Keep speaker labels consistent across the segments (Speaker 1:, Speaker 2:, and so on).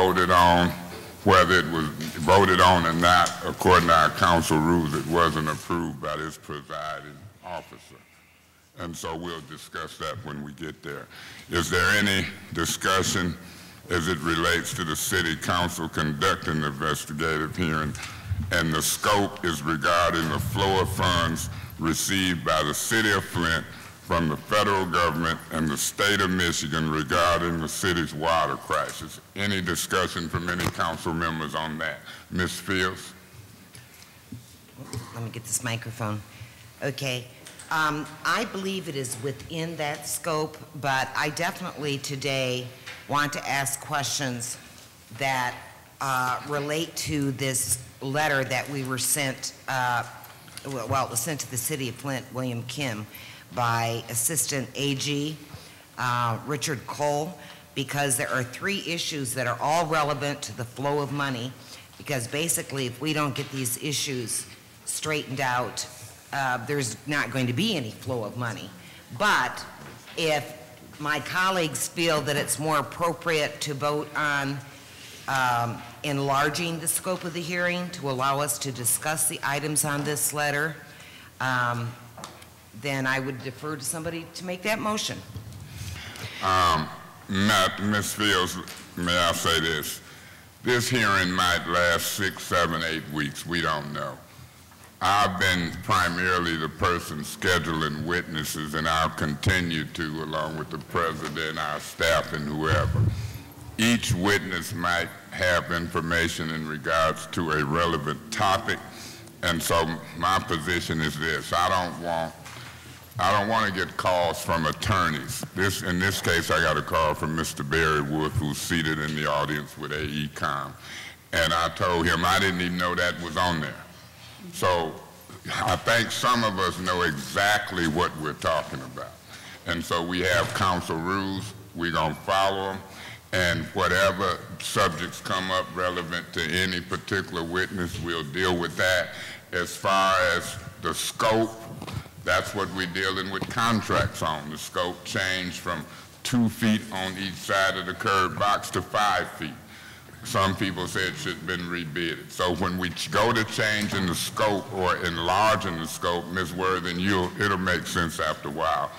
Speaker 1: voted on, whether it was voted on or not, according to our council rules, it wasn't approved by this presiding officer. And so we'll discuss that when we get there. Is there any discussion as it relates to the city council conducting the investigative hearing? And the scope is regarding the flow of funds received by the city of Flint from the federal government and the state of Michigan regarding the city's water crisis. Any discussion from any council members on that? Ms. Fields?
Speaker 2: Let me get this microphone. Okay. I believe it is within that scope, but I definitely today want to ask questions that relate to this letter that we were sent, well, it was sent to the city of Flint, William Kim, by Assistant AG Richard Cole, because there are 3 issues that are all relevant to the flow of money, because basically if we don't get these issues straightened out, there's not going to be any flow of money. But if my colleagues feel that it's more appropriate to vote on enlarging the scope of the hearing to allow us to discuss the items on this letter, then I would defer to somebody to make that motion.
Speaker 1: Ms. Fields, may I say this? This hearing might last 6, 7, 8 weeks. We don't know. I've been primarily the person scheduling witnesses, and I'll continue to, along with the president, our staff, and whoever. Each witness might have information in regards to a relevant topic, and so my position is this: I don't want to get calls from attorneys. In this case, I got a call from Mr. Barry Wolf, who's seated in the audience with AECOM, and I told him I didn't even know that was on there. So I think some of us know exactly what we're talking about. And so we have council rules, we're gonna follow them, and whatever subjects come up relevant to any particular witness, we'll deal with that. As far as the scope, that's what we're dealing with contracts on. The scope changed from 2 feet on each side of the curb box to 5 feet. Some people say it should have been rebid. So when we go to changing the scope or enlarging the scope, Ms. Worthing, it'll make sense after a while.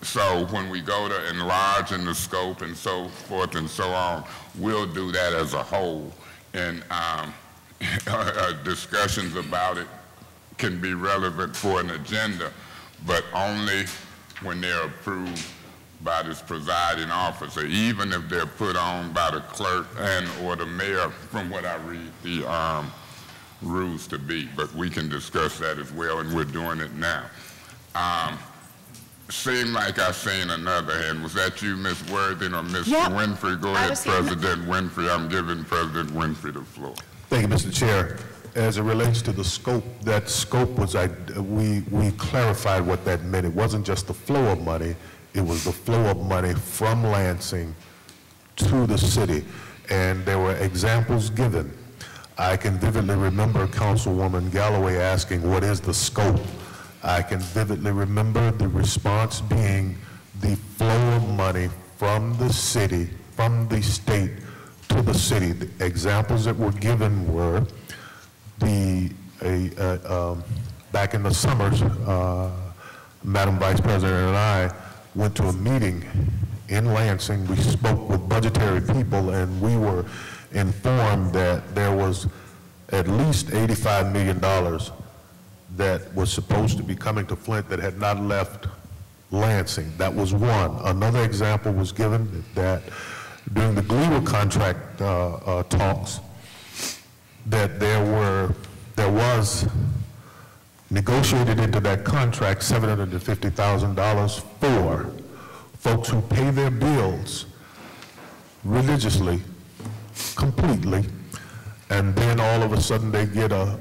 Speaker 1: So when we go to enlarging the scope and so forth and so on, we'll do that as a whole. And discussions about it can be relevant for an agenda, but only when they're approved by this presiding officer, even if they're put on by the clerk and or the mayor, from what I read the rules to be. But we can discuss that as well, and we're doing it now. Seemed like I seen another hand. Was that you, Ms. Worthing, or Mr. Yep. Winfrey? Go ahead, President Winfrey. I'm giving President Winfrey the floor.
Speaker 3: Thank you, Mr. Chair. As it relates to the scope, that scope was, we clarified what that meant. It wasn't just the flow of money, it was the flow of money from Lansing to the city. And there were examples given. I can vividly remember Councilwoman Galloway asking, what is the scope? I can vividly remember the response being the flow of money from the city, from the state to the city. The examples that were given were back in the summers, Madam Vice President and I went to a meeting in Lansing. We spoke with budgetary people, and we were informed that there was at least $85 million that was supposed to be coming to Flint that had not left Lansing. That was one. Another example was given that during the GLEWA contract talks, that there was negotiated into that contract $750,000 for folks who pay their bills religiously, completely, and then all of a sudden they get a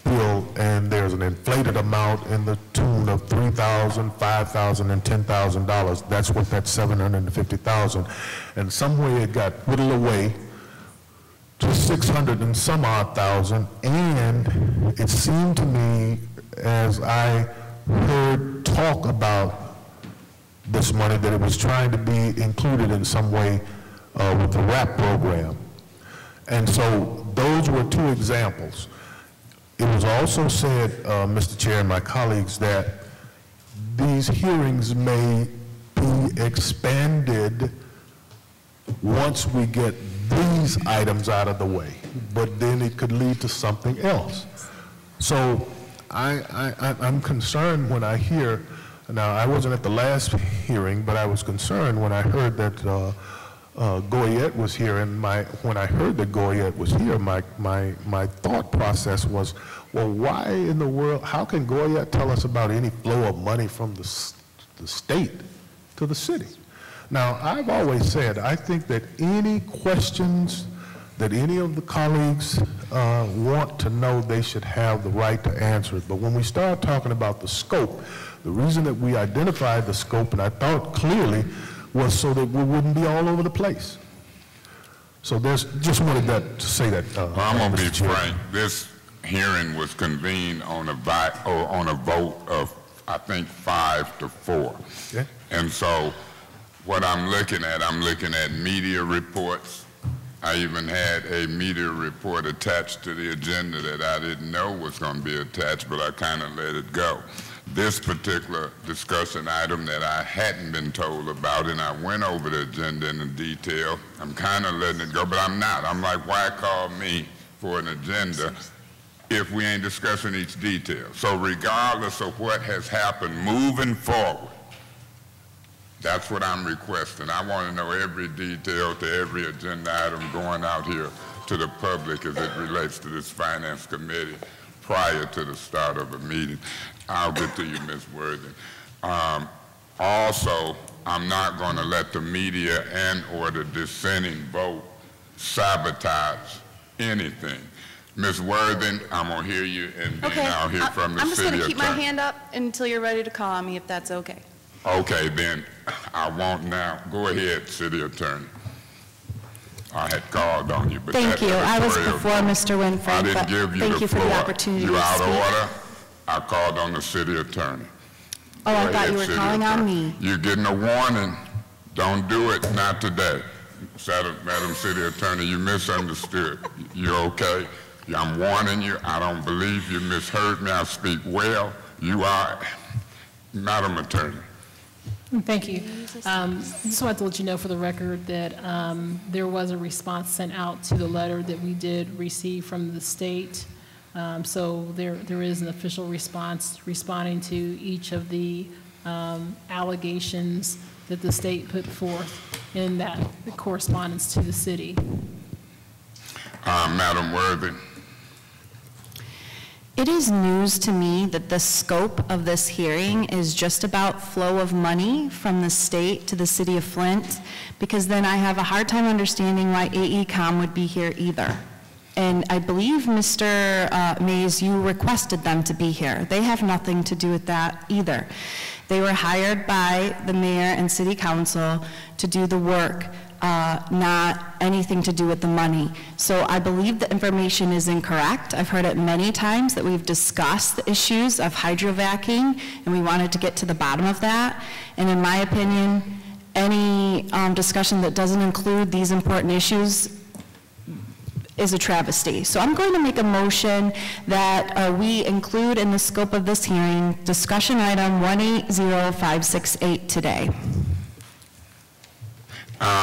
Speaker 3: bill and there's an inflated amount in the tune of $3,000, $5,000, and $10,000. That's what that $750,000. And some way it got whittled away to 600 and some odd thousand, and it seemed to me, as I heard talk about this money, that it was trying to be included in some way with the RAP program. And so those were two examples. It was also said, Mr. Chair and my colleagues, that these hearings may be expanded once we get these items out of the way, but then it could lead to something else. So I'm concerned when I hear, now I wasn't at the last hearing, but I was concerned when I heard that Goyette was here, and when I heard that Goyette was here, my thought process was, well, why in the world, how can Goyette tell us about any flow of money from the state to the city? Now, I've always said, I think that any questions that any of the colleagues want to know, they should have the right to answer it. But when we start talking about the scope, the reason that we identified the scope, and I thought clearly, was so that we wouldn't be all over the place. So just wanted to say that.
Speaker 1: I'm going to be frank. This hearing was convened on a vote of, I think, 5-4.
Speaker 3: Yeah.
Speaker 1: And so what I'm looking at media reports. I even had a media report attached to the agenda that I didn't know was going to be attached, but I kind of let it go. This particular discussion item that I hadn't been told about, and I went over the agenda in detail, I'm kind of letting it go, but I'm not. I'm like, why call me for an agenda if we ain't discussing each detail? So regardless of what has happened moving forward, that's what I'm requesting. I want to know every detail to every agenda item going out here to the public as it relates to this Finance Committee prior to the start of a meeting. I'll get to you, Ms. Worthing. Also, I'm not going to let the media and or the dissenting vote sabotage anything. Ms. Worthing, I'm going to hear you, and then I'll hear from the city attorney.
Speaker 4: I'm just going to keep my hand up until you're ready to call on me, if that's okay.
Speaker 1: Okay, then I won't now. Go ahead, city attorney. I had called on you, but
Speaker 4: thank you. I was before Mr. Winfrey.
Speaker 1: I didn't give you
Speaker 4: thank you for the opportunity to speak.
Speaker 1: You're out of order. I called on the city attorney.
Speaker 4: Oh, I thought you were calling on me.
Speaker 1: You're getting a warning. Don't do it. Not today. Madam City Attorney, you misunderstood. You okay? I'm warning you. I don't believe you misheard me. I speak well. You are, Madam Attorney.
Speaker 5: Thank you. Just wanted to let you know for the record that there was a response sent out to the letter that we did receive from the state. So there is an official response responding to each of the allegations that the state put forth in that correspondence to the city.
Speaker 1: Madam Worthy.
Speaker 4: It is news to me that the scope of this hearing is just about flow of money from the state to the city of Flint, because then I have a hard time understanding why AECom would be here either. And I believe, Mr. Mays, you requested them to be here. They have nothing to do with that either. They were hired by the mayor and city council to do the work, not anything to do with the money. So I believe the information is incorrect. I've heard it many times that we've discussed the issues of hydrovacking, and we wanted to get to the bottom of that. And in my opinion, any discussion that doesn't include these important issues is a travesty. So I'm going to make a motion that we include in the scope of this hearing discussion item 180568 today.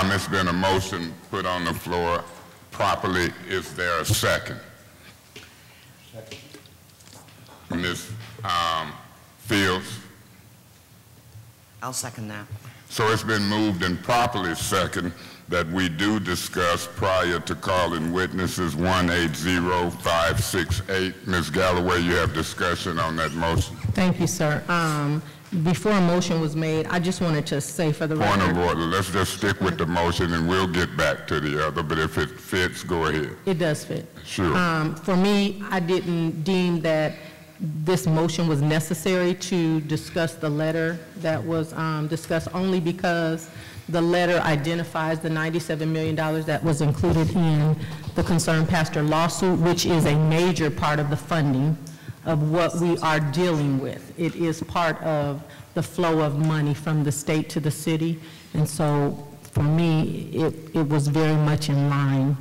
Speaker 1: It's been a motion put on the floor properly. Is there a second? Second. Ms. Fields?
Speaker 2: I'll second that.
Speaker 1: So it's been moved and properly second that we do discuss prior to calling witnesses 180568. Ms. Galloway, you have discussion on that motion.
Speaker 6: Thank you, sir. Before a motion was made, I just wanted to say for the record.
Speaker 1: Point of order. Let's just stick with the motion and we'll get back to the other, but if it fits, go ahead.
Speaker 6: It does fit.
Speaker 1: Sure.
Speaker 6: For me, I didn't deem that this motion was necessary to discuss the letter that was discussed, only because the letter identifies the $97 million that was included in the Concerned Pastor lawsuit, which is a major part of the funding of what we are dealing with. It is part of the flow of money from the state to the city. And so for me, it was very much in line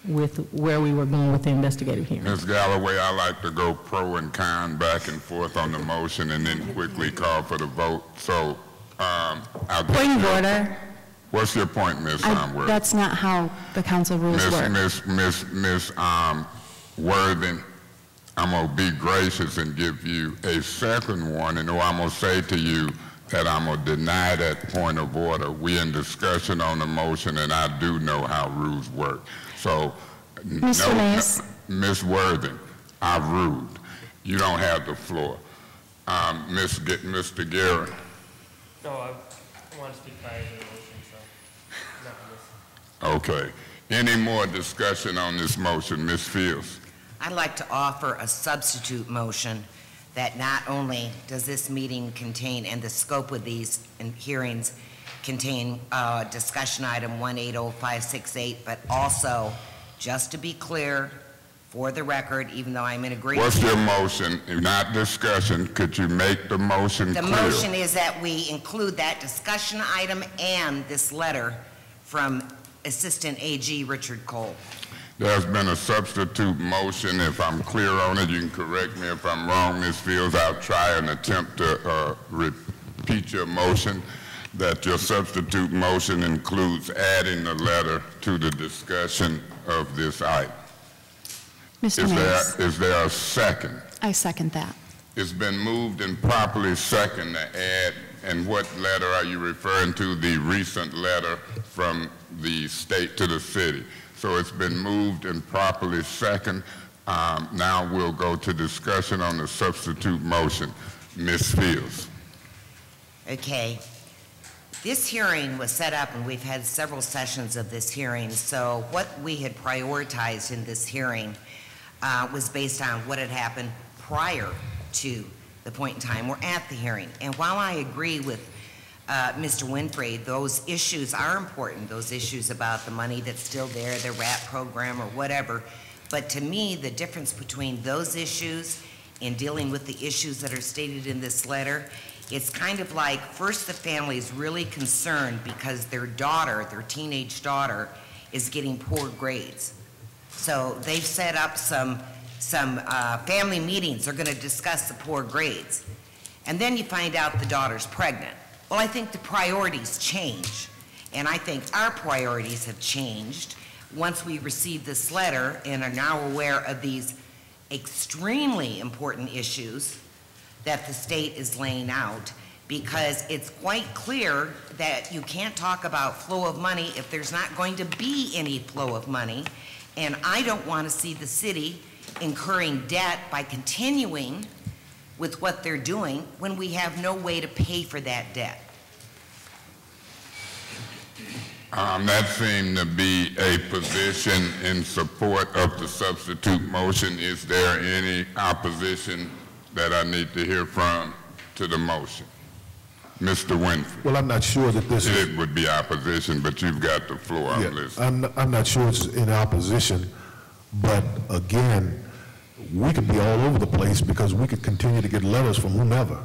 Speaker 6: with where we were going with the investigative hearing.
Speaker 1: Ms. Galloway, I like to go pro and con back and forth on the motion and then quickly call for the vote. So,
Speaker 4: Point of order.
Speaker 1: What's your point, Ms. Worthing?
Speaker 4: That's not how the council rules work.
Speaker 1: Ms. Worthing, I'm going to be gracious and give you a second warning, or I'm going to say to you that I'm going to deny that point of order. We're in discussion on the motion, and I do know how rules work. So,
Speaker 4: Mr. Mays.
Speaker 1: Ms. Worthing, I've ruled. You don't have the floor. Mr. Garrett.
Speaker 7: No, I want to speak prior to the motion, so not on this.
Speaker 1: Okay. Any more discussion on this motion? Ms. Fields.
Speaker 2: I'd like to offer a substitute motion that not only does this meeting contain, and the scope of these hearings contain discussion item 180568, but also, just to be clear, for the record, even though I'm in agreement.
Speaker 1: What's your motion? Not discussion. Could you make the motion clear?
Speaker 2: The motion is that we include that discussion item and this letter from Assistant AG Richard Cole.
Speaker 1: There's been a substitute motion. If I'm clear on it, you can correct me if I'm wrong, Ms. Fields. I'll try and attempt to repeat your motion, that your substitute motion includes adding the letter to the discussion of this item.
Speaker 4: Mr. Mays.
Speaker 1: Is there a second?
Speaker 4: I second that.
Speaker 1: It's been moved and properly second to add, and what letter are you referring to? The recent letter from the state to the city. So it's been moved and properly second. Now we'll go to discussion on the substitute motion. Ms. Fields.
Speaker 2: Okay. This hearing was set up, and we've had several sessions of this hearing, so what we had prioritized in this hearing was based on what had happened prior to the point in time we're at the hearing. And while I agree with Mr. Winfrey, those issues are important, those issues about the money that's still there, the RAP program or whatever, but to me, the difference between those issues and dealing with the issues that are stated in this letter, it's kind of like, first the family is really concerned because their daughter, their teenage daughter, is getting poor grades. So they've set up some family meetings. They're going to discuss the poor grades. And then you find out the daughter's pregnant. Well, I think the priorities change. And I think our priorities have changed once we received this letter and are now aware of these extremely important issues that the state is laying out, because it's quite clear that you can't talk about flow of money if there's not going to be any flow of money. And I don't want to see the city incurring debt by continuing with what they're doing when we have no way to pay for that debt.
Speaker 1: That seemed to be a position in support of the substitute motion. Is there any opposition that I need to hear from to the motion? Mr. Winfrey.
Speaker 3: Well, I'm not sure that this is...
Speaker 1: It would be opposition, but you've got the floor. I'm listening.
Speaker 3: I'm not sure it's in opposition, but again, we could be all over the place because we could continue to get letters from whomever,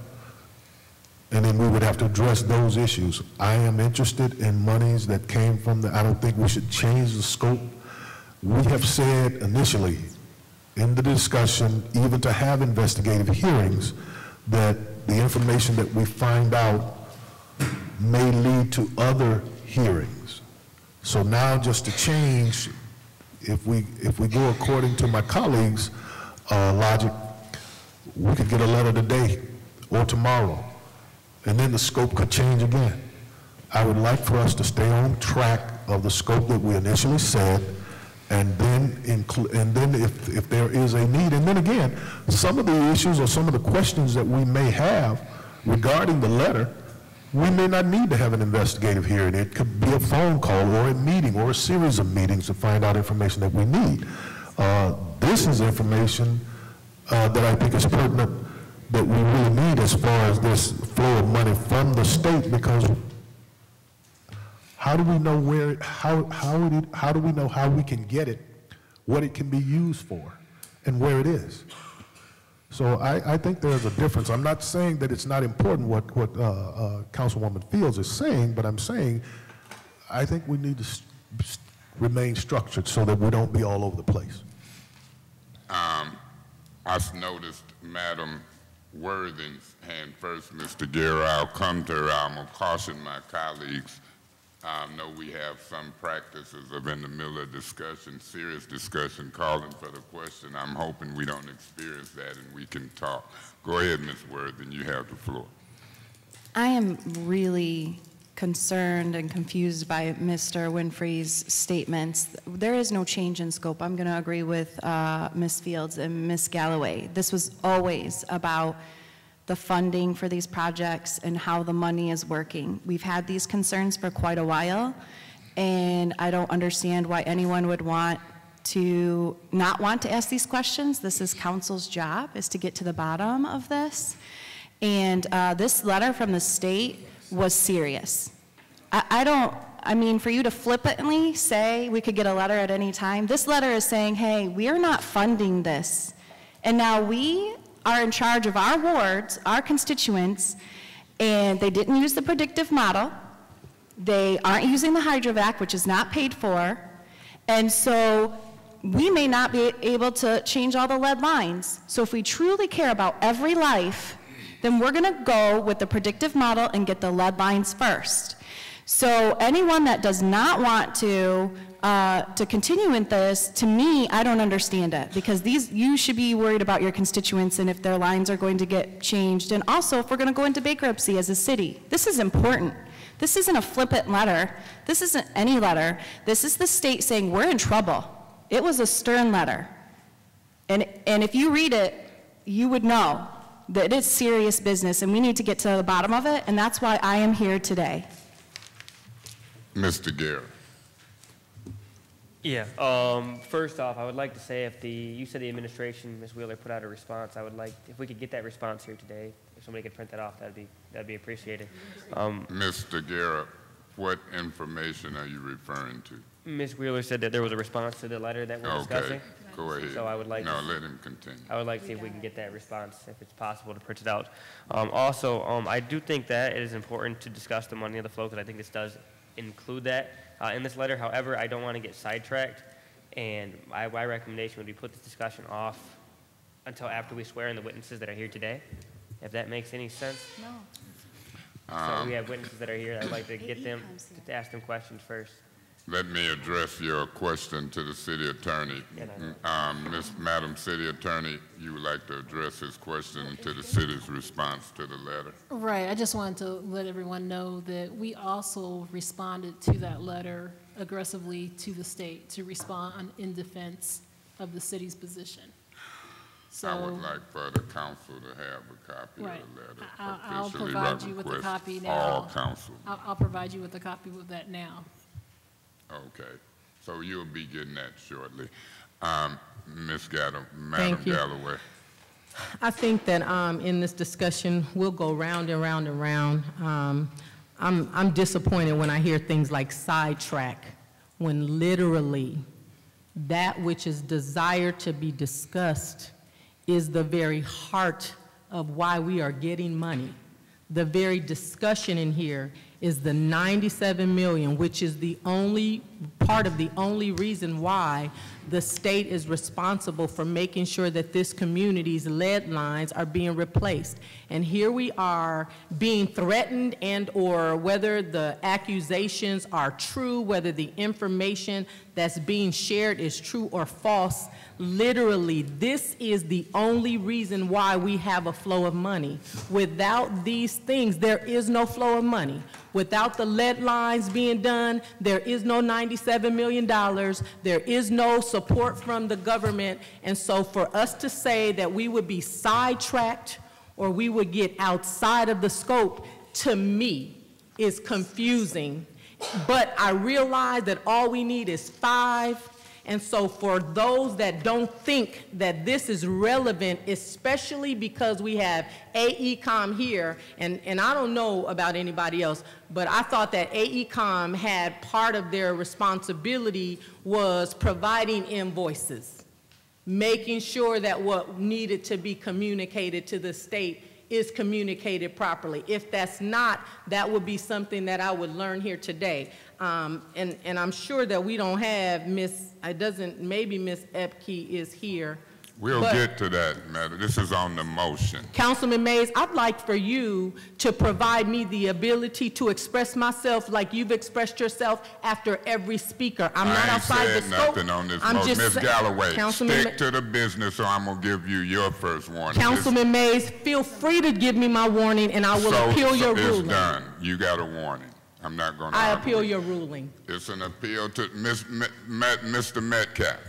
Speaker 3: and then we would have to address those issues. I am interested in monies that came from the... I don't think we should change the scope. We have said initially in the discussion, even to have investigative hearings, that the information that we find out may lead to other hearings. So now just to change, if we go according to my colleagues' logic, we could get a letter today or tomorrow, and then the scope could change again. I would like for us to stay on track of the scope that we initially said, and then if there is a need, and then again, some of the issues or some of the questions that we may have regarding the letter, we may not need to have an investigative hearing. It could be a phone call or a meeting or a series of meetings to find out information that we need. This is information that I think is pertinent that we really need as far as this flow of money from the state, because how do we know where, how do we know how we can get it, what it can be used for, and where it is? So I think there's a difference. I'm not saying that it's not important what Councilwoman Fields is saying, but I'm saying I think we need to remain structured so that we don't be all over the place.
Speaker 1: I noticed Madam Worthing's hand first, Mr. Guerra. I'll come to her. I'm going to caution my colleagues. I know we have some practices of in the middle of discussion, serious discussion, calling for the question. I'm hoping we don't experience that and we can talk. Go ahead, Ms. Worthing, you have the floor. I
Speaker 4: am really concerned and confused by Mr. Winfrey's statements. There is no change in scope. I'm going to agree with Ms. Fields and Ms. Galloway. This was always about the funding for these projects and how the money is working. We've had these concerns for quite a while, and I don't understand why anyone would want to not want to ask these questions. This is council's job, is to get to the bottom of this. And this letter from the state was serious. I mean, for you to flippantly say we could get a letter at any time, this letter is saying, hey, we are not funding this. And now we are in charge of our wards, our constituents, and they didn't use the predictive model. They aren't using the hydrovac, which is not paid for. And so we may not be able to change all the lead lines. So if we truly care about every life, then we're going to go with the predictive model and get the lead lines first. So anyone that does not want to continue in this, to me, I don't understand it, because you should be worried about your constituents and if their lines are going to get changed, and also if we're going to go into bankruptcy as a city. This is important. This isn't a flippant letter. This isn't any letter. This is the state saying we're in trouble. It was a stern letter. And if you read it, you would know that it's serious business and we need to get to the bottom of it, and that's why I am here today.
Speaker 1: Mr. Guerra.
Speaker 7: Yeah, first off, I would like to say you said the administration, Ms. Wheeler, put out a response. I would like, if we could get that response here today, if somebody could print that off, that'd be appreciated.
Speaker 1: Mr. Guerra, what information are you referring to?
Speaker 7: Ms. Wheeler said that there was a response to the letter that we're discussing.
Speaker 1: Go ahead.
Speaker 7: So I would like
Speaker 1: let him continue.
Speaker 7: I would like to see if we can get that response, if it's possible to print it out. Also, I do think that it is important to discuss the money of the flow, because I think this does include that in this letter. However, I don't want to get sidetracked, and my recommendation would be put this discussion off until after we swear in the witnesses that are here today, if that makes any sense. No. So we have witnesses that are here. I'd like to get them, to ask them questions first.
Speaker 1: Let me address your question to the city attorney. Madam City Attorney, you would like to address his question to the city's response to the letter?
Speaker 5: Right. I just wanted to let everyone know that we also responded to that letter aggressively to the state to respond in defense of the city's position. So
Speaker 1: I would like for the council to have a copy of the letter.
Speaker 5: I'll provide you with a copy now.
Speaker 1: All council.
Speaker 5: I'll provide you with a copy of that now.
Speaker 1: Okay, so you'll be getting that shortly. Madam Galloway.
Speaker 6: I think that in this discussion, we'll go round and round and round. I'm disappointed when I hear things like sidetrack, when literally that which is desired to be discussed is the very heart of why we are getting money. The very discussion in here is the $97 million, which is the only part of the only reason why the state is responsible for making sure that this community's lead lines are being replaced. And here we are being threatened, and or whether the accusations are true, whether the information that's being shared is true or false. Literally, this is the only reason why we have a flow of money. Without these things, there is no flow of money. Without the lead lines being done, there is no $97 million. There is no support from the government. And so for us to say that we would be sidetracked or we would get outside of the scope, to me, is confusing. But I realize that all we need is 5. And so for those that don't think that this is relevant, especially because we have AECOM here, and I don't know about anybody else, but I thought that AECOM had part of their responsibility was providing invoices, making sure that what needed to be communicated to the state is communicated properly. If that's not, that would be something that I would learn here today. and I'm sure that we don't have maybe Ms. Epke is here.
Speaker 1: We'll
Speaker 6: but
Speaker 1: get to that, Madam. This is on the motion.
Speaker 6: Councilman Mays, I'd like for you to provide me the ability to express myself like you've expressed yourself after every speaker. I'm not outside the scope.
Speaker 1: I ain't said nothing on this motion. Ms. Galloway, stick to the business or I'm going to give you your first warning.
Speaker 6: Councilman Mays, feel free to give me my warning and I will appeal your ruling.
Speaker 1: It's done. You got a warning. I'm not going to
Speaker 6: I appeal your ruling.
Speaker 1: It's an appeal to Mr. Metcalf.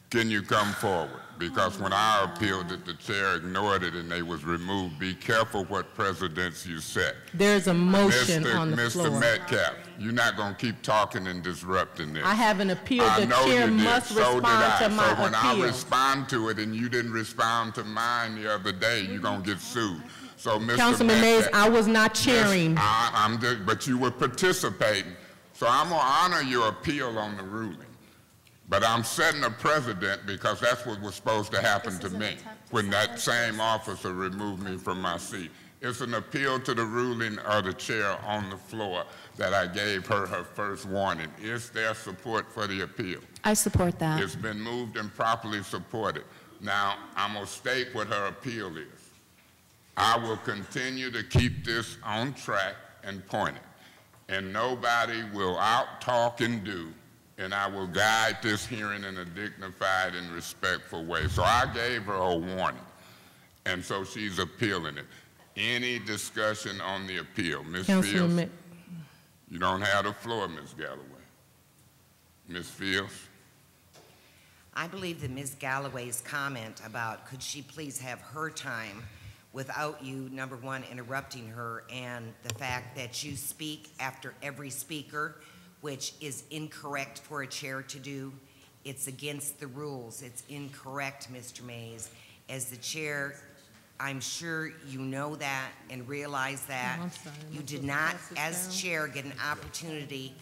Speaker 1: Can you come forward? Because when I appealed it, the chair ignored it and they was removed. Be careful what precedents you set.
Speaker 6: There's a motion on the floor.
Speaker 1: Mr. Metcalf, you're not going to keep talking and disrupting this.
Speaker 6: I have an appeal. The chair must respond to my appeal.
Speaker 1: So when I respond to it and you didn't respond to mine the other day, you're going to get sued. So Mr.
Speaker 6: Councilman Mays, I was not chairing.
Speaker 1: But you were participating. So I'm going to honor your appeal on the ruling. But I'm setting a precedent because that's what was supposed to happen to me when that same officer removed me from my seat. It's an appeal to the ruling of the chair on the floor that I gave her her first warning. Is there support for the appeal?
Speaker 4: I support that.
Speaker 1: It's been moved and properly supported. Now, I'm going to state what her appeal is. I will continue to keep this on track and pointed, and nobody will out-talk and do, and I will guide this hearing in a dignified and respectful way. So I gave her a warning, and so she's appealing it. Any discussion on the appeal? Ms. Fields, you don't have the floor, Ms. Galloway. Ms. Fields?
Speaker 2: I believe that Ms. Galloway's comment about could she please have her time without you, number one, interrupting her, and the fact that you speak after every speaker, which is incorrect for a chair to do. It's against the rules. It's incorrect, Mr. Mays. As the chair, I'm sure you know that and realize that. You did not, as chair, get an opportunity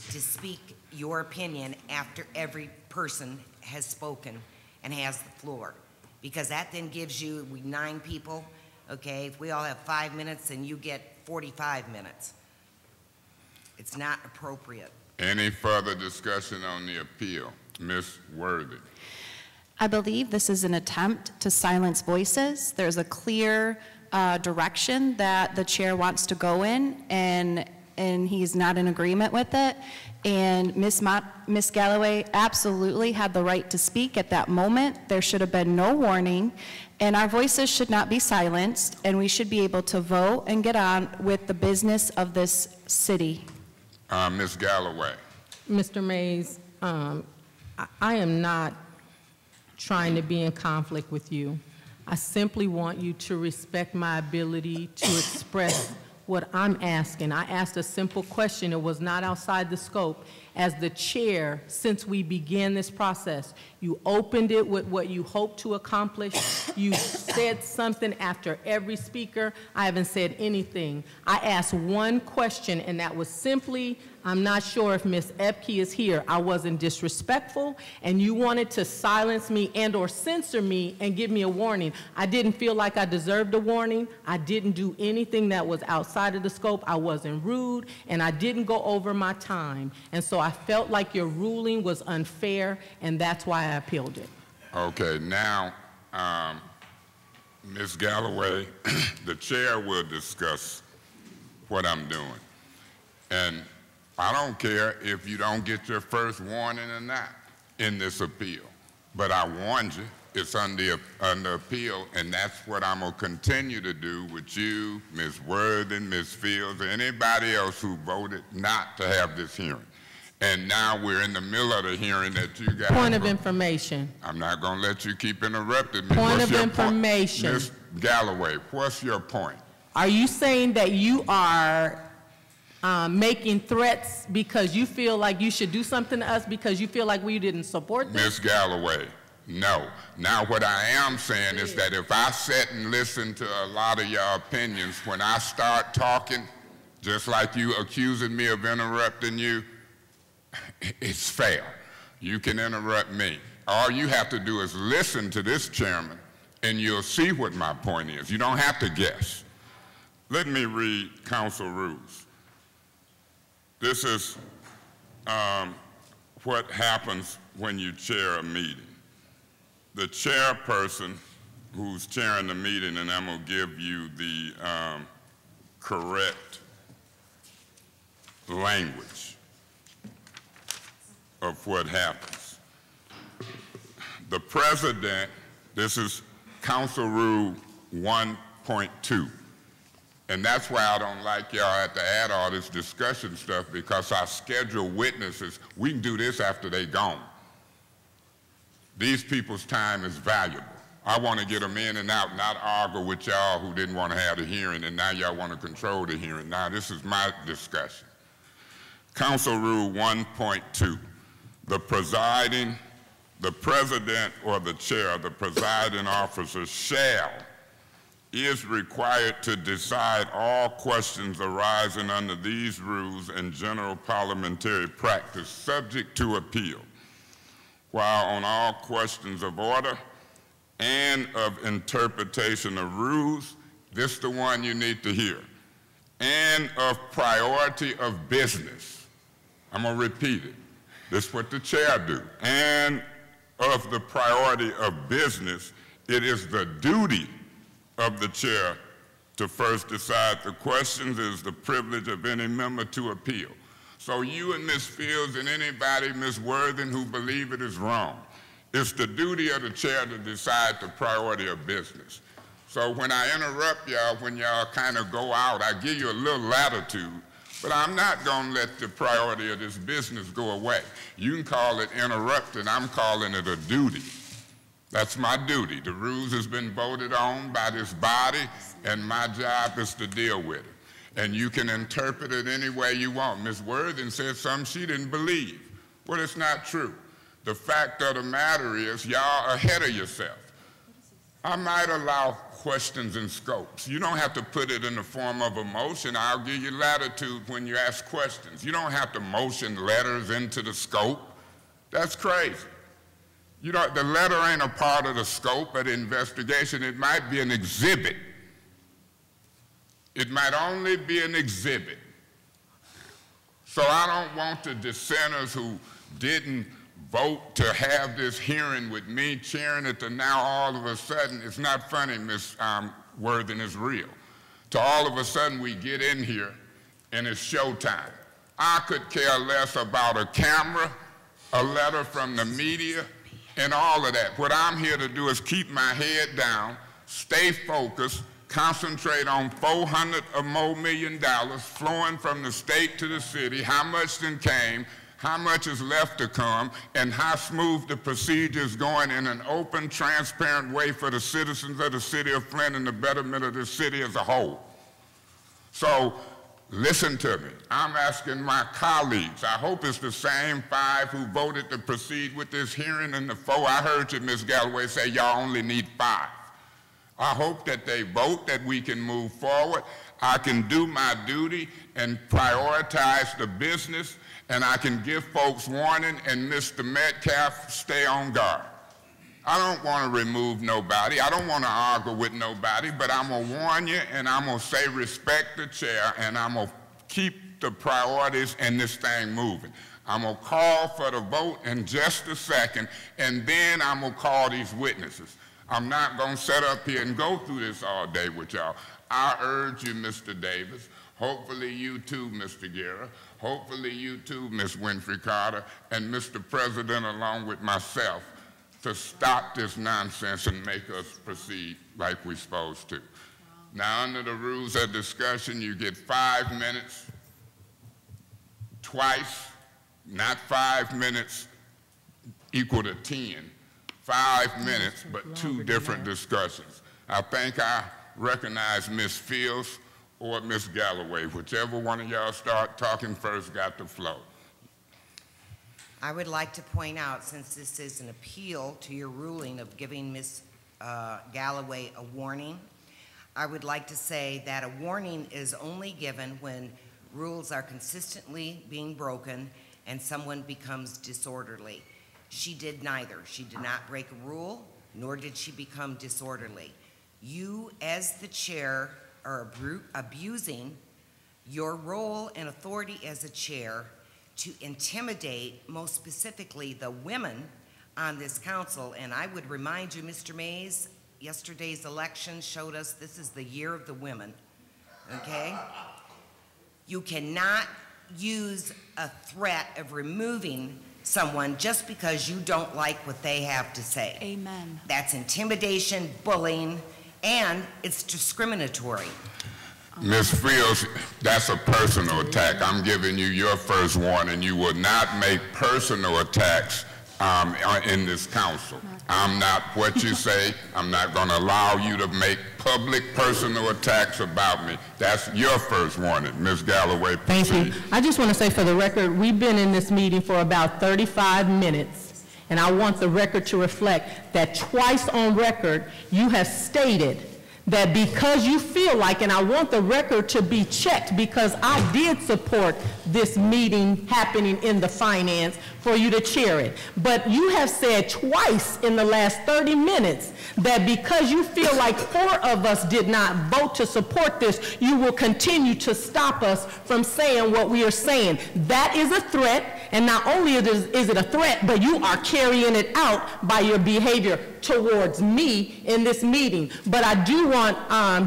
Speaker 2: to speak your opinion after every person has spoken and has the floor. Because that then gives you, 9 people, okay? If we all have 5 minutes and you get 45 minutes. It's not appropriate.
Speaker 1: Any further discussion on the appeal? Ms. Worthy.
Speaker 4: I believe this is an attempt to silence voices. There's a clear direction that the chair wants to go in, and he's not in agreement with it. And Ms. Galloway absolutely had the right to speak at that moment. There should have been no warning, and our voices should not be silenced, and we should be able to vote and get on with the business of this city.
Speaker 1: Ms. Galloway.
Speaker 6: Mr. Mays, I am not trying to be in conflict with you. I simply want you to respect my ability to express what I'm asking. I asked a simple question. It was not outside the scope. As the chair, since we began this process, you opened it with what you hoped to accomplish. You said something after every speaker. I haven't said anything. I asked one question, and that was simply, I'm not sure if Ms. Epke is here. I wasn't disrespectful, and you wanted to silence me and or censor me and give me a warning. I didn't feel like I deserved a warning. I didn't do anything that was outside of the scope. I wasn't rude, and I didn't go over my time. And so I felt like your ruling was unfair, and that's why I appealed it.
Speaker 1: Okay, now, Ms. Galloway, the chair will discuss what I'm doing. And I don't care if you don't get your first warning or not in this appeal, but I warned you. It's under appeal, and that's what I'm going to continue to do with you, Ms. Worthen, Ms. Fields, or anybody else who voted not to have this hearing. And now we're in the middle of the hearing that you got.
Speaker 6: Point of information.
Speaker 1: I'm not going to let you keep interrupting me.
Speaker 6: Point of information.
Speaker 1: Ms. Galloway, what's your point?
Speaker 6: Are you saying that you are making threats because you feel like you should do something to us because you feel like we didn't support this?
Speaker 1: Ms. Galloway, no. Now what I am saying is that if I sit and listen to a lot of your opinions, when I start talking, just like you accusing me of interrupting you, it's fair. You can interrupt me. All you have to do is listen to this chairman, and you'll see what my point is. You don't have to guess. Let me read council rules. This is what happens when you chair a meeting. The chairperson who's chairing the meeting, and I'm going to give you the correct language of what happens. The president, this is Council Rule 1.2, and that's why I don't like y'all have to add all this discussion stuff, because I schedule witnesses. We can do this after they gone. These people's time is valuable. I want to get them in and out, not argue with y'all who didn't want to have the hearing, and now y'all want to control the hearing. Now, this is my discussion. Council Rule 1.2, the president or the chair, the presiding officer is required to decide all questions arising under these rules and general parliamentary practice subject to appeal, while on all questions of order and of interpretation of rules, this is the one you need to hear, and of priority of business. I'm going to repeat it. This is what the chair do. And of the priority of business, it is the duty of the chair to first decide the questions. It is the privilege of any member to appeal. So you and Ms. Fields and anybody, Ms. Worthen, who believe it is wrong, it's the duty of the chair to decide the priority of business. So when I interrupt y'all, when y'all kind of go out, I give you a little latitude, but I'm not going to let the priority of this business go away. You can call it interrupting. I'm calling it a duty. That's my duty. The rules has been voted on by this body, and my job is to deal with it. And you can interpret it any way you want. Ms. Worthen said something she didn't believe. Well, it's not true. The fact of the matter is, y'all are ahead of yourself. I might allow questions and scopes. You don't have to put it in the form of a motion. I'll give you latitude when you ask questions. You don't have to motion letters into the scope. That's crazy. You know, the letter ain't a part of the scope of the investigation. It might be an exhibit. It might only be an exhibit. So I don't want the dissenters who didn't vote to have this hearing with me chairing it to now all of a sudden, it's not funny, Ms. Worthen, is real. To all of a sudden we get in here and it's showtime. I could care less about a camera, a letter from the media, and all of that. What I'm here to do is keep my head down, stay focused, concentrate on $400 or more million flowing from the state to the city, how much then came, how much is left to come, and how smooth the procedure is going in an open, transparent way for the citizens of the city of Flint and the betterment of the city as a whole. So listen to me. I'm asking my colleagues, I hope it's the same 5 who voted to proceed with this hearing and the 4. I heard you, Ms. Galloway, say y'all only need 5. I hope that they vote that we can move forward. I can do my duty and prioritize the business, and I can give folks warning, and Mr. Metcalf, stay on guard. I don't want to remove nobody. I don't want to argue with nobody, but I'm going to warn you, and I'm going to say respect the chair, and I'm going to keep the priorities and this thing moving. I'm going to call for the vote in just a second, and then I'm going to call these witnesses. I'm not going to sit up here and go through this all day with y'all. I urge you, Mr. Davis, hopefully you too, Mr. Guerra, hopefully you too, Ms. Winfrey Carter, and Mr. President, along with myself, to stop this nonsense and make us proceed like we're supposed to. Now, under the rules of discussion, you get 5 minutes twice, not 5 minutes equal to 10. 5 minutes, but 2 different discussions. I think I recognize Ms. Fields or Ms. Galloway. Whichever one of y'all start talking first got the flow.
Speaker 2: I would like to point out, since this is an appeal to your ruling of giving Ms. Galloway a warning, I would like to say that a warning is only given when rules are consistently being broken and someone becomes disorderly. She did neither. She did not break a rule, nor did she become disorderly. You, as the chair, are abusing your role and authority as a chair to intimidate, most specifically, the women on this council. And I would remind you, Mr. Mays, yesterday's election showed us this is the year of the women, okay? You cannot use a threat of removing someone just because you don't like what they have to say.
Speaker 4: Amen.
Speaker 2: That's intimidation, bullying, and it's discriminatory.
Speaker 1: Ms. Fields, that's a personal attack. I'm giving you your first warning. You will not make personal attacks in this council. I'm not what you say. I'm not going to allow you to make public personal attacks about me. That's your first warning. Ms. Galloway, proceed.
Speaker 6: Thank you. I just want to say for the record, we've been in this meeting for about 35 minutes, and I want the record to reflect that twice on record you have stated that because you feel like, and I want the record to be checked because I did support this meeting happening in the finance for you to chair it. But you have said twice in the last 30 minutes that because you feel like 4 of us did not vote to support this, you will continue to stop us from saying what we are saying. That is a threat, and not only is it a threat, but you are carrying it out by your behavior towards me in this meeting. But I do want,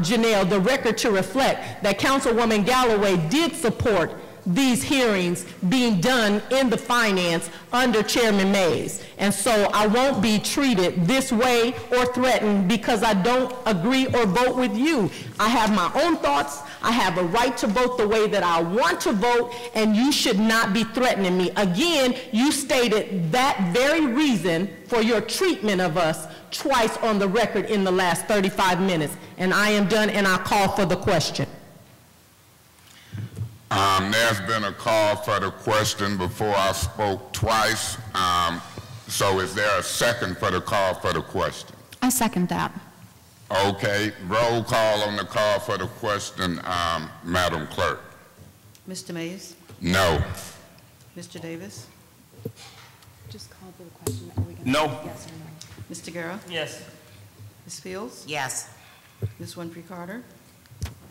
Speaker 6: Janelle, the record to reflect that Councilwoman Galloway did support these hearings being done in the finance under Chairman Mays. And so I won't be treated this way or threatened because I don't agree or vote with you. I have my own thoughts. I have a right to vote the way that I want to vote, and you should not be threatening me. Again, you stated that very reason for your treatment of us twice on the record in the last 35 minutes. And I am done, and I call for the question.
Speaker 1: There's been a call for the question before I spoke twice. So is there a second for the call for the question?
Speaker 4: I second that.
Speaker 1: Okay, roll call on the call for the question, Madam Clerk.
Speaker 8: Mr. Mays?
Speaker 1: No.
Speaker 8: Mr. Davis?
Speaker 4: Just call for the question. Are we gonna
Speaker 7: No.
Speaker 4: Yes or no?
Speaker 8: Mr. Guerra?
Speaker 7: Yes.
Speaker 8: Ms. Fields?
Speaker 2: Yes.
Speaker 8: Ms. Winfrey Carter?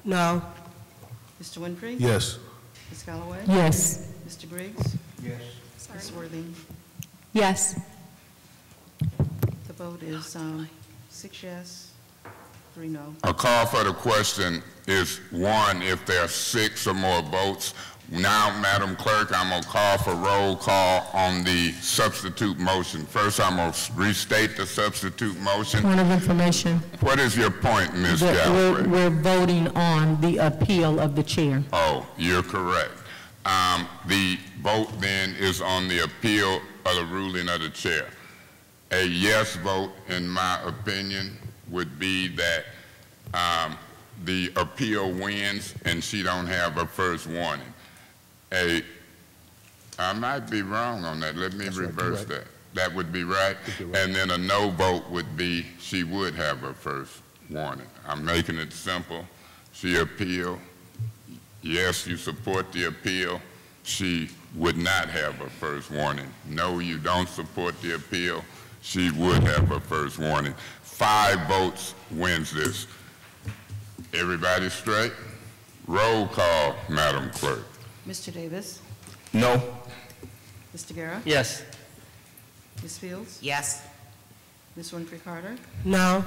Speaker 2: No.
Speaker 8: Mr. Winfrey?
Speaker 3: Yes.
Speaker 8: Ms. Galloway?
Speaker 6: Yes.
Speaker 8: Mr. Griggs? Yes. Ms. Worthing?
Speaker 4: Yes.
Speaker 8: The vote is 6 yes, 3 no.
Speaker 1: A call for the question is 1 if there are 6 or more votes. Now, Madam Clerk, I'm going to call for roll call on the substitute motion. First, I'm going to restate the substitute motion.
Speaker 6: Point of information.
Speaker 1: What is your point, Ms.
Speaker 6: That
Speaker 1: Galloway?
Speaker 6: we're voting on the appeal of the chair.
Speaker 1: Oh, you're correct. The vote then is on the appeal of the ruling of the chair. A yes vote, in my opinion, would be that the appeal wins and she don't have a first warning. I might be wrong on that. Let me reverse that. That would be right. And then a no vote would be she would have her first warning. I'm making it simple. She appealed. Yes, you support the appeal. She would not have her first warning. No, you don't support the appeal. She would have her first warning. 5 votes wins this. Everybody straight? Roll call, Madam Clerk.
Speaker 8: Mr. Davis?
Speaker 7: No.
Speaker 8: Mr. Guerra?
Speaker 7: Yes.
Speaker 8: Ms. Fields?
Speaker 2: Yes.
Speaker 8: Ms. Winfrey Carter?
Speaker 2: No.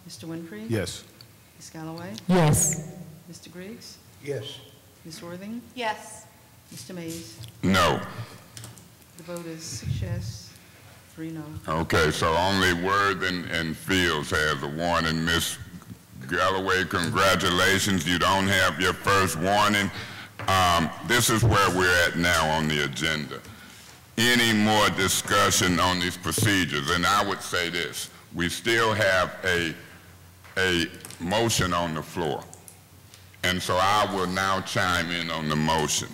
Speaker 8: Mr. Winfrey?
Speaker 3: Yes.
Speaker 8: Ms. Galloway?
Speaker 6: Yes.
Speaker 8: Mr. Griggs?
Speaker 3: Yes.
Speaker 8: Ms. Worthing?
Speaker 4: Yes.
Speaker 8: Mr. Mays?
Speaker 1: No.
Speaker 8: The vote is 6 yes, 3 no.
Speaker 1: Okay, so only Worthing and Fields has a warning. Ms. Galloway, congratulations. You don't have your first warning. This is where we're at now on the agenda. Any more discussion on these procedures? And I would say this, we still have a motion on the floor. And so I will now chime in on the motion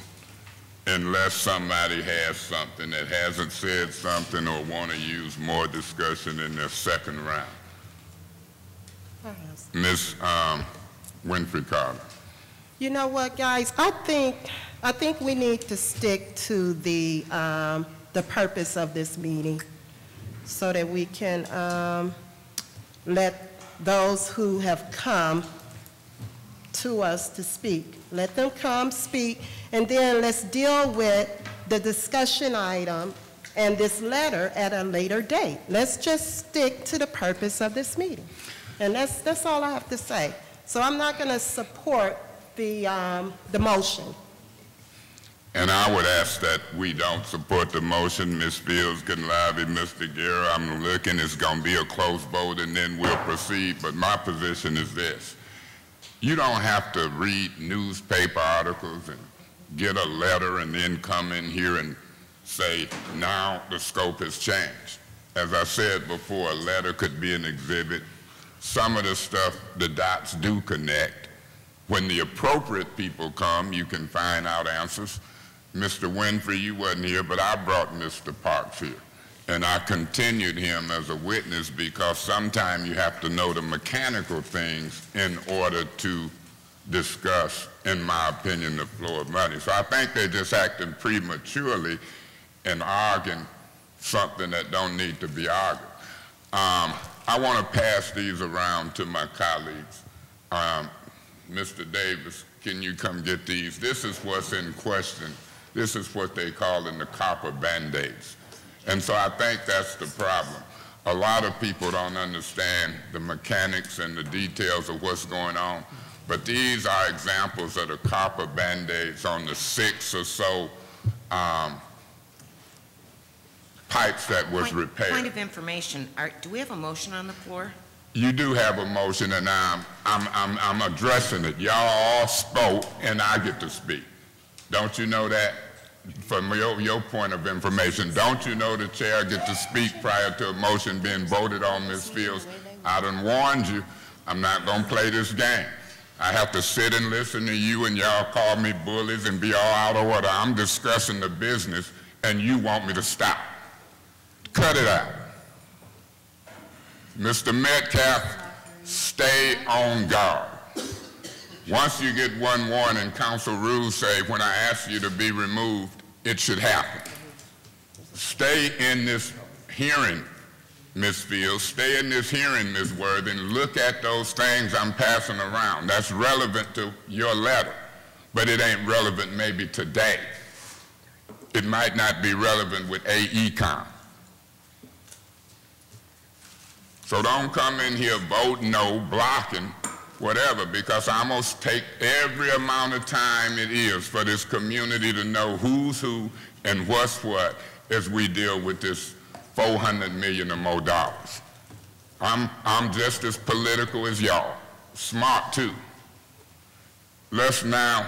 Speaker 1: unless somebody has something that hasn't said something or want to use more discussion in their second round. Ms. Winfrey Carter.
Speaker 9: You know what, guys? I think we need to stick to the purpose of this meeting so that we can let those who have come to us to speak, let them come speak, and then let's deal with the discussion item and this letter at a later date. Let's just stick to the purpose of this meeting. And that's all I have to say. So I'm not going to support the motion.
Speaker 1: And I would ask that we don't support the motion. Ms. Fields can lobby Mr. Guerra. I'm looking, it's going to be a close vote, and then we'll proceed. But my position is this. You don't have to read newspaper articles and get a letter and then come in here and say, now the scope has changed. As I said before, a letter could be an exhibit. Some of the stuff, the dots do connect. When the appropriate people come, you can find out answers. Mr. Winfrey, you wasn't here, but I brought Mr. Parks here. And I continued him as a witness because sometimes you have to know the mechanical things in order to discuss, in my opinion, the flow of money. So I think they're just acting prematurely and arguing something that don't need to be argued. I want to pass these around to my colleagues. Mr. Davis, can you come get these? This is what's in question. This is what they call in the copper Band-Aids. And so I think that's the problem. A lot of people don't understand the mechanics and the details of what's going on, but these are examples of the copper Band-Aids on the 6 or so pipes that was repaired.
Speaker 2: Point of information, do we have a motion on the floor?
Speaker 1: You do have a motion, and I'm addressing it. Y'all all spoke, and I get to speak. Don't you know that? From your point of information, don't you know the chair get to speak prior to a motion being voted on, Ms. Fields? I done warned you, I'm not gonna play this game. I have to sit and listen to you and y'all call me bullies and be all out of order. I'm discussing the business and you want me to stop. Cut it out. Mr. Metcalf, stay on guard. Once you get one warning, council rules say when I ask you to be removed, it should happen. Stay in this hearing, Ms. Fields. Stay in this hearing, Ms. Worthing. Look at those things I'm passing around. That's relevant to your letter, but it ain't relevant maybe today. It might not be relevant with AECOM. So don't come in here voting no, blocking, whatever, because I'm going to take every amount of time it is for this community to know who's who and what's what as we deal with this $400 million or more dollars. I'm just as political as y'all, smart too. Let's now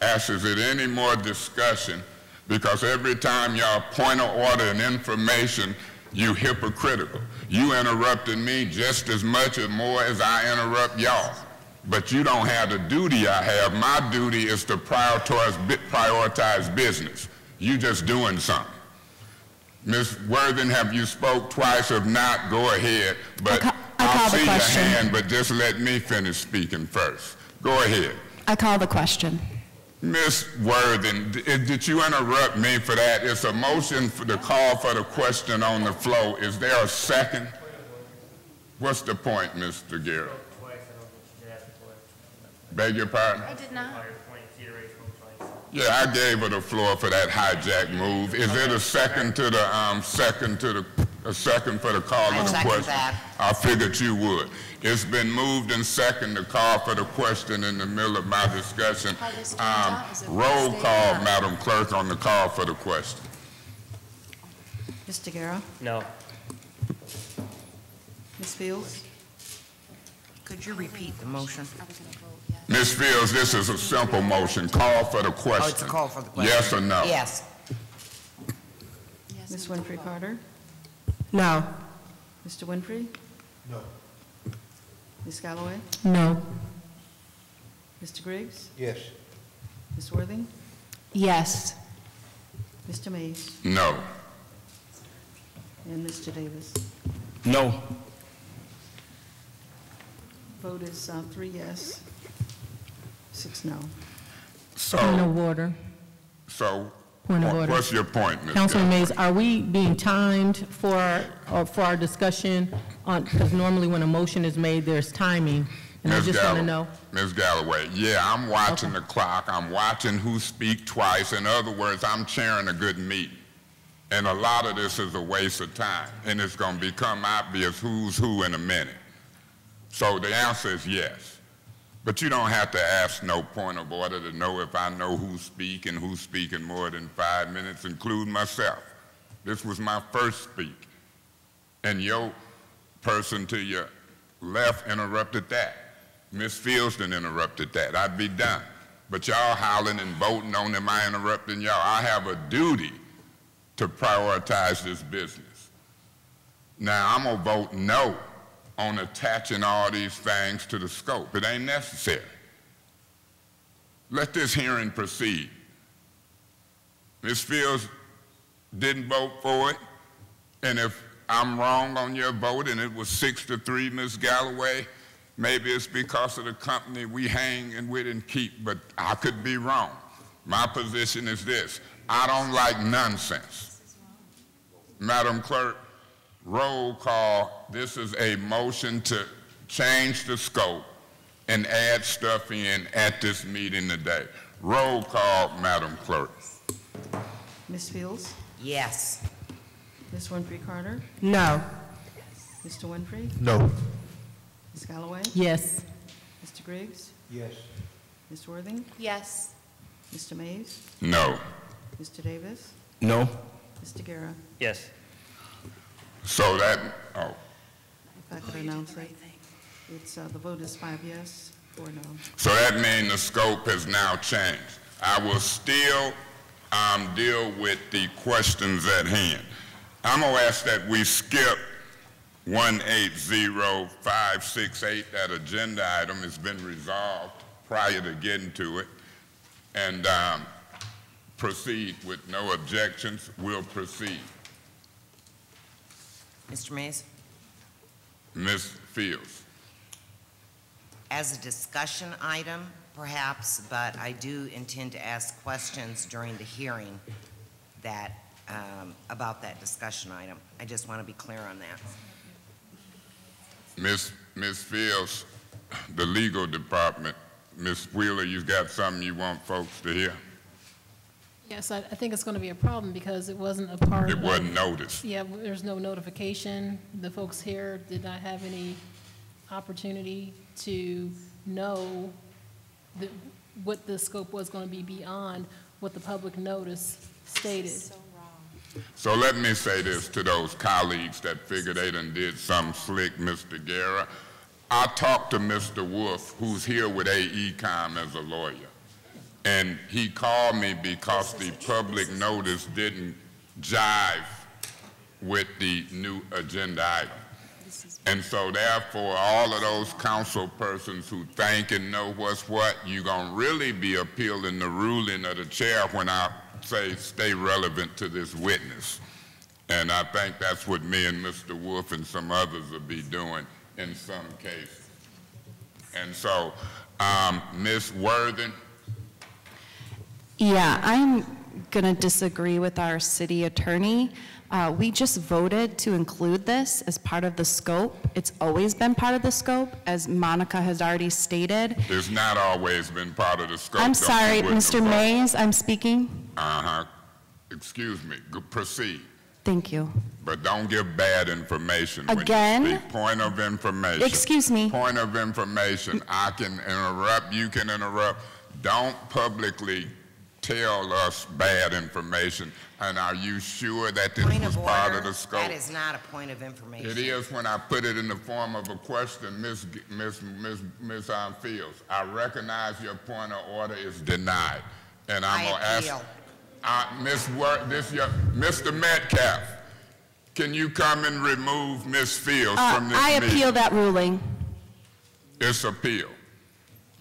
Speaker 1: ask, is there any more discussion? Because every time y'all point of order and information, you hypocritical. You interrupted me just as much or more as I interrupt y'all. But you don't have the duty I have. My duty is to prioritize business. You just doing something. Ms. Worthing, have you spoke twice? If not, go ahead. But I'll see your hand, but just let me finish speaking first. Go ahead.
Speaker 4: I call the question.
Speaker 1: Ms. Worthing, did you interrupt me for that? It's a motion for the call for the question on the floor. Is there a second? What's the point, Mr. Guerra? Beg your pardon?
Speaker 4: I did not.
Speaker 1: Yeah, I gave her the floor for that hijack move. Is there a second to the second for the call of the question?
Speaker 2: That.
Speaker 1: I figured you would. It's been moved and second to call for the question in the middle of my discussion. Roll call, Madam Clerk, on the call for the question.
Speaker 8: Mr. Guerra?
Speaker 7: No.
Speaker 8: Ms. Fields?
Speaker 2: Could you repeat the motion?
Speaker 1: Ms. Fields, this is a simple motion. Call for the question.
Speaker 2: Oh, it's a call for the question.
Speaker 1: Yes or no?
Speaker 2: Yes.
Speaker 8: Ms. Winfrey Carter?
Speaker 9: No.
Speaker 8: Mr. Winfrey?
Speaker 3: No.
Speaker 8: Ms. Galloway?
Speaker 6: No.
Speaker 8: Mr. Griggs?
Speaker 3: Yes.
Speaker 8: Ms. Worthing?
Speaker 4: Yes.
Speaker 8: Mr. Mays?
Speaker 1: No.
Speaker 8: And Mr. Davis?
Speaker 10: No.
Speaker 8: Vote is 3 yes, 6 no.
Speaker 6: Point
Speaker 1: So,
Speaker 6: of order. Point of order.
Speaker 1: What's your point, Ms.
Speaker 6: Councilman
Speaker 1: Galloway?
Speaker 6: Mays, are we being timed for our discussion on, because normally when a motion is made, there's timing. And I just want to know.
Speaker 1: Ms. Galloway, yeah, I'm watching the clock. I'm watching who speak twice. In other words, I'm chairing a good meeting. And a lot of this is a waste of time. And it's going to become obvious who's who in a minute. So the answer is yes. But you don't have to ask no point of order to know if I know who's speaking more than 5 minutes, including myself. This was my first speak. And your person to your left interrupted that. Ms. Fields done interrupted that. I'd be done. But y'all howling and voting on am I interrupting y'all? I have a duty to prioritize this business. Now, I'm gonna vote no on attaching all these things to the scope. It ain't necessary. Let this hearing proceed. Ms. Fields didn't vote for it, and if I'm wrong on your vote and it was 6-3, Ms. Galloway, maybe it's because of the company we hang and with and keep, but I could be wrong. My position is this: I don't like nonsense. Madam Clerk, roll call. This is a motion to change the scope and add stuff in at this meeting today. Roll call, Madam Clerk.
Speaker 8: Ms. Fields?
Speaker 2: Yes.
Speaker 8: Ms. Winfrey Carter?
Speaker 9: No.
Speaker 8: Mr. Winfrey?
Speaker 3: No.
Speaker 8: Ms. Galloway?
Speaker 6: Yes.
Speaker 8: Mr. Griggs?
Speaker 3: Yes.
Speaker 8: Ms. Worthing?
Speaker 4: Yes.
Speaker 8: Mr. Mays?
Speaker 1: No.
Speaker 8: Mr. Davis?
Speaker 10: No.
Speaker 8: Mr. Guerra?
Speaker 7: Yes.
Speaker 1: So that,
Speaker 8: If I could announce it. It's, the vote is 5 yes, 4 no.
Speaker 1: so that means the scope has now changed. I will still deal with the questions at hand. I'm gonna ask that we skip 180568. That agenda item has been resolved prior to getting to it, and proceed with no objections. We'll proceed.
Speaker 2: Mr. Mays?
Speaker 1: Ms. Fields.
Speaker 2: As a discussion item, perhaps, but I do intend to ask questions during the hearing that, about that discussion item. I just want to be clear on that.
Speaker 1: Ms. Fields, the legal department. Ms. Wheeler, you got something you want folks to hear?
Speaker 5: Yes, I think it's going to be a problem because it wasn't a part of...
Speaker 1: It wasn't noticed.
Speaker 5: Yeah, there's no notification. The folks here did not have any opportunity to know what the scope was going to be beyond what the public notice stated.
Speaker 1: So let me say this to those colleagues that figure they done did something slick, Mr. Guerra. I talked to Mr. Wolf, who's here with AECOM as a lawyer, and he called me because the public notice didn't jive with the new agenda item. And so therefore, all of those council persons who think and know what's what, you're gonna really be appealing the ruling of the chair when I say stay relevant to this witness. And I think that's what me and Mr. Wolf and some others will be doing in some cases. And so, Ms. Worthing.
Speaker 4: Yeah, I'm going to disagree with our city attorney. We just voted to include this as part of the scope. It's always been part of the scope, as Monica has already stated.
Speaker 1: It's not always been part of the scope.
Speaker 4: I'm sorry, Mr. Mays, I'm speaking.
Speaker 1: Excuse me, proceed.
Speaker 4: Thank you.
Speaker 1: But don't give bad information.
Speaker 4: Again?
Speaker 1: When you speak. Point of information.
Speaker 4: Excuse me.
Speaker 1: Point of information. I can interrupt, you can interrupt. Don't publicly tell us bad information. And are you sure that this was part of the scope?
Speaker 2: That is not a point of information.
Speaker 1: It is when I put it in the form of a question, Ms. Fields. I recognize your point of order is denied. And I'm going to ask, Mr. Metcalf, can you come and remove Ms. Fields from this meeting?
Speaker 4: I appeal that ruling.
Speaker 1: It's appeal.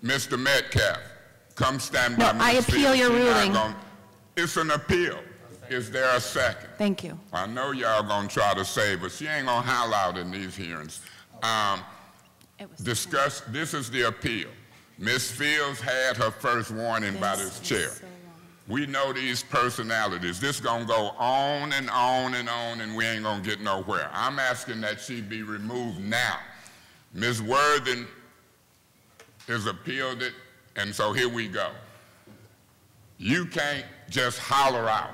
Speaker 1: Mr. Metcalf, come stand by Ms.
Speaker 4: I appeal
Speaker 1: Fields.
Speaker 4: your ruling.
Speaker 1: It's an appeal. Is there a second?
Speaker 4: Thank you.
Speaker 1: I know y'all gonna try to say, but she ain't gonna howl out in these hearings. This is the appeal. Ms. Fields had her first warning by this chair. We know these personalities. This gonna go on and on and on, and we ain't gonna get nowhere. I'm asking that she be removed now. Ms. Worthing has appealed it, and so here we go. You can't just holler out.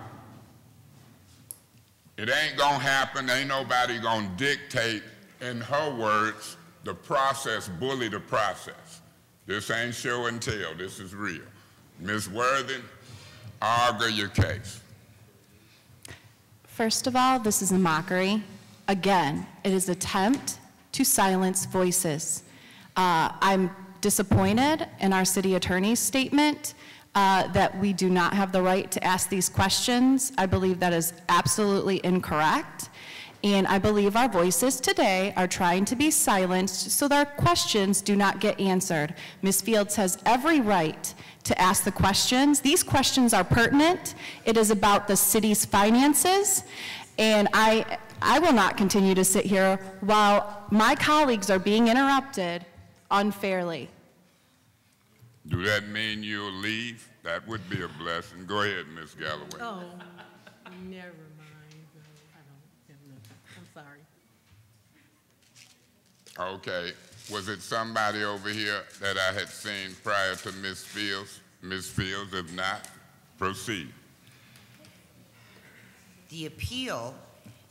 Speaker 1: It ain't gonna happen, ain't nobody gonna dictate, in her words, the process, bully the process. This ain't show and tell, this is real. Ms. Worthing, argue your case.
Speaker 4: First of all, this is a mockery. Again, it is an attempt to silence voices. I'm disappointed in our city attorney's statement that we do not have the right to ask these questions. I believe that is absolutely incorrect. And I believe our voices today are trying to be silenced so that our questions do not get answered. Ms. Fields has every right to ask the questions. These questions are pertinent. It is about the city's finances. And I will not continue to sit here while my colleagues are being interrupted unfairly.
Speaker 1: Do that mean you'll leave? That would be a blessing. Go ahead, Ms. Galloway.
Speaker 6: Oh, never mind. I don't have nothing. I'm sorry.
Speaker 1: Okay. Was it somebody over here that I had seen prior to Ms. Fields? Ms. Fields, if not, proceed.
Speaker 2: The appeal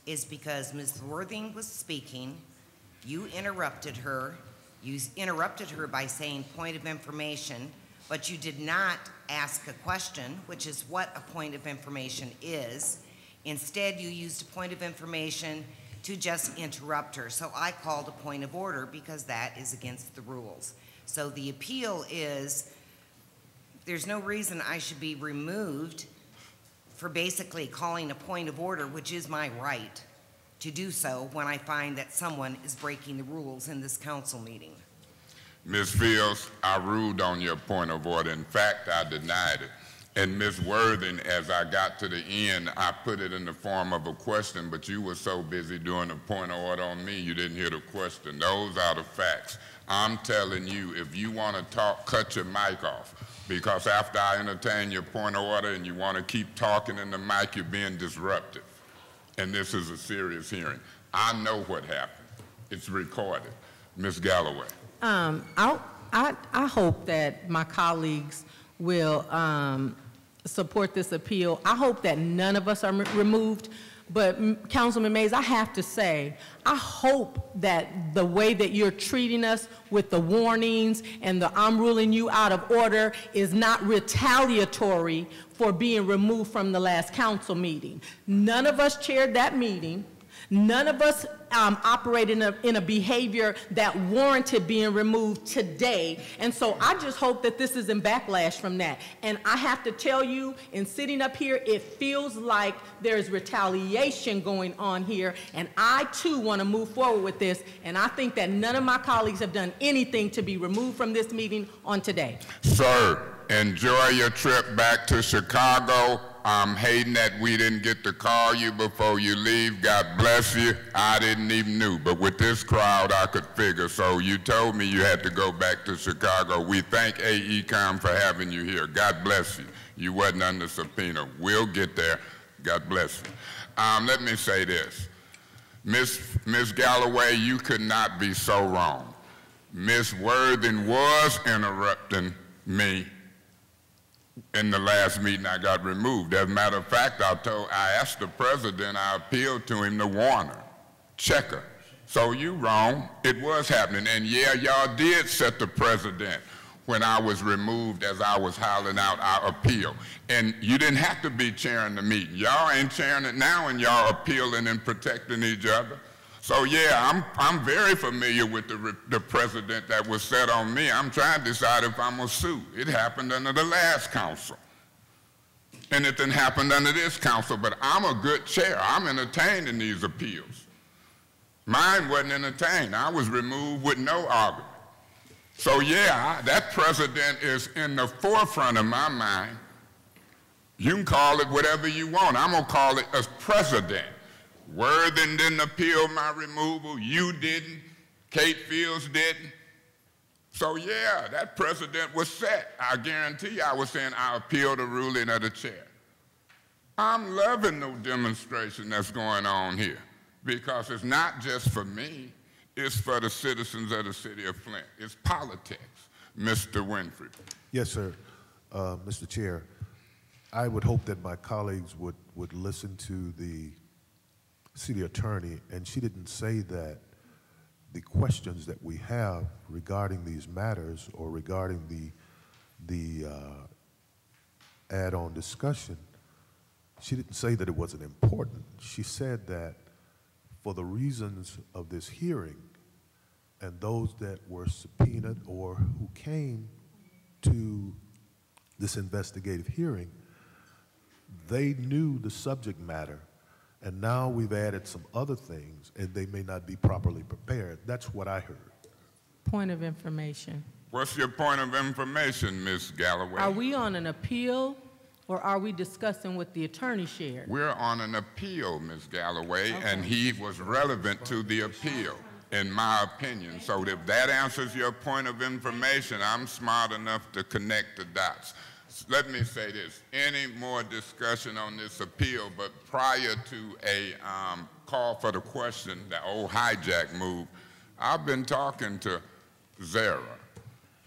Speaker 2: is because Ms. Worthing was speaking, you interrupted her. You interrupted her by saying point of information, but you did not ask a question, which is what a point of information is. Instead, you used a point of information to just interrupt her. So I called a point of order because that is against the rules. So the appeal is, there's no reason I should be removed for basically calling a point of order, which is my right to do so when I find that someone is breaking the rules in this council meeting.
Speaker 1: Ms. Fields, I ruled on your point of order. In fact, I denied it. And Ms. Worthing, as I got to the end, I put it in the form of a question, but you were so busy doing a point of order on me, you didn't hear the question. Those are the facts. I'm telling you, if you want to talk, cut your mic off. Because after I entertain your point of order and you want to keep talking in the mic, you're being disruptive. And this is a serious hearing. I know what happened. It's recorded. Ms. Galloway.
Speaker 6: I hope that my colleagues will support this appeal. I hope that none of us are removed. But Councilman Mays, I have to say, I hope that the way that you're treating us with the warnings and the I'm ruling you out of order is not retaliatory for being removed from the last council meeting. None of us chaired that meeting. None of us operated in a behavior that warranted being removed today. And so I just hope that this isn't backlash from that. And I have to tell you, in sitting up here, it feels like there's retaliation going on here. And I, too, want to move forward with this. And I think that none of my colleagues have done anything to be removed from this meeting on today.
Speaker 1: Sir, enjoy your trip back to Chicago. I'm hating that we didn't get to call you before you leave. God bless you. I didn't even know, but with this crowd, I could figure. So you told me you had to go back to Chicago. We thank AECOM for having you here. God bless you. You wasn't under subpoena. We'll get there. God bless you. Let me say this. Ms. Galloway, you could not be so wrong. Ms. Worthing was interrupting me. In the last meeting, I got removed. As a matter of fact, I asked the president, I appealed to him to warn her, check her. So you wrong, it was happening. And yeah, y'all did set the precedent when I was removed as I was hollering out our appeal. And you didn't have to be chairing the meeting. Y'all ain't chairing it now and y'all appealing and protecting each other. So yeah, I'm very familiar with the precedent that was set on me. I'm trying to decide if I'm gonna sue. It happened under the last council. And it didn't happen under this council, but I'm a good chair. I'm entertained in these appeals. Mine wasn't entertained. I was removed with no argument. So yeah, that precedent is in the forefront of my mind. You can call it whatever you want. I'm gonna call it a precedent. Worthing didn't appeal my removal, you didn't, Kate Fields didn't. So yeah, that precedent was set. I guarantee you I was saying I appeal the ruling of the chair. I'm loving the demonstration that's going on here because it's not just for me, it's for the citizens of the city of Flint. It's politics. Mr. Winfrey.
Speaker 3: Yes, sir. Mr. Chair, I would hope that my colleagues would listen to the city attorney, and she didn't say that the questions that we have regarding these matters or regarding the add-on discussion, she didn't say that it wasn't important. She said that for the reasons of this hearing and those that were subpoenaed or who came to this investigative hearing, they knew the subject matter, and now we've added some other things, and they may not be properly prepared. That's what I heard.
Speaker 6: Point of information.
Speaker 1: What's your point of information, Ms. Galloway?
Speaker 6: Are we on an appeal, or are we discussing what the attorney shared?
Speaker 1: We're on an appeal, Ms. Galloway, and he was relevant to the appeal, in my opinion. So if that answers your point of information, I'm smart enough to connect the dots. Let me say this, any more discussion on this appeal, but prior to a call for the question, the old hijack move, I've been talking to Zara.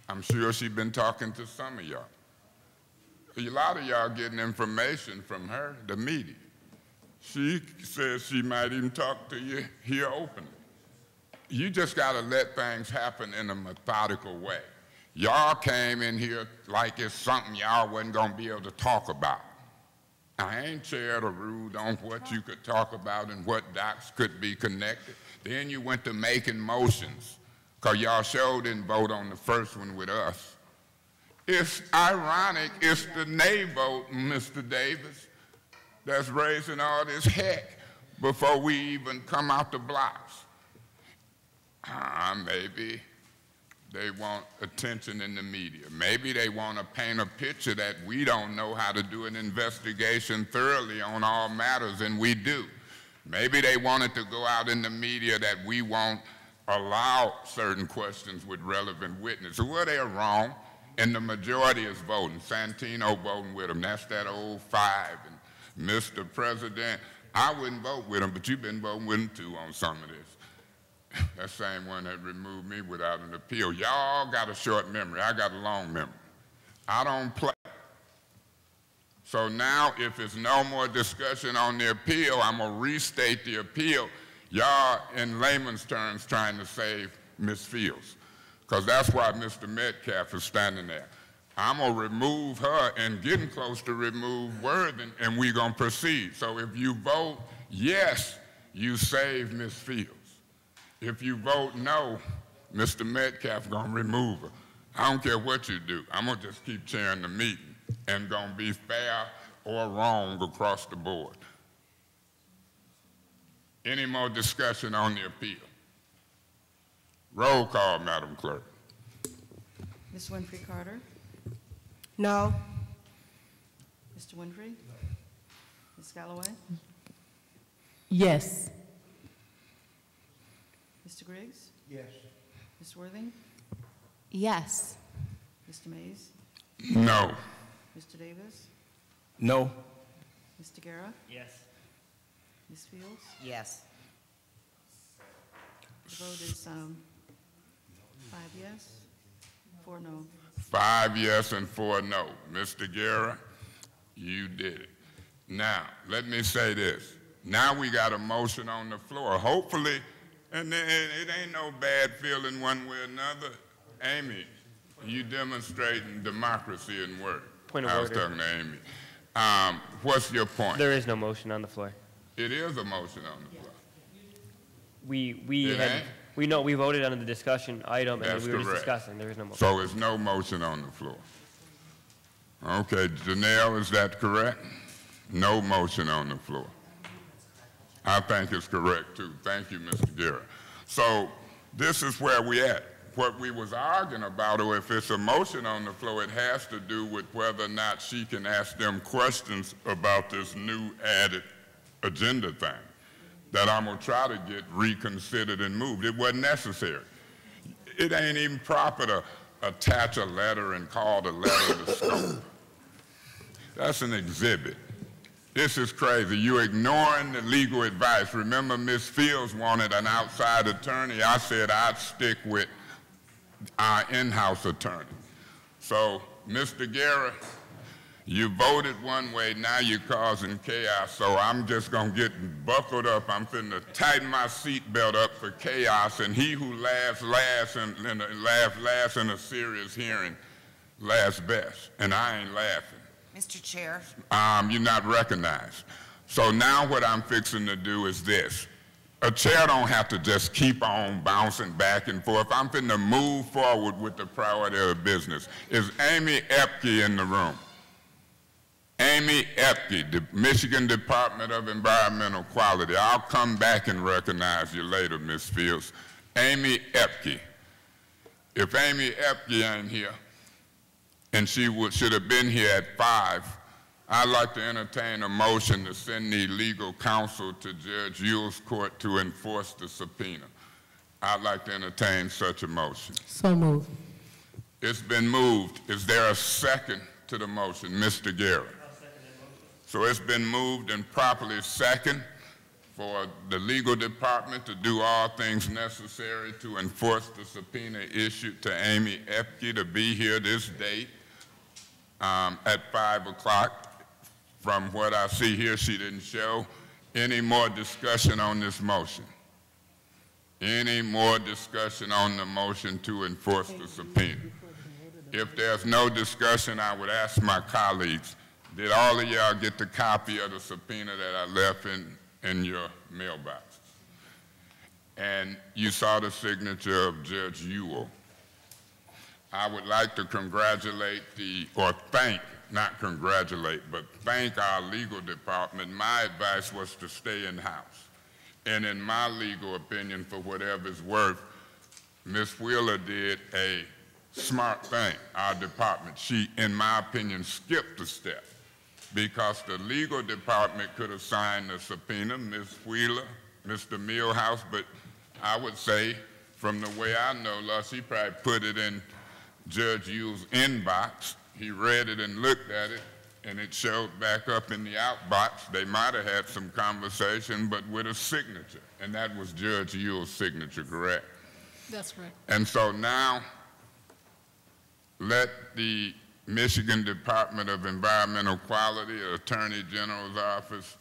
Speaker 1: I'm sure she's been talking to some of y'all. A lot of y'all getting information from her, the media. She says she might even talk to you here openly. You just gotta let things happen in a methodical way. Y'all came in here like it's something y'all wasn't gonna be able to talk about. I ain't chaired or ruled on what you could talk about and what dots could be connected. Then you went to making motions, because y'all sure didn't vote on the first one with us. It's ironic, it's the nay vote, Mr. Davis, that's raising all this heck before we even come out the blocks. Maybe they want attention in the media. Maybe they want to paint a picture that we don't know how to do an investigation thoroughly on all matters, and we do. Maybe they wanted to go out in the media that we won't allow certain questions with relevant witnesses. Well, they're wrong, and the majority is voting. Santino voting with them. That's that old 5. And Mr. President, I wouldn't vote with him, but you've been voting with him too on some of this. That same one that removed me without an appeal. Y'all got a short memory. I got a long memory. I don't play. So now, if it's no more discussion on the appeal, I'm going to restate the appeal. Y'all, in layman's terms, trying to save Ms. Fields, because that's why Mr. Metcalf is standing there. I'm going to remove her and getting close to remove Worthing, and we're going to proceed. So if you vote yes, you save Ms. Fields. If you vote no, Mr. Metcalf going to remove her. I don't care what you do. I'm going to just keep chairing the meeting and going to be fair or wrong across the board. Any more discussion on the appeal? Roll call, Madam Clerk.
Speaker 8: Ms. Winfrey Carter?
Speaker 9: No.
Speaker 8: Mr. Winfrey? Ms. Galloway?
Speaker 6: Yes.
Speaker 8: Mr. Griggs?
Speaker 9: Yes.
Speaker 8: Ms. Worthing?
Speaker 4: Yes.
Speaker 8: Mr. Mays?
Speaker 1: No.
Speaker 8: Mr. Davis?
Speaker 10: No.
Speaker 8: Mr. Guerra?
Speaker 7: Yes.
Speaker 8: Ms. Fields?
Speaker 2: Yes.
Speaker 8: The vote is 5 yes, 4 no.
Speaker 1: 5 yes and 4 no. Mr. Guerra, you did it. Now, let me say this. Now we got a motion on the floor. Hopefully, and it ain't no bad feeling one way or another. Amy, you demonstrating democracy in work.
Speaker 7: Point of
Speaker 1: I was
Speaker 7: order.
Speaker 1: talking to Amy. What's your point?
Speaker 7: There is no motion on the floor.
Speaker 1: It is a motion on the floor.
Speaker 7: We know we voted on the discussion item, and
Speaker 1: That's
Speaker 7: then we were just
Speaker 1: correct.
Speaker 7: discussing. There is no motion.
Speaker 1: So there's no motion on the floor. Okay, Janelle, is that correct? No motion on the floor. I think it's correct, too. Thank you, Mr. Guerra. So this is where we at. What we was arguing about, or if it's a motion on the floor, it has to do with whether or not she can ask them questions about this new added agenda thing that I'm going to try to get reconsidered and moved. It wasn't necessary. It ain't even proper to attach a letter and call the letter the scope. That's an exhibit. This is crazy. You're ignoring the legal advice. Remember, Ms. Fields wanted an outside attorney. I said I'd stick with our in-house attorney. So, Mr. Guerra, you voted one way, now you're causing chaos, so I'm just gonna get buckled up. I'm finna tighten my seatbelt up for chaos, and he who laughs last in a serious hearing laughs best, and I ain't laughing.
Speaker 2: Mr. Chair.
Speaker 1: You're not recognized. So now what I'm fixing to do is this. A chair don't have to just keep on bouncing back and forth. I'm finna move forward with the priority of the business. Is Amy Epke in the room? Amy Epke, the Michigan Department of Environmental Quality. I'll come back and recognize you later, Ms. Fields. Amy Epke. If Amy Epke ain't here, and she should have been here at 5, I'd like to entertain a motion to send the legal counsel to Judge Yule's court to enforce the subpoena. I'd like to entertain such a motion.
Speaker 6: So moved.
Speaker 1: It's been moved. Is there a second to the motion? Mr. Guerra. So it's been moved and properly second for the legal department to do all things necessary to enforce the subpoena issued to Amy Epke to be here this date at 5 o'clock. From what I see here, she didn't show. Any more discussion on this motion? Any more discussion on the motion to enforce the subpoena? If there's no discussion, I would ask my colleagues, did all of y'all get the copy of the subpoena that I left in your mailbox? And you saw the signature of Judge Yule. I would like to congratulate not congratulate, but thank our legal department. My advice was to stay in-house. And in my legal opinion, for whatever it's worth, Ms. Wheeler did a smart thing, our department. She, in my opinion, skipped a step because the legal department could have signed the subpoena, Ms. Wheeler, Mr. Millhouse, but I would say, from the way I know, he probably put it in Judge Yule's inbox. He read it and looked at it, and it showed back up in the outbox. They might have had some conversation, but with a signature, and that was Judge Yule's signature, correct?
Speaker 5: That's correct.
Speaker 1: And so now, let the Michigan Department of Environmental Quality, Attorney General's office,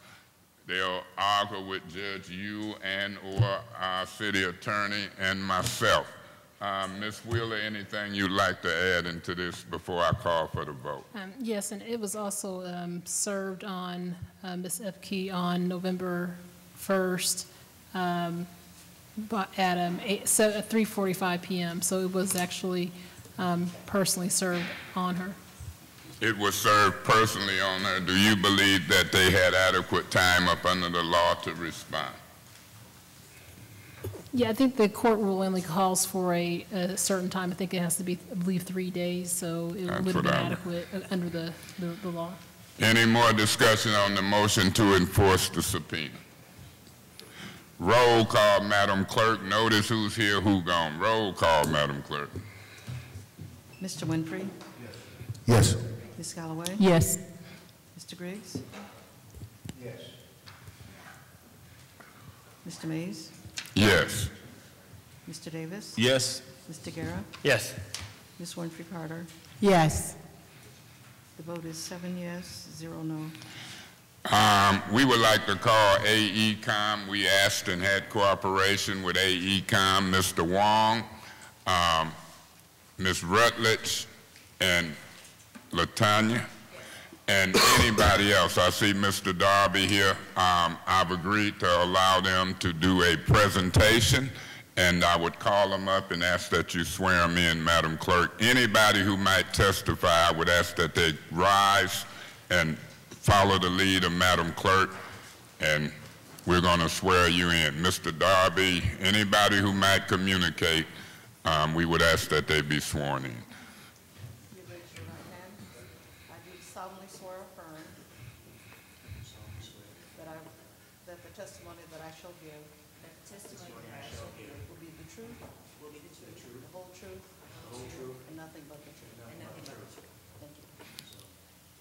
Speaker 1: they'll argue with Judge Yule and or our city attorney and myself. Ms. Wheeler, anything you'd like to add into this before I call for the vote?
Speaker 5: Yes, and it was also served on Ms. Epke on November 1st but at 3:45 p.m. So it was actually personally served on her.
Speaker 1: It was served personally on her. Do you believe that they had adequate time up under the law to respond?
Speaker 5: Yeah, I think the court rule only calls for a certain time. I think it has to be, I believe, 3 days, so it would have been adequate under the law.
Speaker 1: Any more discussion on the motion to enforce the subpoena? Roll call, Madam Clerk. Notice who's here, who gone. Roll call, Madam Clerk.
Speaker 8: Mr. Winfrey?
Speaker 3: Yes.
Speaker 8: Ms. Galloway?
Speaker 6: Yes.
Speaker 8: Mr. Griggs? Yes. Mr. Mays?
Speaker 1: Yes.
Speaker 8: Mr. Davis?
Speaker 10: Yes.
Speaker 8: Mr. Guerra?
Speaker 7: Yes.
Speaker 8: Ms. Winfrey Carter?
Speaker 6: Yes.
Speaker 8: The vote is 7 yes, 0 no.
Speaker 1: We would like to call AECOM. We asked and had cooperation with AECOM, Mr. Wong, Ms. Rutledge, and LaTanya, and anybody else. I see Mr. Darby here. I've agreed to allow them to do a presentation, and I would call them up and ask that you swear them in, Madam Clerk. Anybody who might testify, I would ask that they rise and follow the lead of Madam Clerk, and we're going to swear you in. Mr. Darby, anybody who might communicate, we would ask that they be sworn in.
Speaker 8: You raise your right hand. I do solemnly swear or affirm that the testimony that I shall give will be the truth, the whole truth, and nothing but the truth. Thank you.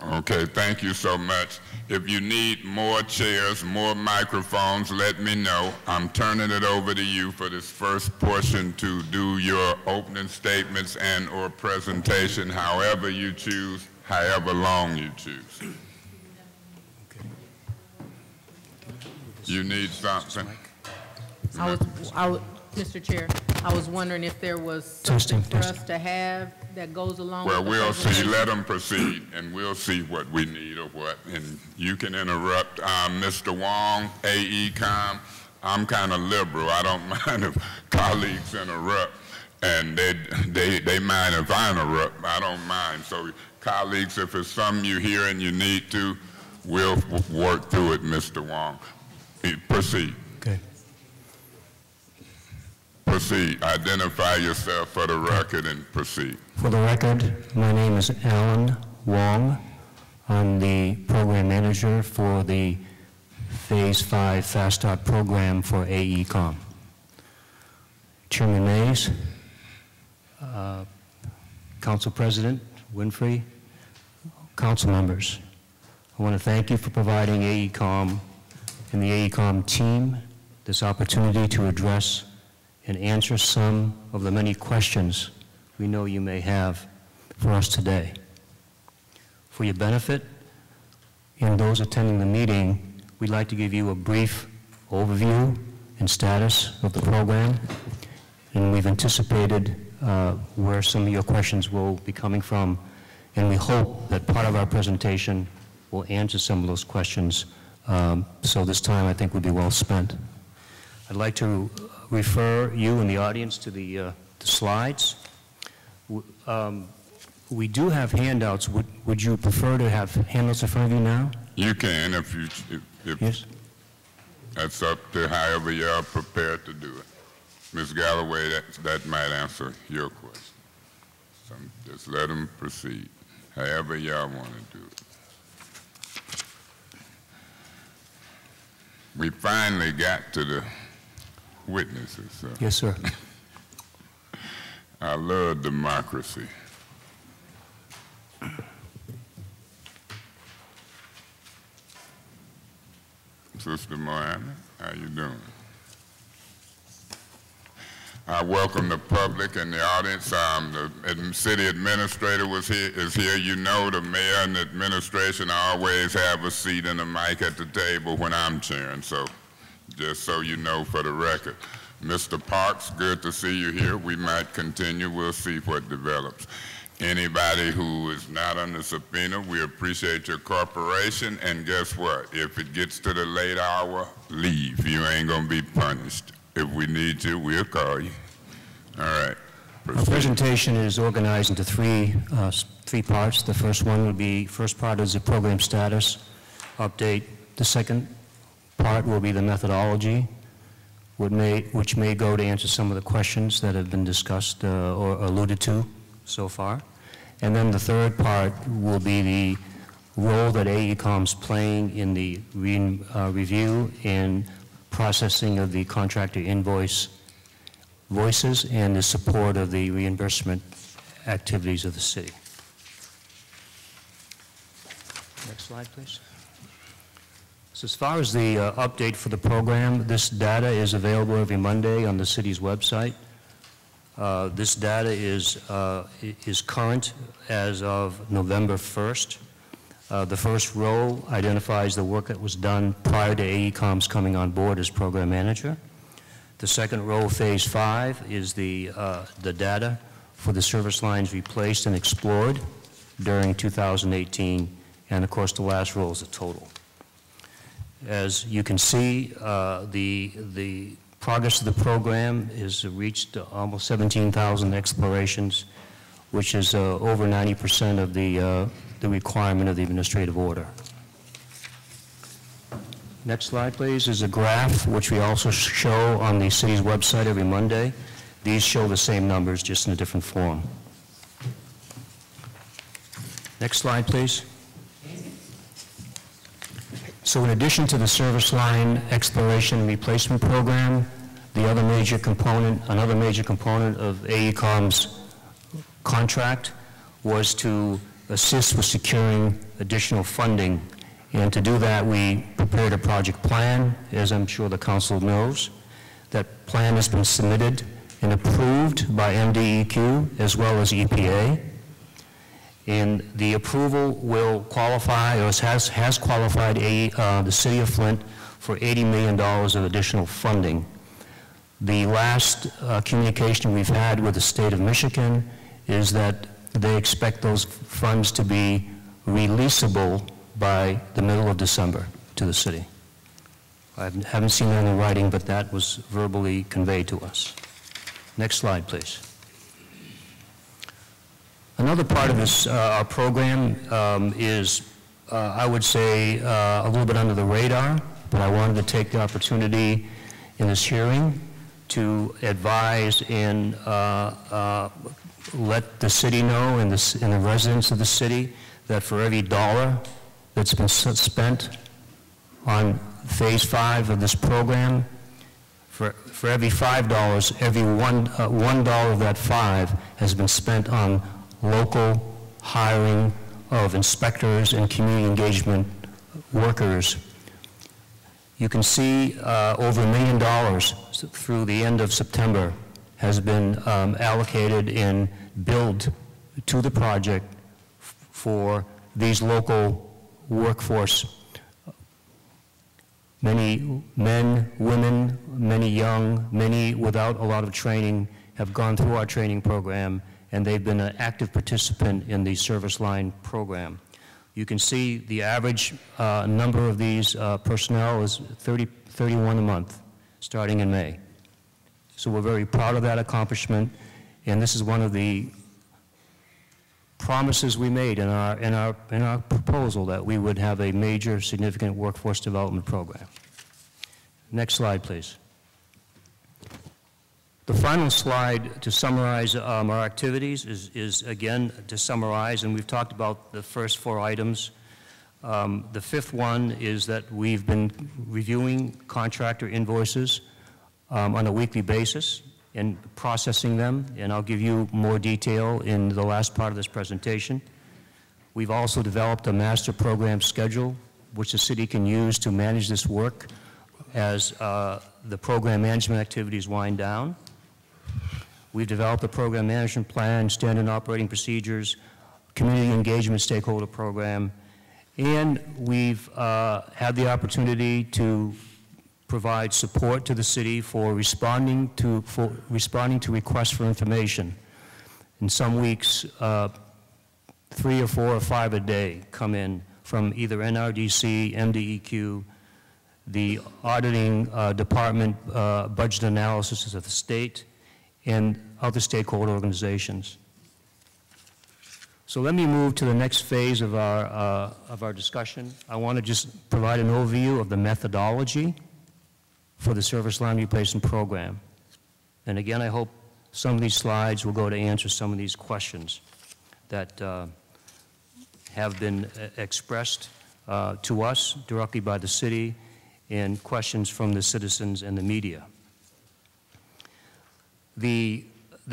Speaker 1: Okay, thank you so much. If you need more chairs, more microphones, let me know. I'm turning it over to you for this first portion to do your opening statements and or presentation, however you choose, however long you choose. You need something?
Speaker 6: Mr. Chair, I was wondering if there was something for us to have that goes along with the
Speaker 1: Well, we'll see.
Speaker 6: presentation.
Speaker 1: Let them proceed, and we'll see what we need or what. And you can interrupt. Mr. Wong, AECOM, I'm kind of liberal. I don't mind if colleagues interrupt, and they mind if I interrupt. I don't mind. So, colleagues, if it's something you hear and you need to, we'll work through it, Mr. Wong. Proceed.
Speaker 10: Okay.
Speaker 1: Proceed. Identify yourself for the record and proceed.
Speaker 10: For the record, my name is Alan Wong. I'm the program manager for the Phase 5 Fast Start program for AECOM. Chairman Mays, Council President Winfrey, council members, I want to thank you for providing AECOM and the AECOM team this opportunity to address and answer some of the many questions we know you may have for us today. For your benefit and those attending the meeting, we'd like to give you a brief overview and status of the program, and we've anticipated where some of your questions will be coming from, and we hope that part of our presentation will answer some of those questions, so this time I think would be well spent. I'd like to refer you and the audience to the slides. We do have handouts. Would you prefer to have handouts in front of you now?
Speaker 1: You can if
Speaker 10: Yes.
Speaker 1: That's up to however you're prepared to do it. Ms. Galloway, that might answer your question. So just let them proceed, however y'all want to do it. We finally got to the witnesses. So.
Speaker 10: Yes, sir.
Speaker 1: I love democracy. Sister Moana, how you doing? I welcome the public and the audience. The city administrator is here. You know the mayor and the administration always have a seat and a mic at the table when I'm chairing, so just so you know for the record. Mr. Parks, good to see you here. We might continue. We'll see what develops. Anybody who is not under subpoena, we appreciate your cooperation, and guess what? If it gets to the late hour, leave. You ain't gonna be punished. If we need you, we'll call you. All right.
Speaker 10: Our presentation is organized into three parts. The first part is the program status update. The second part will be the methodology, which may go to answer some of the questions that have been discussed or alluded to so far. And then the third part will be the role that AECOM's playing in the review and processing of the contractor invoices and the support of the reimbursement activities of the city. Next slide, please. So as far as the update for the program, this data is available every Monday on the city's website. This data is current as of November 1st. The first row identifies the work that was done prior to AECOM's coming on board as program manager. The second row, Phase 5, is the data for the service lines replaced and explored during 2018, and of course the last row is the total. As you can see, the progress of the program is reached almost 17,000 explorations, which is over 90% of the requirement of the administrative order. Next slide, please, is a graph which we also show on the city's website every Monday. These show the same numbers, just in a different form. Next slide, please. So in addition to the service line exploration and replacement program, another major component of AECOM's contract was to assist with securing additional funding. And to do that, we prepared a project plan, as I'm sure the council knows. That plan has been submitted and approved by MDEQ as well as EPA. And the approval will qualify, or has qualified the City of Flint for $80 million of additional funding. The last communication we've had with the state of Michigan is that they expect those funds to be releasable by the middle of December to the city. I haven't seen that in writing, but that was verbally conveyed to us. Next slide, please. Another part of this our program is, I would say, a little bit under the radar, but I wanted to take the opportunity in this hearing to advise and let the city know and the residents of the city that for every dollar that's been spent on Phase 5 of this program, for every $5, every $1 of that 5 has been spent on local hiring of inspectors and community engagement workers. You can see over $1 million through the end of September has been allocated and billed to the project for these local workforce. Many men, women, many young, many without a lot of training have gone through our training program, and they've been an active participant in the service line program. You can see the average number of these personnel is 31 a month, starting in May. So we're very proud of that accomplishment, and this is one of the promises we made in our proposal, that we would have a major significant workforce development program. Next slide, please. The final slide to summarize our activities is again to summarize, and we've talked about the first 4 items. The fifth one is that we've been reviewing contractor invoices on a weekly basis and processing them, and I'll give you more detail in the last part of this presentation. We've also developed a master program schedule which the city can use to manage this work as the program management activities wind down. We've developed a program management plan, standard operating procedures, community engagement stakeholder program, and we've had the opportunity to provide support to the city for responding to requests for information. In some weeks, 3 or 4 or 5 a day come in from either NRDC, MDEQ, the auditing department, budget analysis of the state, and other stakeholder organizations. So let me move to the next phase of our discussion. I want to just provide an overview of the methodology for the service line replacement program. And again, I hope some of these slides will go to answer some of these questions that have been expressed to us directly by the city and questions from the citizens and the media. The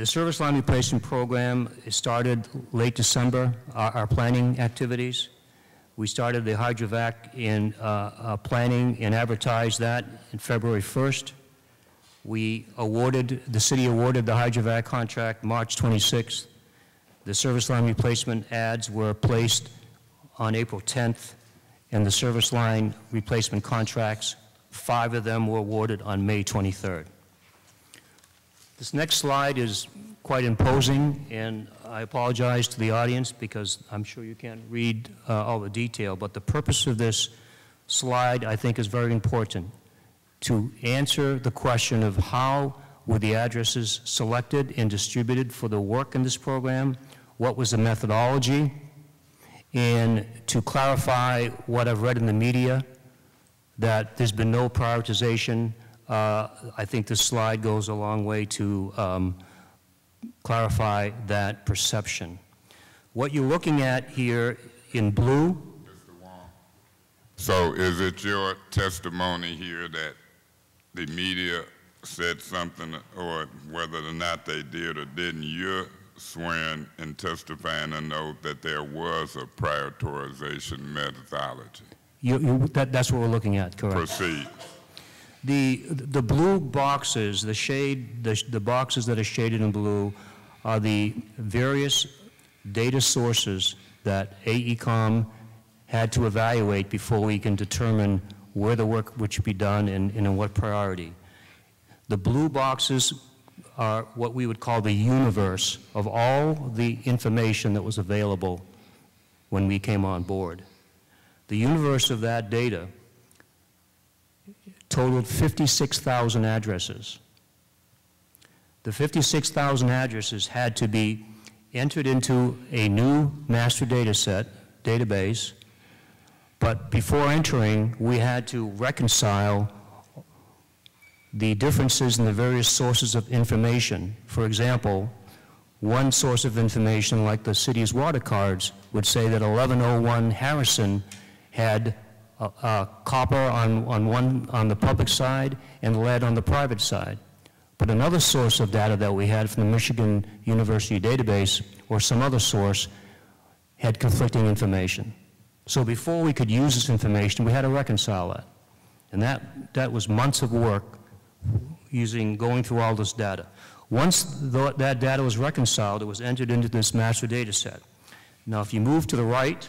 Speaker 10: service line replacement program started late December, our planning activities. We started the hydrovac in planning and advertised that in February 1st. The city awarded the hydrovac contract March 26th. The service line replacement ads were placed on April 10th, and the service line replacement contracts, 5 of them were awarded on May 23rd. This next slide is quite imposing, and I apologize to the audience because I'm sure you can't read all the detail, but the purpose of this slide, I think, is very important to answer the question of how were the addresses selected and distributed for the work in this program, what was the methodology, and to clarify what I've read in the media, that there's been no prioritization. I think this slide goes a long way to clarify that perception. What you're looking at here in blue.
Speaker 1: Mr. Wong. So is it your testimony here that the media said something, or whether or not they did or didn't, your swearing and testifying an oath that there was a prioritization methodology.
Speaker 10: That's what we're looking at, correct?
Speaker 1: Proceed.
Speaker 10: The blue boxes, the boxes that are shaded in blue are the various data sources that AECOM had to evaluate before we can determine where the work would be done and in what priority. The blue boxes are what we would call the universe of all the information that was available when we came on board. The universe of that data totaled 56,000 addresses. The 56,000 addresses had to be entered into a new master data set, database, but before entering, we had to reconcile the differences in the various sources of information. For example, one source of information, like the city's water cards, would say that 1101 Harrison had copper on the public side and lead on the private side. But another source of data that we had from the Michigan University database or some other source had conflicting information. So before we could use this information, we had to reconcile that. And that was months of work going through all this data. Once that data was reconciled, it was entered into this master data set. Now, if you move to the right,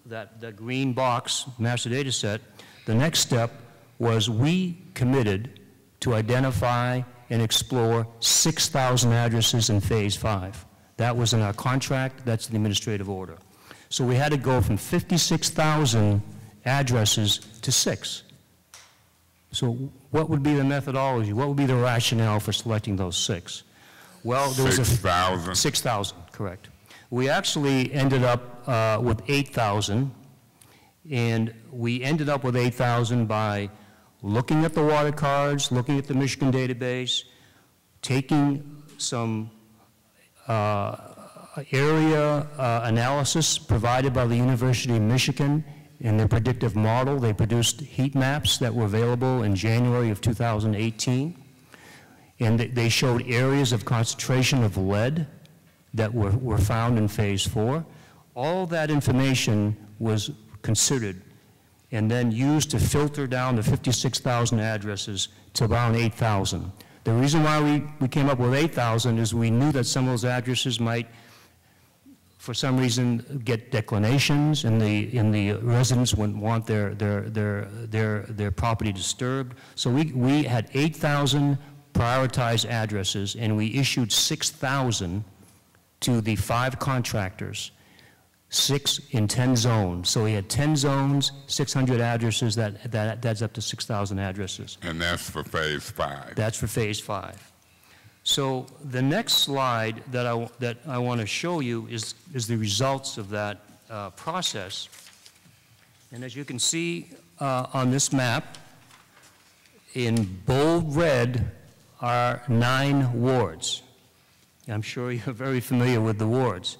Speaker 10: that green box, master data set, the next step was we committed to identify and explore 6,000 addresses in Phase 5. That was in our contract, that's the administrative order. So we had to go from 56,000 addresses to 6. So what would be the methodology? What would be the rationale for selecting those 6? Well, there was
Speaker 1: 6,000?
Speaker 10: 6,000, correct. We actually ended up with 8,000, and we ended up with 8,000 by looking at the water cards, looking at the Michigan database, taking some area analysis provided by the University of Michigan in their predictive model. They produced heat maps that were available in January of 2018, and they showed areas of concentration of lead that were found in Phase 4. All that information was considered and then used to filter down the 56,000 addresses to around 8,000. The reason why we came up with 8,000 is we knew that some of those addresses might, for some reason, get declinations, and the residents wouldn't want their property disturbed. So we had 8,000 prioritized addresses, and we issued 6,000 to the 5 contractors, 6 in 10 zones. So we had 10 zones, 600 addresses, that's up to 6,000 addresses.
Speaker 1: And that's for Phase 5.
Speaker 10: That's for Phase 5. So the next slide that I want to show you is the results of that process. And as you can see on this map, in bold red are 9 wards. I'm sure you're very familiar with the wards.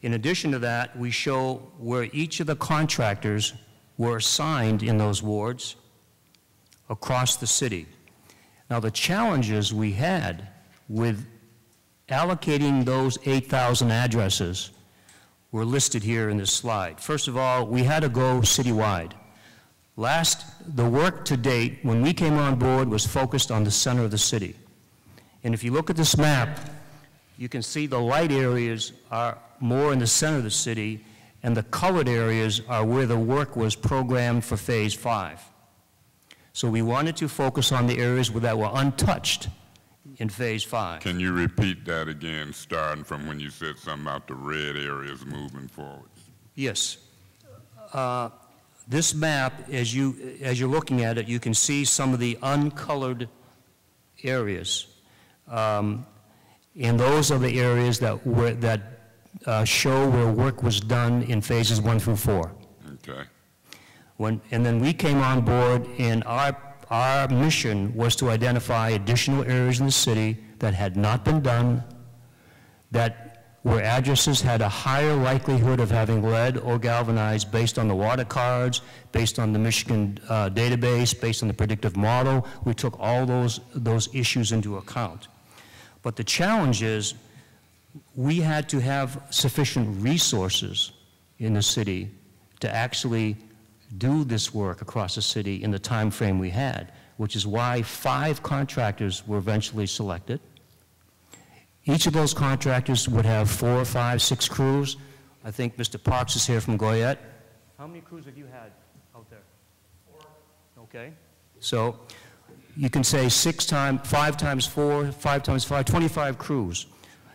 Speaker 10: In addition to that, we show where each of the contractors were assigned in those wards across the city. Now, the challenges we had with allocating those 8,000 addresses were listed here in this slide. First of all, we had to go citywide. The work to date, when we came on board, was focused on the center of the city. And if you look at this map, you can see the light areas are more in the center of the city, and the colored areas are where the work was programmed for Phase 5. So we wanted to focus on the areas that were untouched in Phase 5.
Speaker 1: Can you repeat that again, starting from when you said something about the red areas moving forward?
Speaker 10: Yes. This map, as you're looking at it, you can see some of the uncolored areas. And those are the areas that show where work was done in Phases 1 through 4.
Speaker 1: Okay.
Speaker 10: And then we came on board, and our mission was to identify additional areas in the city that had not been done, where addresses had a higher likelihood of having lead or galvanized based on the water cards, based on the Michigan database, based on the predictive model. We took all those issues into account. But the challenge is we had to have sufficient resources in the city to actually do this work across the city in the time frame we had, which is why 5 contractors were eventually selected. Each of those contractors would have 4, 5, 6 crews. I think Mr. Parks is here from Goyette. How many crews have you had out there? 4. Okay. So you can say 5 times 4, 5 times 5, 25 crews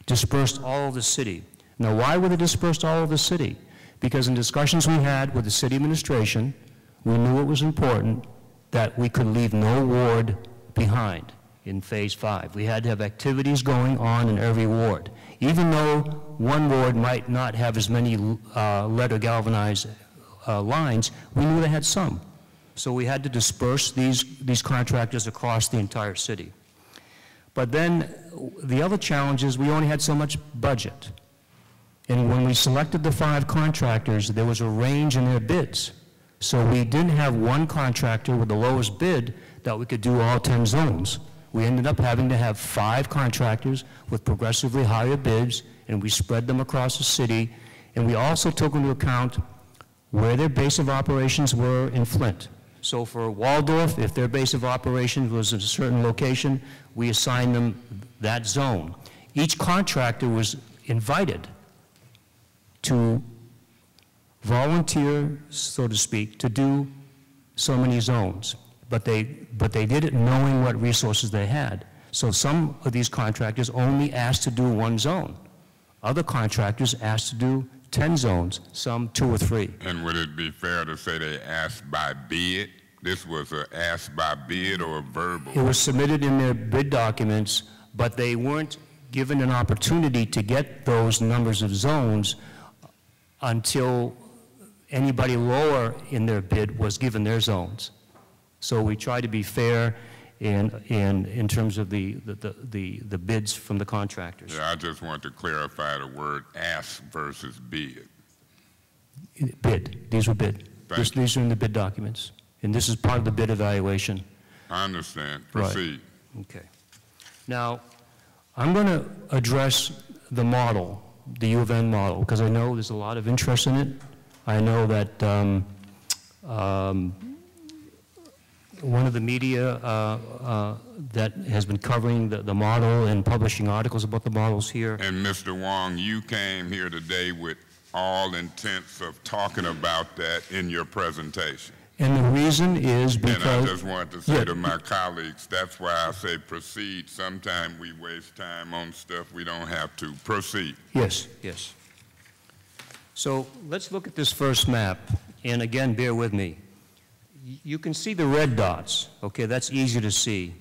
Speaker 10: dispersed all over the city. Now, why were they dispersed all over the city? Because in discussions we had with the city administration, we knew it was important that we could leave no ward behind in Phase 5. We had to have activities going on in every ward. Even though one ward might not have as many lead or galvanized lines, we knew they had some. So we had to disperse these contractors across the entire city. But then the other challenge is we only had so much budget. And when we selected the 5 contractors, there was a range in their bids. So we didn't have one contractor with the lowest bid that we could do all 10 zones. We ended up having to have 5 contractors with progressively higher bids, and we spread them across the city. And we also took into account where their base of operations were in Flint. So for Waldorf, if their base of operations was in a certain location, we assigned them that zone. Each contractor was invited to volunteer, so to speak, to do so many zones. But they did it knowing what resources they had. So some of these contractors only asked to do 1 zone. Other contractors asked to do 10 zones, some 2 or 3.
Speaker 1: And would it be fair to say they asked by bid? This was an ask by bid or a verbal?
Speaker 10: It was submitted in their bid documents, but they weren't given an opportunity to get those numbers of zones until anybody lower in their bid was given their zones. So we try to be fair in terms of the bids from the contractors.
Speaker 1: Yeah, I just want to clarify the word ask versus bid.
Speaker 10: Bid. These were bid. These are in the bid documents. And this is part of the bid evaluation.
Speaker 1: I understand. Proceed.
Speaker 10: Right. Okay. Now, I'm going to address the model, the U of N model, because I know there's a lot of interest in it. I know that one of the media that has been covering the model and publishing articles about the models here.
Speaker 1: And Mr. Wong, you came here today with all intents of talking about that in your presentation.
Speaker 10: And the reason is because...
Speaker 1: And I just wanted to say to my colleagues, that's why I say proceed. Sometimes we waste time on stuff we don't have to. Proceed.
Speaker 10: Yes, yes. So let's look at this first map. And again, bear with me. You can see the red dots. Okay, that's easy to see.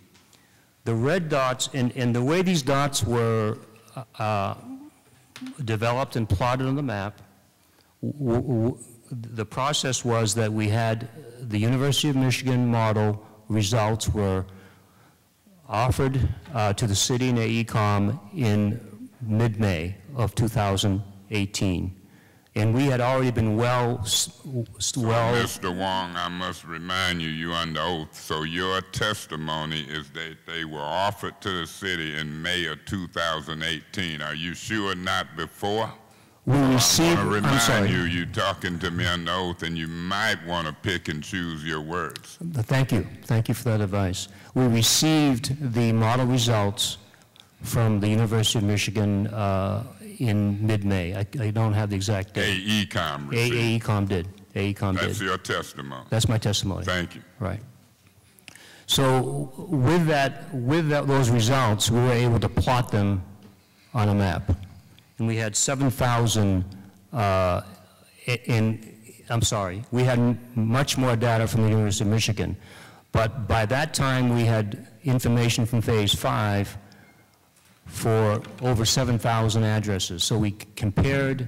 Speaker 10: The red dots, and the way these dots were developed and plotted on the map, the process was that we had the University of Michigan model results were offered to the city and AECOM in mid-May of 2018. And we had already been
Speaker 1: Mr. Wong, I must remind you, you're under oath, so your testimony is that they were offered to the city in May of 2018. Are you sure not before?
Speaker 10: We received,
Speaker 1: I want to remind you, you're talking to me under oath, and you might want to pick and choose your words.
Speaker 10: Thank you. Thank you for that advice. We received the model results from the University of Michigan in mid-May. I don't have the exact date.
Speaker 1: AECOM received.
Speaker 10: AECOM did. AECOM did.
Speaker 1: That's your testimony.
Speaker 10: That's my testimony.
Speaker 1: Thank you.
Speaker 10: Right. So with those results, we were able to plot them on a map. And we had 7,000 we had much more data from the University of Michigan. But by that time, we had information from Phase 5 for over 7,000 addresses. So we compared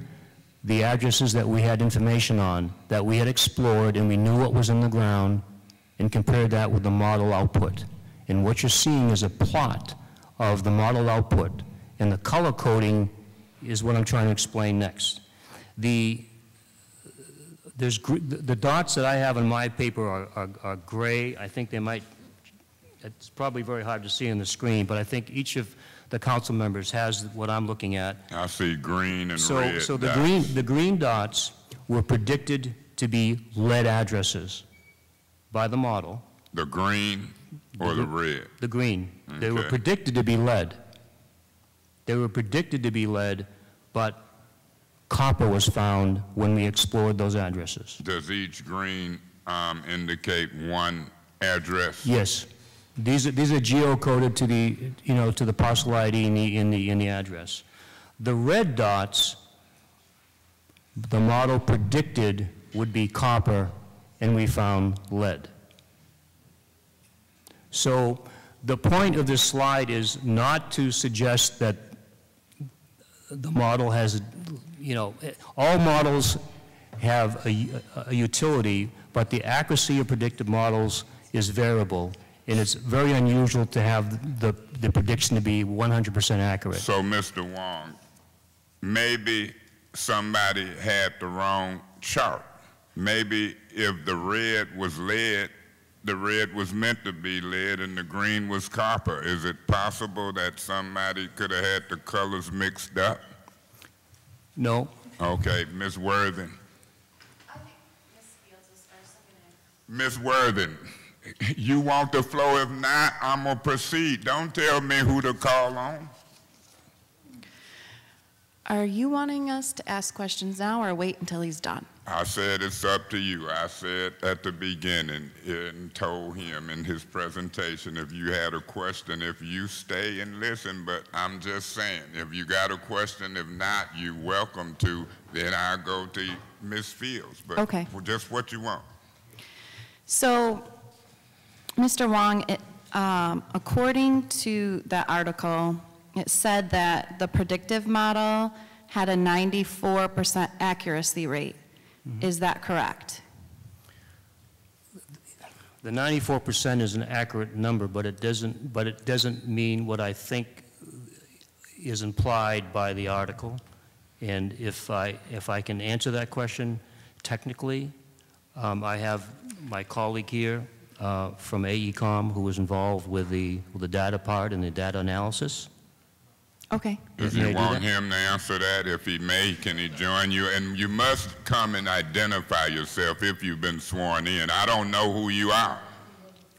Speaker 10: the addresses that we had information on, that we had explored, and we knew what was in the ground, and compared that with the model output. And what you're seeing is a plot of the model output, and the color coding is what I'm trying to explain next. The dots that I have on my paper are gray. I think they might, it's probably very hard to see on the screen, but I think each of the council members has what I'm looking at.
Speaker 1: I see green and
Speaker 10: So,
Speaker 1: red
Speaker 10: so
Speaker 1: dots.
Speaker 10: the green dots were predicted to be lead addresses by the model.
Speaker 1: The green or the red?
Speaker 10: The green. They were
Speaker 1: Okay.
Speaker 10: predicted to be lead. They were predicted to be lead, but copper was found when we explored those addresses.
Speaker 1: Does each green indicate one address?
Speaker 10: Yes. These are geocoded to the, to the parcel ID in the address. The red dots, the model predicted would be copper, and we found lead. So the point of this slide is not to suggest that the model has, all models have a utility, but the accuracy of predictive models is variable, and it's very unusual to have the prediction to be 100% accurate.
Speaker 1: So, Mr. Wong, maybe somebody had the wrong chart. Maybe if the red was lead, the red was meant to be lead and the green was copper. Is it possible that somebody could have had the colors mixed up?
Speaker 10: No.
Speaker 1: Okay, Ms. Worthen.
Speaker 11: I think Ms. Fields is first.
Speaker 1: Ms. Worthen, you want the floor? If not, I'm going to proceed. Don't tell me who to call on.
Speaker 11: Are you wanting us to ask questions now or wait until he's done?
Speaker 1: I said it's up to you. I said at the beginning and told him in his presentation if you had a question, if you stay and listen, but I'm just saying, if you got a question, if not, you're welcome to, then I'll go to Ms. Fields. But
Speaker 11: Okay.
Speaker 1: just what you want.
Speaker 11: So, Mr. Wong, according to that article, it said that the predictive model had a 94% accuracy rate. Is that correct?
Speaker 10: The 94% is an accurate number, but it doesn't mean what I think is implied by the article. And if I can answer that question technically, I have my colleague here from AECOM who was involved with the data part and the data analysis.
Speaker 11: Okay.
Speaker 1: If you want him to answer that, if he may, can he join you? And you must come and identify yourself if you've been sworn in. I don't know who you are.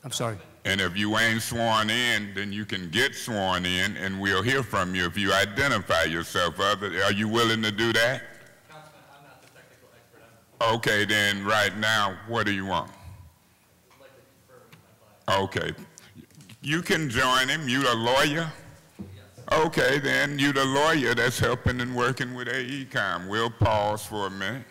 Speaker 10: I'm sorry.
Speaker 1: And if you ain't sworn in, then you can get sworn in, and we'll hear from you if you identify yourself. Are you willing to do that?
Speaker 12: Councilman, I'm not the technical expert.
Speaker 1: Okay, then right now, what do you want?
Speaker 12: I'd like to confer with my client.
Speaker 1: Okay. You can join him. You a lawyer? Okay, then you the lawyer that's helping and working with AECOM. We'll pause for a minute.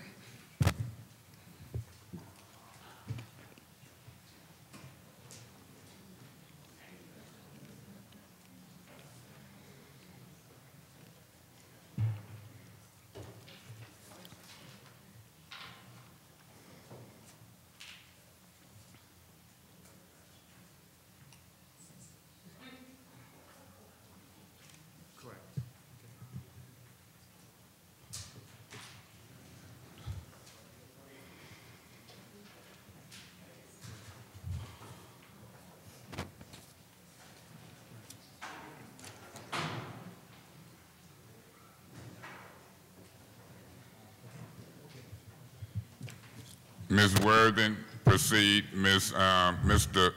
Speaker 1: Ms. Worthen, proceed. Mr.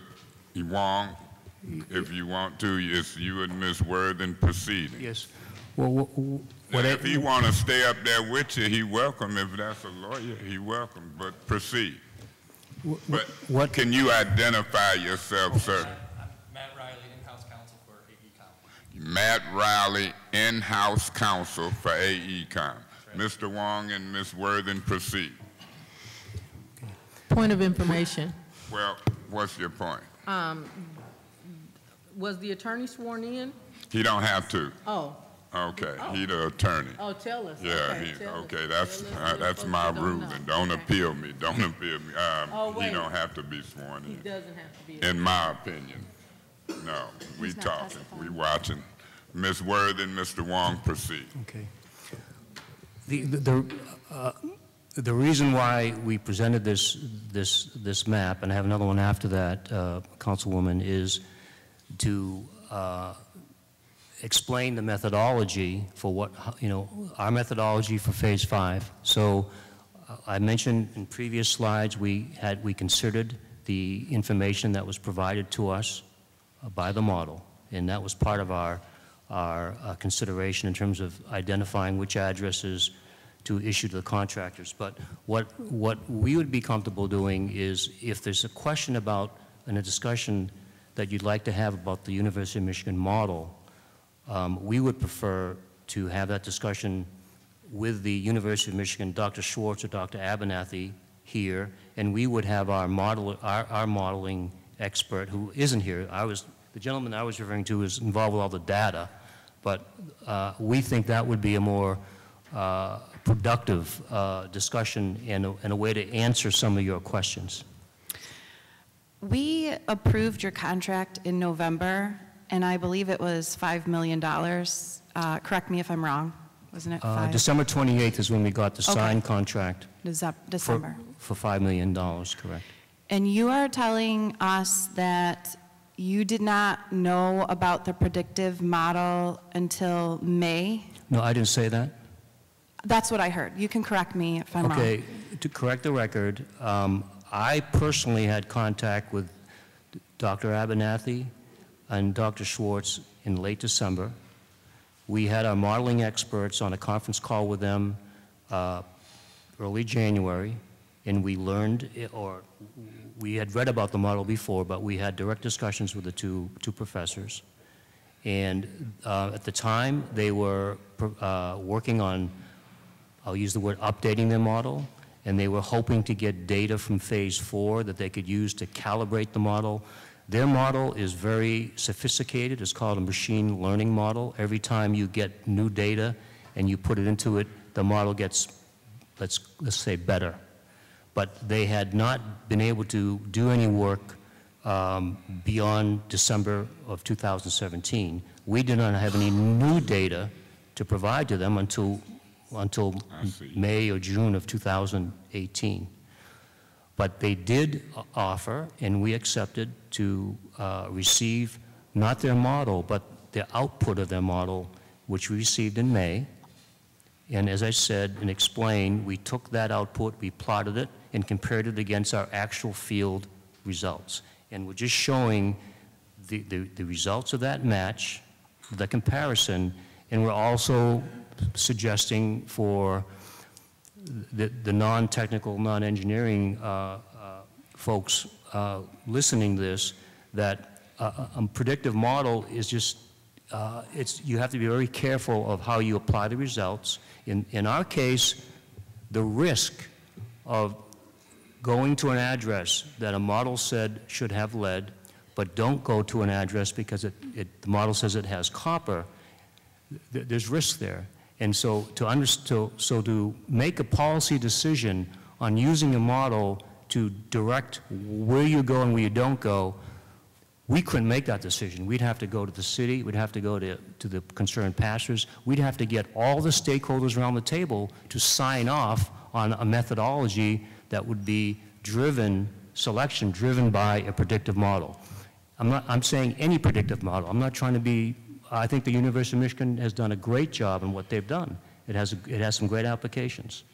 Speaker 1: Wong, if you want to, it's you and Ms. Worthen proceeding.
Speaker 10: Yes. Well,
Speaker 1: If he want to stay up there with you, he welcome. If that's a lawyer, he welcome. But proceed. But can you identify yourself, sir?
Speaker 12: I'm Matt Riley, in-house counsel for AECOM.
Speaker 1: Matt Riley, in-house counsel for AECOM. Right. Mr. Wong and Ms. Worthen, proceed.
Speaker 6: Point of information.
Speaker 1: Well, what's your point?
Speaker 6: Was the attorney sworn in?
Speaker 1: He don't have to.
Speaker 6: Oh.
Speaker 1: Okay, he the attorney.
Speaker 6: Oh, tell us.
Speaker 1: Yeah,
Speaker 6: Okay,
Speaker 1: that's my ruling. Don't appeal me. Don't appeal me.
Speaker 6: wait.
Speaker 1: He don't have to be sworn
Speaker 6: He
Speaker 1: in.
Speaker 6: doesn't have to be.
Speaker 1: In my opinion. No, we
Speaker 11: He's not
Speaker 1: talking,
Speaker 11: testifying.
Speaker 1: we watching. Ms. Worthen, Mr. Wong, proceed.
Speaker 10: Okay. The reason why we presented this map, and I have another one after that, Councilwoman, is to explain the methodology for what, our methodology for Phase 5. So I mentioned in previous slides, we considered the information that was provided to us by the model, and that was part of our consideration in terms of identifying which addresses to issue to the contractors. But what we would be comfortable doing is, if there's a question about, in a discussion that you'd like to have about the University of Michigan model, we would prefer to have that discussion with the University of Michigan, Dr. Schwartz or Dr. Abernathy here, and we would have our modeling expert, who isn't here. The gentleman I was referring to is involved with all the data, but we think that would be a more productive discussion and a way to answer some of your questions.
Speaker 11: We approved your contract in November, and I believe it was $5 million. Correct me if I'm wrong. Wasn't it 5?
Speaker 10: December 28th is when we got the signed contract.
Speaker 11: December.
Speaker 10: For $5 million, correct.
Speaker 11: And you are telling us that you did not know about the predictive model until May?
Speaker 10: No, I didn't say that.
Speaker 11: That's what I heard. You can correct me if I'm wrong.
Speaker 10: Okay, to correct the record, I personally had contact with Dr. Abernathy and Dr. Schwartz in late December. We had our modeling experts on a conference call with them early January, and we learned, or we had read about the model before, but we had direct discussions with the two professors. And at the time, they were working on, I'll use the word, updating their model, and they were hoping to get data from Phase 4 that they could use to calibrate the model. Their model is very sophisticated. It's called a machine learning model. Every time you get new data and you put it into it, the model gets, let's say, better. But they had not been able to do any work beyond December of 2017. We did not have any new data to provide to them until May or June of 2018. But they did offer, and we accepted, to receive not their model, but the output of their model, which we received in May. And as I said and explained, we took that output, we plotted it, and compared it against our actual field results. And we're just showing the results of that match, the comparison, and we're also suggesting for the non-technical, non-engineering folks listening to this that a predictive model is just, you have to be very careful of how you apply the results. In our case, the risk of going to an address that a model said should have lead, but don't go to an address because the model says it has copper, there's risk there. And so to make a policy decision on using a model to direct where you go and where you don't go, we couldn't make that decision. We'd have to go to the city, we'd have to go to the concerned pastors, we'd have to get all the stakeholders around the table to sign off on a methodology that would be selection driven by a predictive model. I'm saying any predictive model. I'm not trying to be, I think the University of Michigan has done a great job in what they've done. It has some great applications.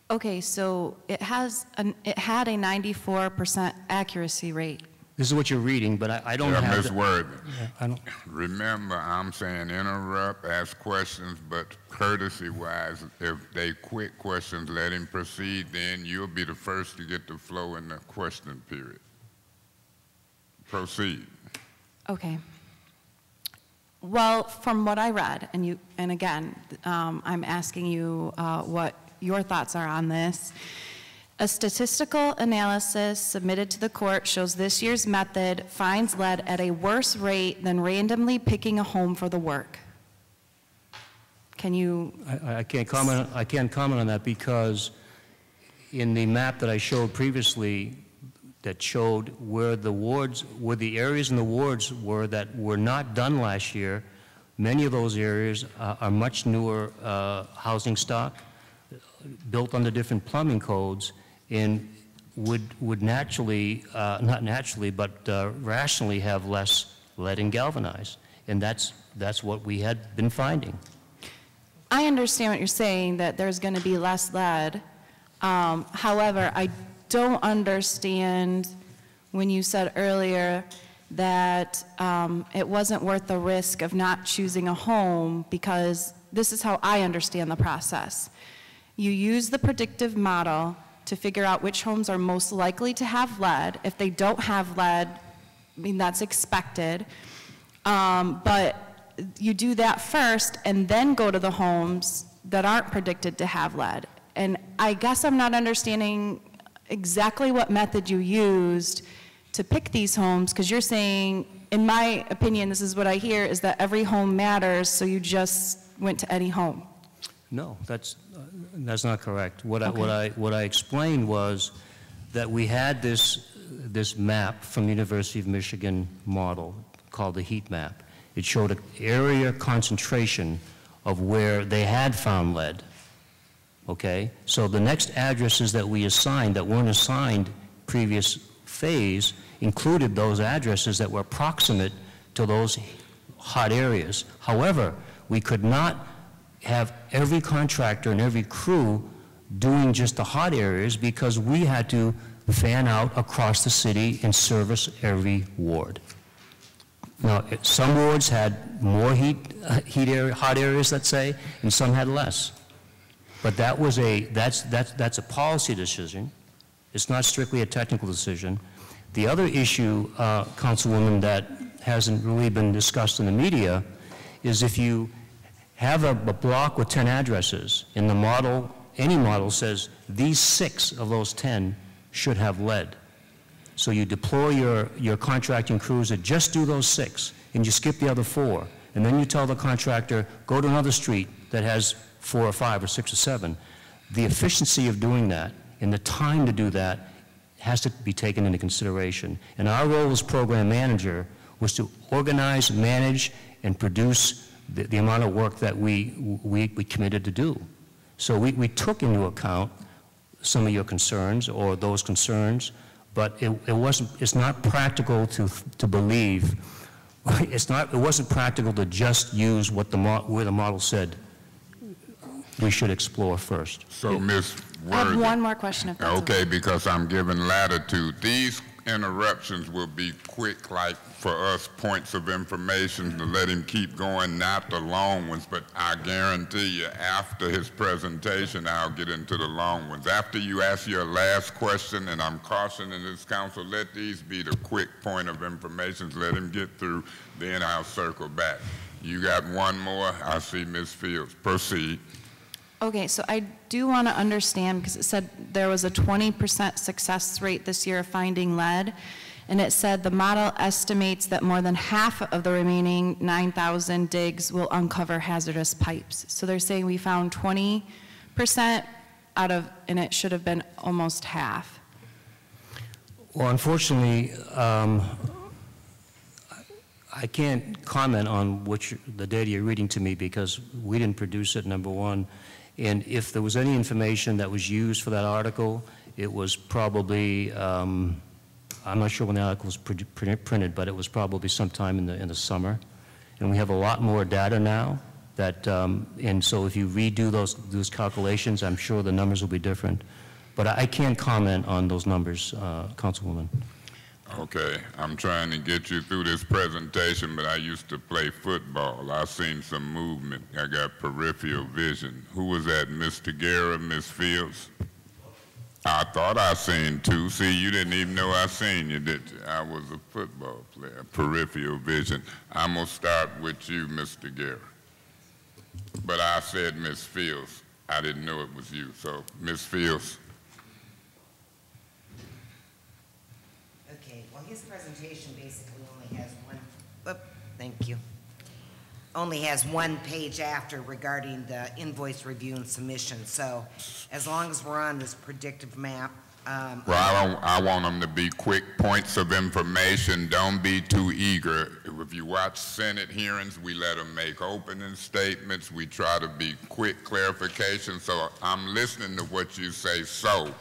Speaker 11: Okay, so it had a 94% accuracy rate.
Speaker 10: This is what you're reading, but I don't have
Speaker 1: Ms. Worthy.
Speaker 10: I don't.
Speaker 1: Remember, I'm saying interrupt, ask questions, but courtesy-wise, if they quit questions, let him proceed, then you'll be the first to get the flow in the question period. Proceed.
Speaker 11: Okay. Well, from what I read, and again, I'm asking you what your thoughts are on this. A statistical analysis submitted to the court shows this year's method finds lead at a worse rate than randomly picking a home for the work. Can you?
Speaker 10: I can't comment on that because in the map that I showed previously that showed where the areas in the wards were that were not done last year, many of those areas are much newer housing stock built under different plumbing codes and would naturally, not naturally, but rationally have less lead and galvanized. And that's what we had been finding.
Speaker 11: I understand what you're saying, that there's going to be less lead. However, I don't understand when you said earlier that it wasn't worth the risk of not choosing a home, because this is how I understand the process. You use the predictive model to figure out which homes are most likely to have lead. If they don't have lead, I mean, that's expected. But you do that first and then go to the homes that aren't predicted to have lead. And I guess I'm not understanding exactly what method you used to pick these homes, because you're saying, in my opinion, this is what I hear, is that every home matters, so you just went to any home.
Speaker 10: No, that's not correct. What I explained was that we had this map from the University of Michigan model called the heat map. It showed an area concentration of where they had found lead. Okay, so the next addresses that we assigned that weren't assigned previous phase included those addresses that were proximate to those hot areas. However, we could not have every contractor and every crew doing just the hot areas, because we had to fan out across the city and service every ward. Now, some wards had more hot areas, let's say, and some had less. But that's a policy decision. It's not strictly a technical decision. The other issue, Councilwoman, that hasn't really been discussed in the media is if you have a block with 10 addresses, and the model, any model says these 6 of those 10 should have lead. So you deploy your contracting crews that just do those 6, and you skip the other 4. And then you tell the contractor, go to another street that has 4 or 5 or 6 or 7. The efficiency of doing that and the time to do that has to be taken into consideration. And our role as program manager was to organize, manage, and produce the amount of work that we committed to do. So we took into account some of your concerns or those concerns, but it's not practical to believe, it wasn't practical to just use where the model said we should explore first.
Speaker 1: So, Ms. Worthy.
Speaker 11: I have one more question, if that's
Speaker 1: okay, because I'm given latitude. These interruptions will be quick, like for us, points of information to let him keep going, not the long ones, but I guarantee you after his presentation, I'll get into the long ones. After you ask your last question, and I'm cautioning this council, let these be the quick point of information, let him get through, then I'll circle back. You got one more? I see Ms. Fields. Proceed.
Speaker 11: Okay, so I do want to understand, because it said there was a 20% success rate this year of finding lead, and it said the model estimates that more than half of the remaining 9,000 digs will uncover hazardous pipes. So they're saying we found 20% out of, and it should have been almost half.
Speaker 10: Well, unfortunately, I can't comment on the data you're reading to me, because we didn't produce it, number one. And if there was any information that was used for that article, it was probably, I'm not sure when the article was printed, but it was probably sometime in the summer. And we have a lot more data now that, and so if you redo those calculations, I'm sure the numbers will be different. But I can't comment on those numbers, Councilwoman.
Speaker 1: Okay, I'm trying to get you through this presentation, but I used to play football. I've seen some movement. I got peripheral vision. Who was that, Mr. Guerra, Ms. Fields? I thought I seen 2. See, you didn't even know I seen you, did you? I was a football player, peripheral vision. I'm gonna start with you, Mr. Guerra. But I said Ms. Fields. I didn't know it was you, so Ms. Fields.
Speaker 2: His presentation basically only has only has one page after regarding the invoice review and submission. So as long as we're on this predictive map.
Speaker 1: Well, I want them to be quick points of information. Don't be too eager. If you watch Senate hearings, we let them make opening statements. We try to be quick clarification. So I'm listening to what you say. So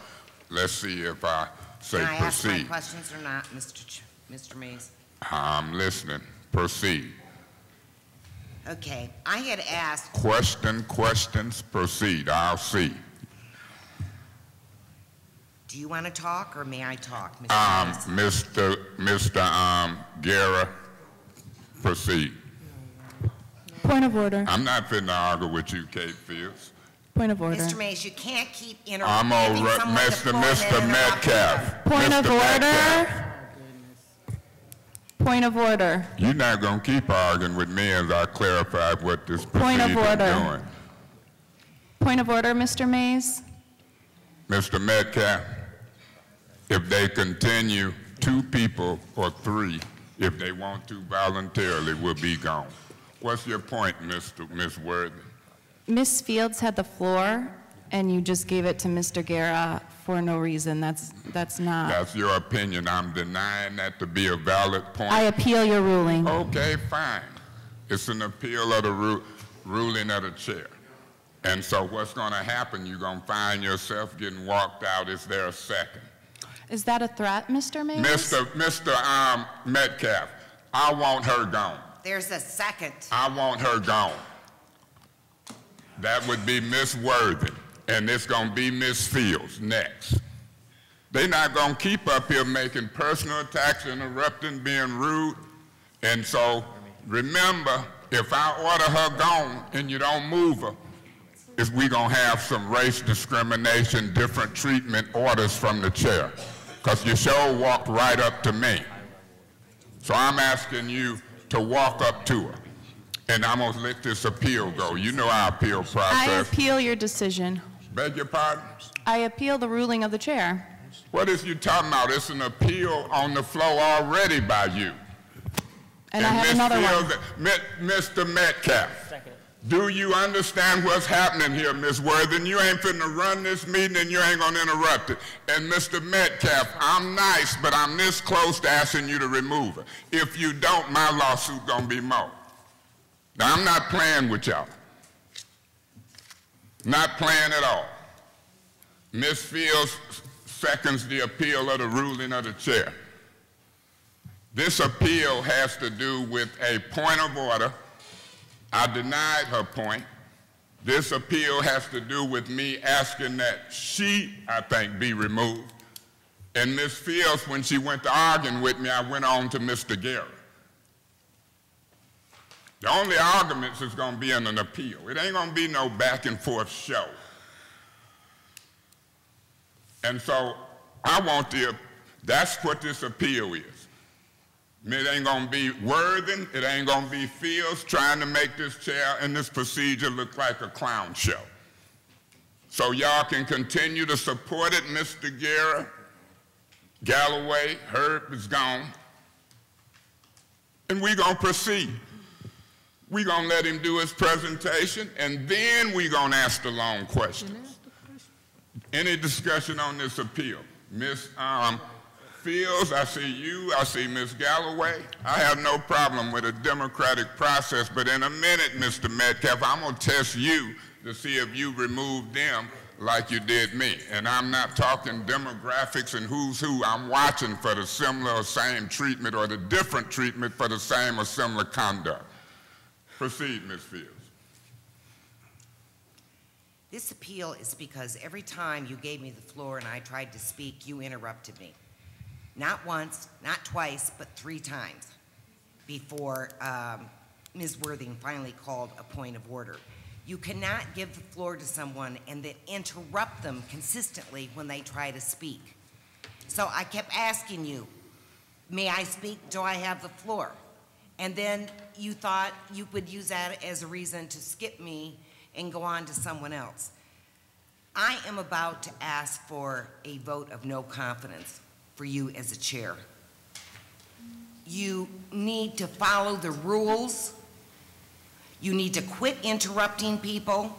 Speaker 1: let's see if I say
Speaker 2: Can I
Speaker 1: proceed.
Speaker 2: ask my questions or not, Mr. Mays?
Speaker 1: I'm listening. Proceed.
Speaker 2: Okay, I had asked,
Speaker 1: Questions, proceed. I'll see.
Speaker 2: do you want to talk, or may I talk, Mr. Mays?
Speaker 1: Mr. Guerra, proceed.
Speaker 11: Point of order.
Speaker 1: I'm not finna argue with you, Kate Fields.
Speaker 11: Point of order.
Speaker 2: Mr. Mays, you can't keep
Speaker 1: I'm
Speaker 2: interrupting
Speaker 1: over Mr. Metcalf.
Speaker 11: Point of order. Point of order.
Speaker 1: You're not gonna keep arguing with me as I clarify what this
Speaker 11: Point of
Speaker 1: procedure is
Speaker 11: order.
Speaker 1: doing.
Speaker 11: Point of order, Mr. Mays.
Speaker 1: Mr. Metcalf, if they continue, 2 people or 3, if they want to voluntarily, will be gone. What's your point, Ms. Worthy?
Speaker 11: Ms. Fields had the floor, and you just gave it to Mr. Guerra for no reason. That's not.
Speaker 1: That's your opinion. I'm denying that to be a valid point.
Speaker 11: I appeal your ruling.
Speaker 1: Okay, fine. It's an appeal of the ruling of the chair. And so what's going to happen, you're going to find yourself getting walked out. Is there a second?
Speaker 11: Is that a threat, Mr. Mays?
Speaker 1: Mr. Metcalf, I want her gone.
Speaker 2: There's a second.
Speaker 1: I want her gone. That would be Miss Worthy, and it's going to be Miss Fields next. They're not going to keep up here making personal attacks, interrupting, being rude. And so remember, if I order her gone and you don't move her, is we going to have some race discrimination, different treatment orders from the chair. Because you sure walked right up to me. So I'm asking you to walk up to her. And I'm going to let this appeal go. You know our appeal process.
Speaker 11: I appeal your decision.
Speaker 1: Beg your pardon?
Speaker 11: I appeal the ruling of the chair.
Speaker 1: What is you talking about? It's an appeal on the floor already by you.
Speaker 11: And I have another one.
Speaker 1: Mr. Metcalf, do you understand what's happening here, Ms. Worthen? You ain't finna run this meeting and you ain't gonna interrupt it. And Mr. Metcalf, I'm nice, but I'm this close to asking you to remove her. If you don't, my lawsuit gonna be more. Now, I'm not playing with y'all. Not playing at all. Ms. Fields seconds the appeal of the ruling of the chair. This appeal has to do with a point of order. I denied her point. This appeal has to do with me asking that she, I think, be removed. And Ms. Fields, when she went to arguing with me, I went on to Mr. Guerra. The only arguments is going to be in an appeal. It ain't going to be no back and forth show. And so I want that's what this appeal is. It ain't going to be Worthen, it ain't going to be Fields trying to make this chair and this procedure look like a clown show. So y'all can continue to support it. Mr. Guerra, Galloway, Herb is gone. And we're going to proceed. We're going to let him do his presentation, and then we're going to ask the long questions. Any discussion on this appeal? Ms. Fields, I see you, I see Ms. Galloway. I have no problem with a democratic process, but in a minute, Mr. Metcalf, I'm going to test you to see if you remove them like you did me. And I'm not talking demographics and who's who. I'm watching for the similar or same treatment or the different treatment for the same or similar conduct. Proceed, Ms. Fields.
Speaker 2: This appeal is because every time you gave me the floor and I tried to speak, you interrupted me. Not once, not twice, but 3 times before Ms. Worthing finally called a point of order. You cannot give the floor to someone and then interrupt them consistently when they try to speak. So I kept asking you, may I speak? Do I have the floor? And then you thought you would use that as a reason to skip me and go on to someone else. I am about to ask for a vote of no confidence for you as a chair. You need to follow the rules. You need to quit interrupting people.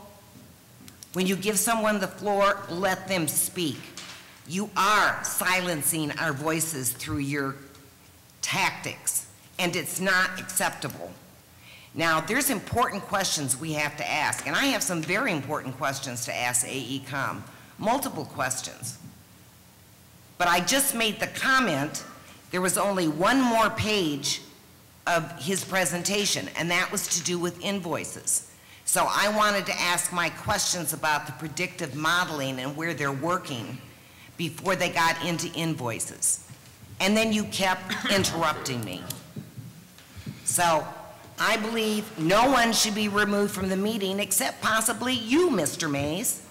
Speaker 2: When you give someone the floor, let them speak. You are silencing our voices through your tactics, and it's not acceptable. Now, there's important questions we have to ask, and I have some very important questions to ask AECOM, multiple questions. But I just made the comment, there was only one more page of his presentation, and that was to do with invoices. So I wanted to ask my questions about the predictive modeling and where they're working before they got into invoices. And then you kept interrupting me. So I believe no one should be removed from the meeting except possibly you, Mr. Mays.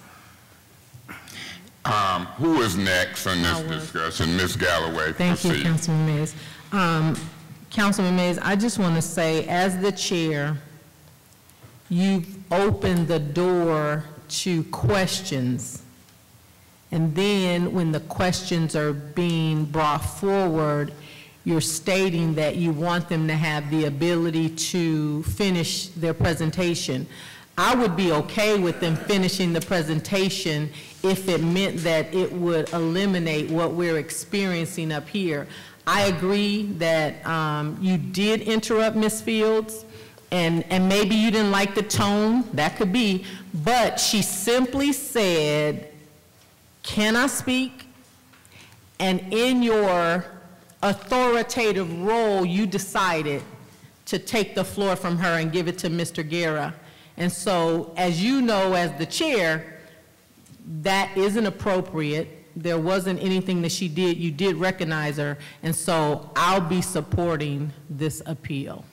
Speaker 1: Who is next on this discussion? Ms. Galloway,
Speaker 6: Thank
Speaker 1: proceed.
Speaker 6: you, Councilman Mays. Councilman Mays, I just want to say, as the chair, you've opened the door to questions. And then when the questions are being brought forward, you're stating that you want them to have the ability to finish their presentation. I would be okay with them finishing the presentation if it meant that it would eliminate what we're experiencing up here. I agree that you did interrupt Ms. Fields, and maybe you didn't like the tone, that could be, but she simply said, "Can I speak?" And in your authoritative role, you decided to take the floor from her and give it to Mr. Guerra. And so, as you know, as the chair, that isn't appropriate. There wasn't anything that she did. You did recognize her, and so I'll be supporting this appeal.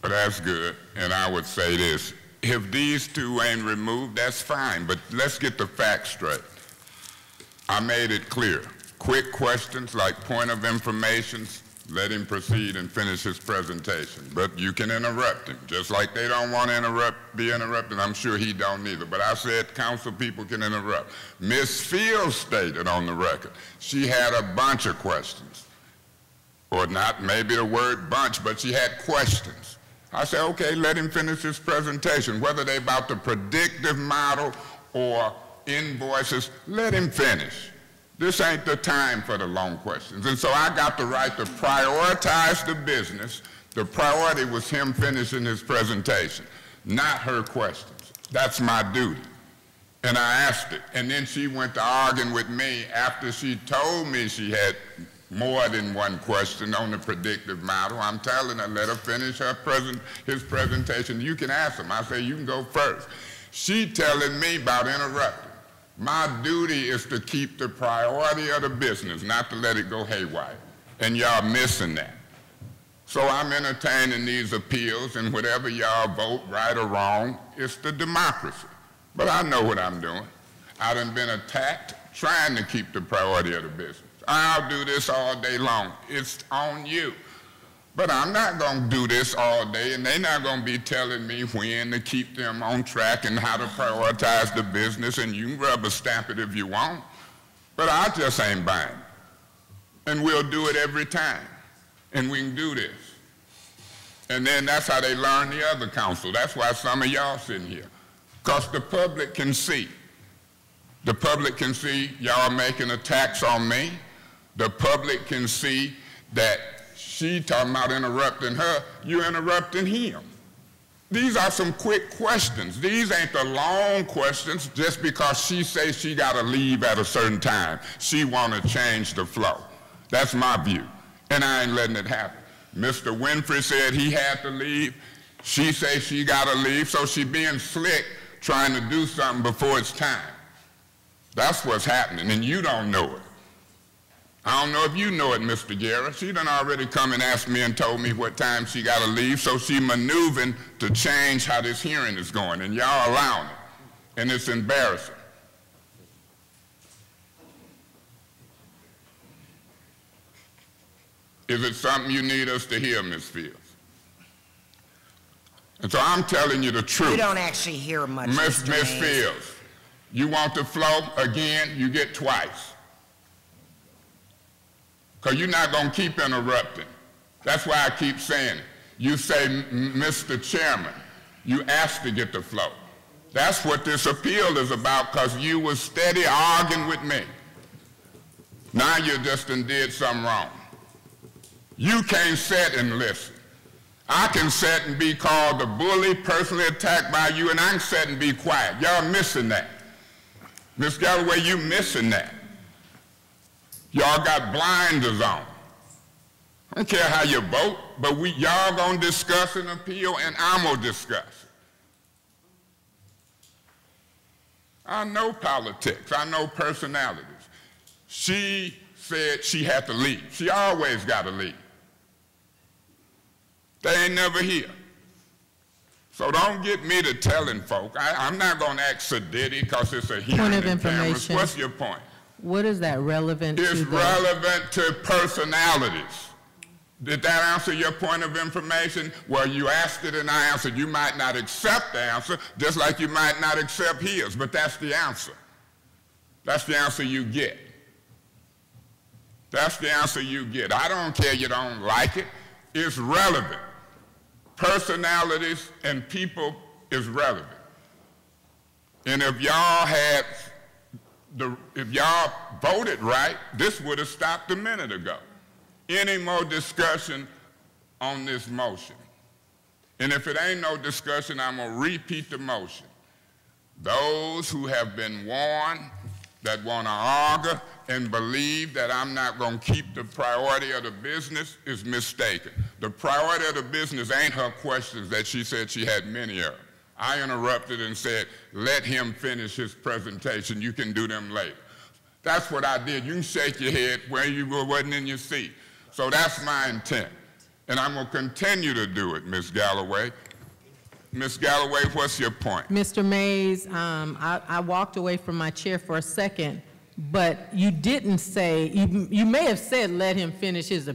Speaker 1: Well, that's good, and I would say this. If these two ain't removed, that's fine, but let's get the facts straight. I made it clear. Quick questions like point of information, let him proceed and finish his presentation. But you can interrupt him, just like they don't want to be interrupted. I'm sure he don't either. But I said council people can interrupt. Ms. Fields stated on the record she had a bunch of questions. Or not maybe the word bunch, but she had questions. I said, okay, let him finish his presentation. Whether they about the predictive model or invoices, let him finish. This ain't the time for the long questions. And so I got the right to prioritize the business. The priority was him finishing his presentation, not her questions. That's my duty. And I asked it. And then she went to arguing with me after she told me she had more than one question on the predictive model. I'm telling her, let her finish his presentation. You can ask him. I say, you can go first. She telling me about interrupting. My duty is to keep the priority of the business, not to let it go haywire. And y'all missing that. So I'm entertaining these appeals, and whatever y'all vote, right or wrong, it's the democracy. But I know what I'm doing. I done been attacked trying to keep the priority of the business. I'll do this all day long. It's on you. But I'm not going to do this all day, and they're not going to be telling me when to keep them on track and how to prioritize the business, and you can rubber stamp it if you want. But I just ain't buying it. And we'll do it every time. And we can do this. And then that's how they learn the other council. That's why some of y'all sitting here. Because the public can see. The public can see y'all making attacks on me. The public can see that she talking about interrupting her, you're interrupting him. These are some quick questions. These ain't the long questions just because she says she got to leave at a certain time. She want to change the flow. That's my view, and I ain't letting it happen. Mr. Winfrey said he had to leave. She says she got to leave, so she being slick trying to do something before it's time. That's what's happening, and you don't know it. I don't know if you know it, Mr. Guerra. She done already come and asked me and told me what time she got to leave, so she maneuvering to change how this hearing is going, and y'all allowing it, and it's embarrassing. Is it something you need us to hear, Ms. Fields? And so I'm telling you the truth.
Speaker 2: You don't actually hear much,
Speaker 1: Ms. Fields, you want the flow again, you get twice. Because you're not going to keep interrupting. That's why I keep saying it. You say, Mr. Chairman, you asked to get the flow. That's what this appeal is about, because you was steady arguing with me. Now you just done did something wrong. You can't sit and listen. I can sit and be called a bully, personally attacked by you, and I can sit and be quiet. Y'all missing that. Ms. Galloway, you missing that. Y'all got blinders on. I don't care how you vote, but y'all gonna discuss an appeal and I'm gonna discuss it. I know politics, I know personalities. She said she had to leave. She always gotta leave. They ain't never here. So don't get me to telling folk. I'm not gonna act sedity because it's a hearing.
Speaker 6: Point of
Speaker 1: in cameras.
Speaker 6: information.
Speaker 1: What's your point?
Speaker 6: What is that relevant to?
Speaker 1: It's relevant to personalities. Did that answer your point of information? Well, you asked it and I answered. You might not accept the answer, just like you might not accept his, but that's the answer. That's the answer you get. That's the answer you get. I don't care you don't like it. It's relevant. Personalities and people is relevant. And if y'all voted right, this would have stopped a minute ago. Any more discussion on this motion? And if it ain't no discussion, I'm gonna repeat the motion. Those who have been warned that wanna argue and believe that I'm not gonna keep the priority of the business is mistaken. The priority of the business ain't her questions that she said she had many of. I interrupted and said, let him finish his presentation. You can do them later. That's what I did. You can shake your head where you wasn't in your seat. So that's my intent. And I'm gonna continue to do it, Ms. Galloway. Ms. Galloway, what's your point?
Speaker 6: Mr. Mays, I walked away from my chair for a second, but you didn't say, you may have said let him finish his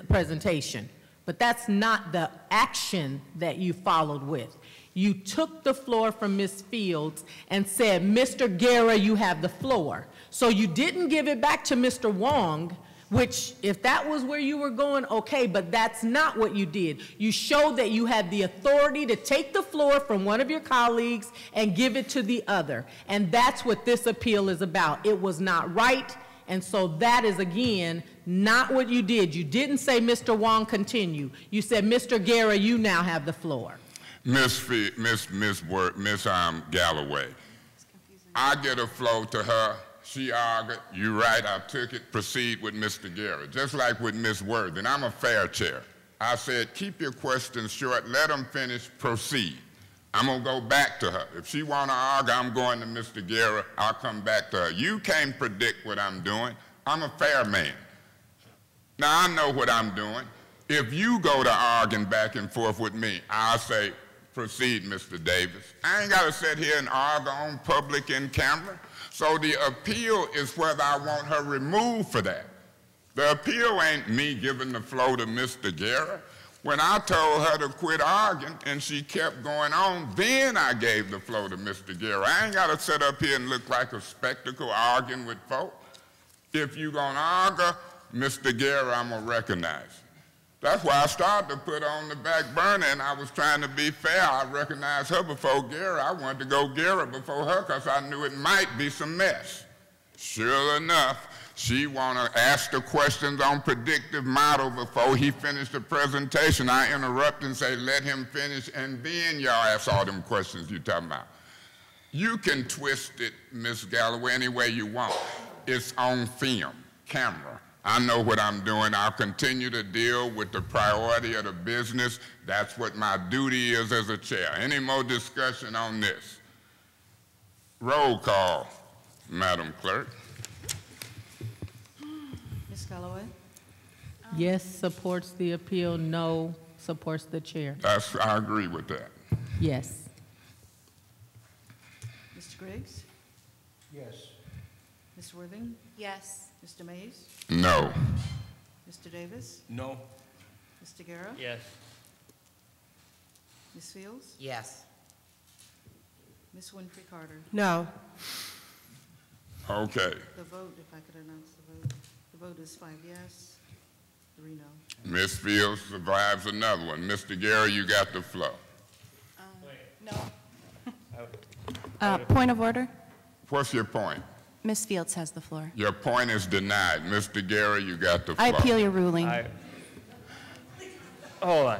Speaker 6: presentation, but that's not the action that you followed with. You took the floor from Ms. Fields and said, Mr. Guerra, you have the floor. So you didn't give it back to Mr. Wong, which if that was where you were going, okay, but that's not what you did. You showed that you had the authority to take the floor from one of your colleagues and give it to the other. And that's what this appeal is about. It was not right, and so that is, again, not what you did. You didn't say, Mr. Wong, continue. You said, Mr. Guerra, you now have the floor.
Speaker 1: Miss Galloway, I get a flow to her. She argued, you right, I took it, proceed with Mr. Guerra. Just like with Ms. Worthy, and I'm a fair chair. I said, keep your questions short, let them finish, proceed. I'm gonna go back to her. If she wanna argue, I'm going to Mr. Guerra, I'll come back to her. You can't predict what I'm doing. I'm a fair man. Now I know what I'm doing. If you go to arguing back and forth with me, I'll say, proceed, Mr. Davis. I ain't gotta sit here and argue on public in camera. So the appeal is whether I want her removed for that. The appeal ain't me giving the floor to Mr. Guerra. When I told her to quit arguing and she kept going on, then I gave the floor to Mr. Guerra. I ain't gotta sit up here and look like a spectacle arguing with folk. If you gonna argue, Mr. Guerra, I'm gonna recognize you. That's why I started to put on the back burner, and I was trying to be fair. I recognized her before Guerra. I wanted to go Guerra before her because I knew it might be some mess. Sure enough, she want to ask the questions on predictive model before he finished the presentation. I interrupt and say, let him finish, and then y'all ask all them questions you talking about. You can twist it, Ms. Galloway, any way you want. It's on film, camera. I know what I'm doing. I'll continue to deal with the priority of the business. That's what my duty is as a chair. Any more discussion on this? Roll call, Madam Clerk.
Speaker 8: Ms. Galloway?
Speaker 6: Yes supports the appeal, no supports the chair.
Speaker 1: I agree with that.
Speaker 6: Yes.
Speaker 8: Mr. Griggs?
Speaker 12: Yes.
Speaker 8: Ms. Worthing?
Speaker 11: Yes.
Speaker 8: Mr. Mays?
Speaker 1: No.
Speaker 8: Mr. Davis?
Speaker 12: No.
Speaker 8: Mr. Guerra?
Speaker 7: Yes.
Speaker 8: Ms. Fields?
Speaker 2: Yes.
Speaker 8: Ms. Winfrey Carter?
Speaker 9: No.
Speaker 1: Okay.
Speaker 8: The vote, if I could announce the vote. The vote is 5 yes, 3 no.
Speaker 1: Ms. Fields survives another one. Mr. Guerra, you got the floor.
Speaker 11: No. Point of order.
Speaker 1: What's your point?
Speaker 11: Ms. Fields has the floor.
Speaker 1: Your point is denied. Mr. Guerra, you got the floor.
Speaker 11: I appeal your ruling.
Speaker 7: Hold on.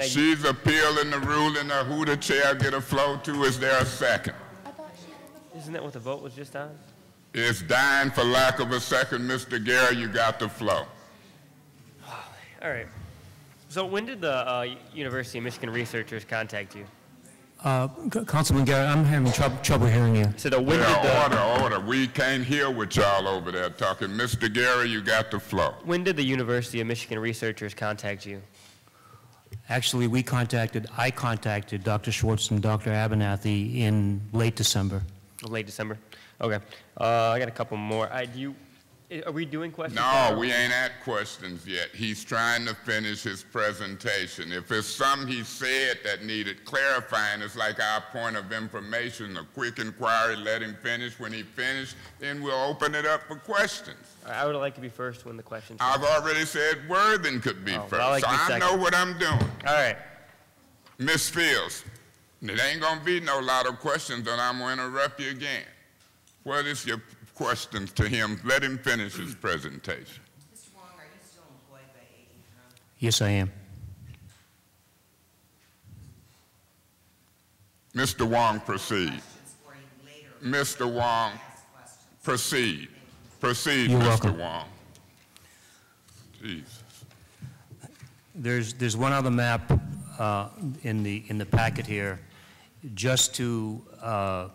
Speaker 1: She's appealing the ruling of who the chair get a floor to. Is there a second?
Speaker 7: Isn't that what the vote was just on?
Speaker 1: is dying for lack of a second. Mr. Gary, you got the floor.
Speaker 7: All right. So when did the University of Michigan researchers contact you?
Speaker 10: Councilman Garrett, I'm having trouble hearing you.
Speaker 7: So when did the
Speaker 1: Order. We can't hear what y'all over there talking. Mr. Gary, you got the floor.
Speaker 7: When did the University of Michigan researchers contact you?
Speaker 10: Actually, I contacted Dr. Schwartz and Dr. Abernathy in late December.
Speaker 7: Late December. Okay. I got a couple more. Are we doing questions?
Speaker 1: No, we ain't at questions yet. He's trying to finish his presentation. If there's something he said that needed clarifying, it's like our point of information, a quick inquiry, let him finish. When he finished, then we'll open it up for questions.
Speaker 7: I would like to be first when the questions.
Speaker 1: I've already said Worthing could be first,
Speaker 7: like
Speaker 1: so I
Speaker 7: second.
Speaker 1: know what I'm doing.
Speaker 7: All right.
Speaker 1: Miss Fields, it ain't gonna be no lot of questions, and I'm gonna interrupt you again. What is your questions to him? Let him finish his presentation.
Speaker 2: Mr. Wong, are you still employed by AECOM?
Speaker 10: Yes, I am.
Speaker 1: Mr. Wong, proceed. Mr. Wong, proceed. Proceed,
Speaker 10: You're
Speaker 1: Mr.
Speaker 10: welcome.
Speaker 1: Wong. Jesus.
Speaker 10: There's one other map in the packet here, just to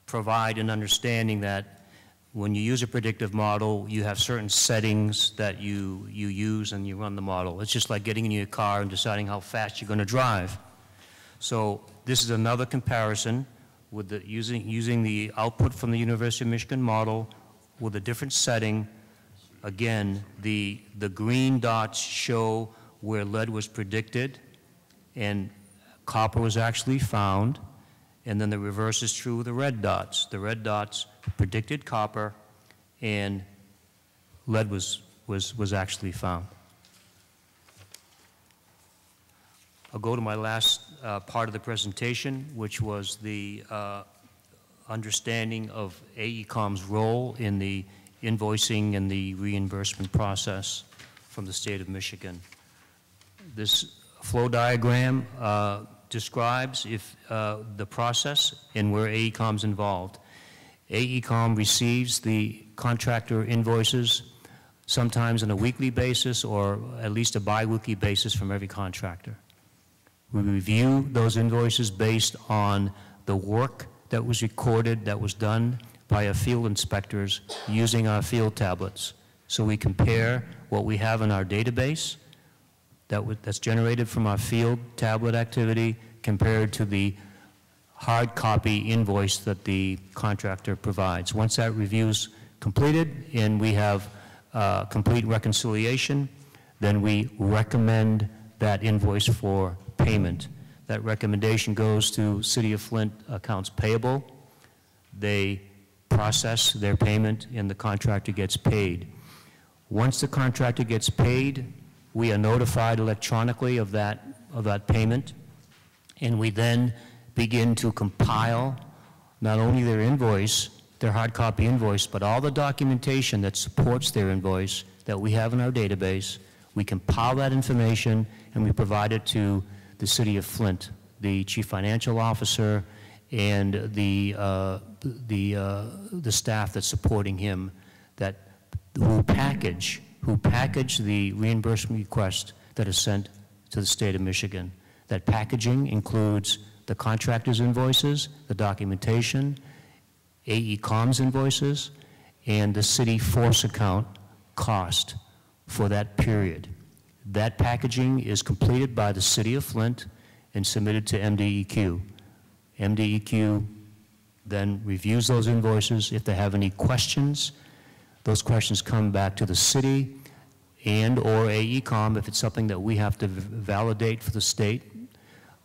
Speaker 10: provide an understanding that when you use a predictive model, you have certain settings that you use and you run the model. It's just like getting in your car and deciding how fast you're going to drive. So this is another comparison with using the output from the University of Michigan model with a different setting. Again, the green dots show where lead was predicted and copper was actually found. And then the reverse is true with the red dots. The red dots predicted copper, and lead was actually found. I'll go to my last part of the presentation, which was the understanding of AECOM's role in the invoicing and the reimbursement process from the state of Michigan. This flow diagram describes the process and where AECOM's involved. AECOM receives the contractor invoices sometimes on a weekly basis or at least a bi-weekly basis from every contractor. We review those invoices based on the work that was recorded, that was done by our field inspectors using our field tablets. So we compare what we have in our database that's generated from our field tablet activity compared to the hard copy invoice that the contractor provides. Once that review's completed and we have complete reconciliation, then we recommend that invoice for payment. That recommendation goes to City of Flint accounts payable. They process their payment and the contractor gets paid. Once the contractor gets paid, we are notified electronically of that payment, and we then begin to compile not only their invoice, their hard copy invoice, but all the documentation that supports their invoice that we have in our database. We compile that information and we provide it to the City of Flint, the Chief Financial Officer, and the staff that's supporting him, who package the reimbursement request that is sent to the state of Michigan. That packaging includes the contractor's invoices, the documentation, AECOM's invoices, and the city force account cost for that period. That packaging is completed by the City of Flint and submitted to MDEQ. MDEQ then reviews those invoices. If they have any questions, those questions come back to the city and or AECOM if it's something that we have to validate for the state.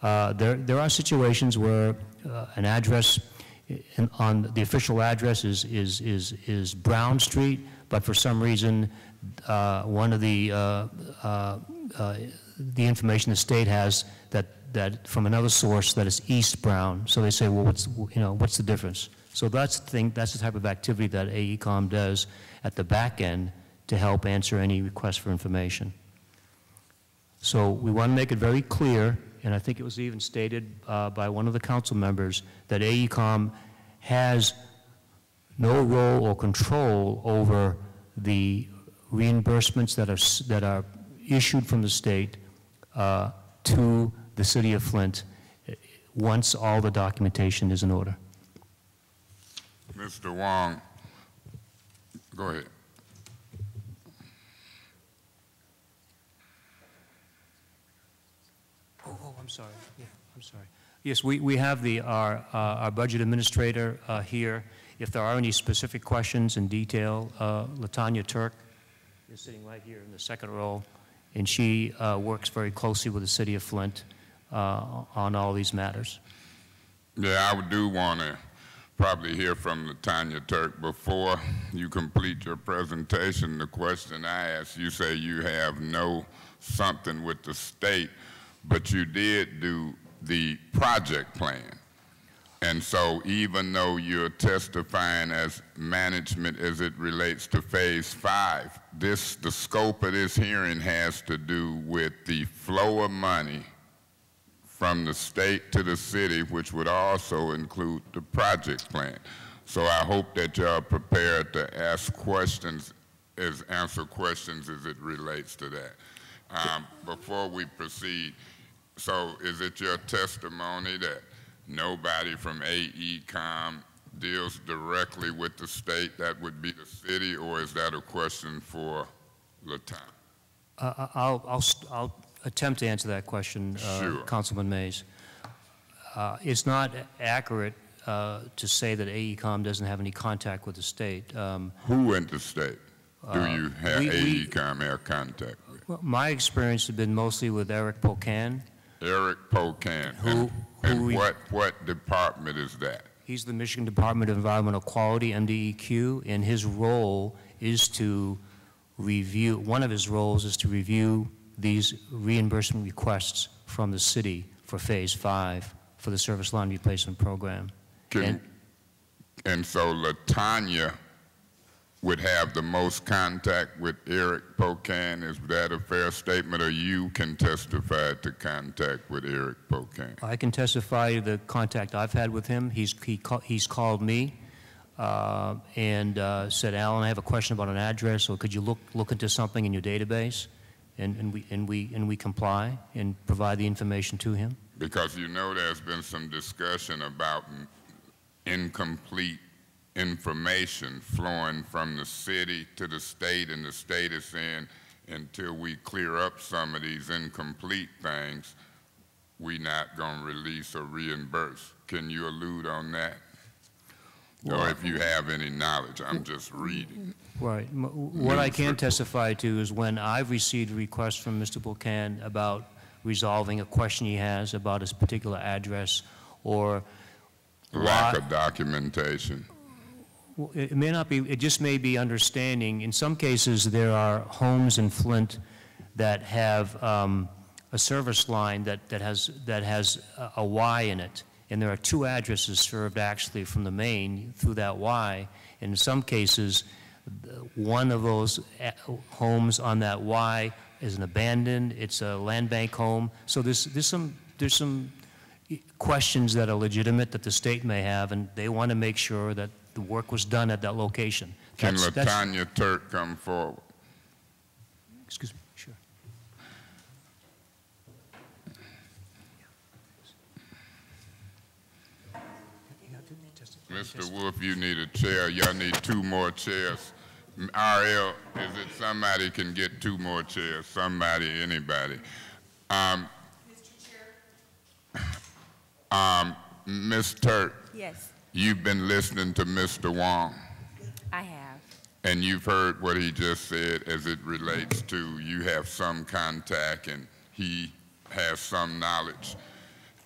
Speaker 10: There are situations where an address on the official address is Brown Street, but for some reason one of the information the state has that from another source that is East Brown. So they say, well, what's the difference? So that's the type of activity that AECOM does at the back end to help answer any requests for information. So we want to make it very clear, and I think it was even stated by one of the council members, that AECOM has no role or control over the reimbursements that are issued from the state to the city of Flint once all the documentation is in order.
Speaker 1: Mr. Wong, go ahead.
Speaker 10: Oh, I'm sorry. Yeah, I'm sorry. Yes, we have our budget administrator here. If there are any specific questions in detail, LaTanya Turk is sitting right here in the second row, and she works very closely with the city of Flint on all these matters.
Speaker 1: Yeah, I do want to probably hear from LaTanya Turk. Before you complete your presentation, the question I asked, you say you have no something with the state, but you did do the project plan. And so even though you're testifying as management as it relates to phase 5, the scope of this hearing has to do with the flow of money from the state to the city, which would also include the project plan. So I hope that y'all prepared to answer questions as it relates to that. Before we proceed, so is it your testimony that nobody from AECOM deals directly with the state, that would be the city, or is that a question for LaTanya?
Speaker 10: I'll attempt to answer that question,
Speaker 1: Sure.
Speaker 10: Councilman Mays. It's not accurate to say that AECOM doesn't have any contact with the state.
Speaker 1: Who in the state do you have AECOM have contact with?
Speaker 10: Well, my experience has been mostly with Eric Pocan.
Speaker 1: Eric Pocan. What department is that?
Speaker 10: He's the Michigan Department of Environmental Quality, MDEQ, and his role is to review, one of his roles is to review these reimbursement requests from the city for phase 5 for the service line replacement program.
Speaker 1: And so LaTanya would have the most contact with Eric Pocan. Is that a fair statement, or you can testify to contact with Eric Pocan?
Speaker 10: I can testify to the contact I've had with him. He's called me and said, Alan, I have a question about an address, or could you look into something in your database? And we comply and provide the information to him.
Speaker 1: Because you know there's been some discussion about incomplete information flowing from the city to the state, and the state is saying until we clear up some of these incomplete things, we're not going to release or reimburse. Can you allude on that? Or if you have any knowledge, I'm just reading.
Speaker 10: Right. What I can testify to is when I've received requests from Mr. Buchan about resolving a question he has about his particular address or
Speaker 1: lack of documentation.
Speaker 10: Well, it may not be, it just may be understanding. In some cases, there are homes in Flint that have a service line that has a Y in it. And there are 2 addresses served actually from the main through that Y. And in some cases, one of those homes on that Y is an abandoned, it's a land bank home. So there's some questions that are legitimate that the state may have, and they want to make sure that the work was done at that location.
Speaker 1: Can LaTanya Turk come forward?
Speaker 10: Excuse me, sure.
Speaker 1: Mr. Wolf, you need a chair. Y'all need 2 more chairs. RL, is it somebody can get 2 more chairs? Somebody, anybody.
Speaker 13: Mr. Chair.
Speaker 1: Ms. Turk.
Speaker 13: Yes,
Speaker 1: You've been listening to Mr. Wong,
Speaker 13: I have.
Speaker 1: and you've heard what he just said as it relates to you have some contact and he has some knowledge.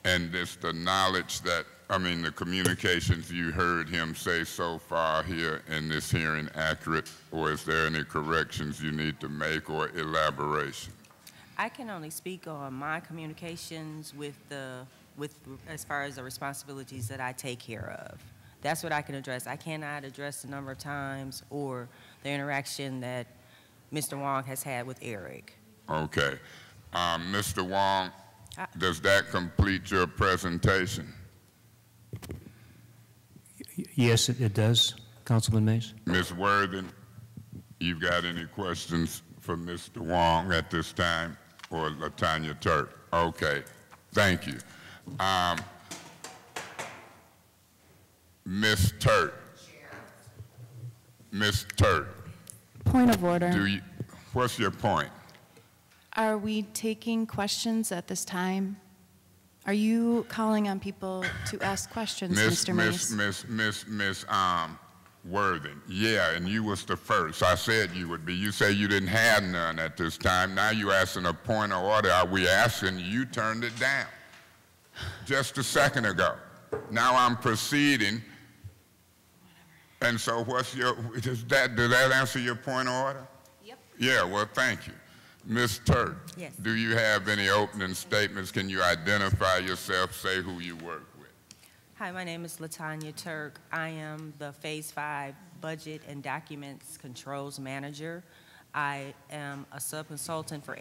Speaker 1: And it's the knowledge that, the communications you heard him say so far here in this hearing accurate, or is there any corrections you need to make or elaboration?
Speaker 13: I can only speak on my communications with as far as the responsibilities that I take care of. That's what I can address. I cannot address the number of times or the interaction that Mr. Wong has had with Eric.
Speaker 1: Okay. Mr. Wong, does that complete your presentation?
Speaker 10: Yes, it does. Councilman Mays?
Speaker 1: Ms. Worthen, you've got any questions for Mr. Wong at this time, or LaTanya Turk? Okay, thank you. Ms. Turk. Ms. Turk.
Speaker 11: Point of order.
Speaker 1: What's your point?
Speaker 11: Are we taking questions at this time? Are you calling on people to ask questions, Mr. Mays?
Speaker 1: Miss Worthen, yeah, and you was the first. I said you would be. You say you didn't have none at this time. Now you asking a point of order. Are we asking? You turned it down just a second ago. Now I'm proceeding. And so what's your, does that answer your point of order?
Speaker 13: Yep.
Speaker 1: Yeah, well, thank you. Ms. Turk,
Speaker 13: Yes.
Speaker 1: do you have any opening statements? Can you identify yourself, say who you work with?
Speaker 13: Hi, my name is LaTanya Turk. I am the Phase 5 Budget and Documents Controls Manager. I am a sub-consultant for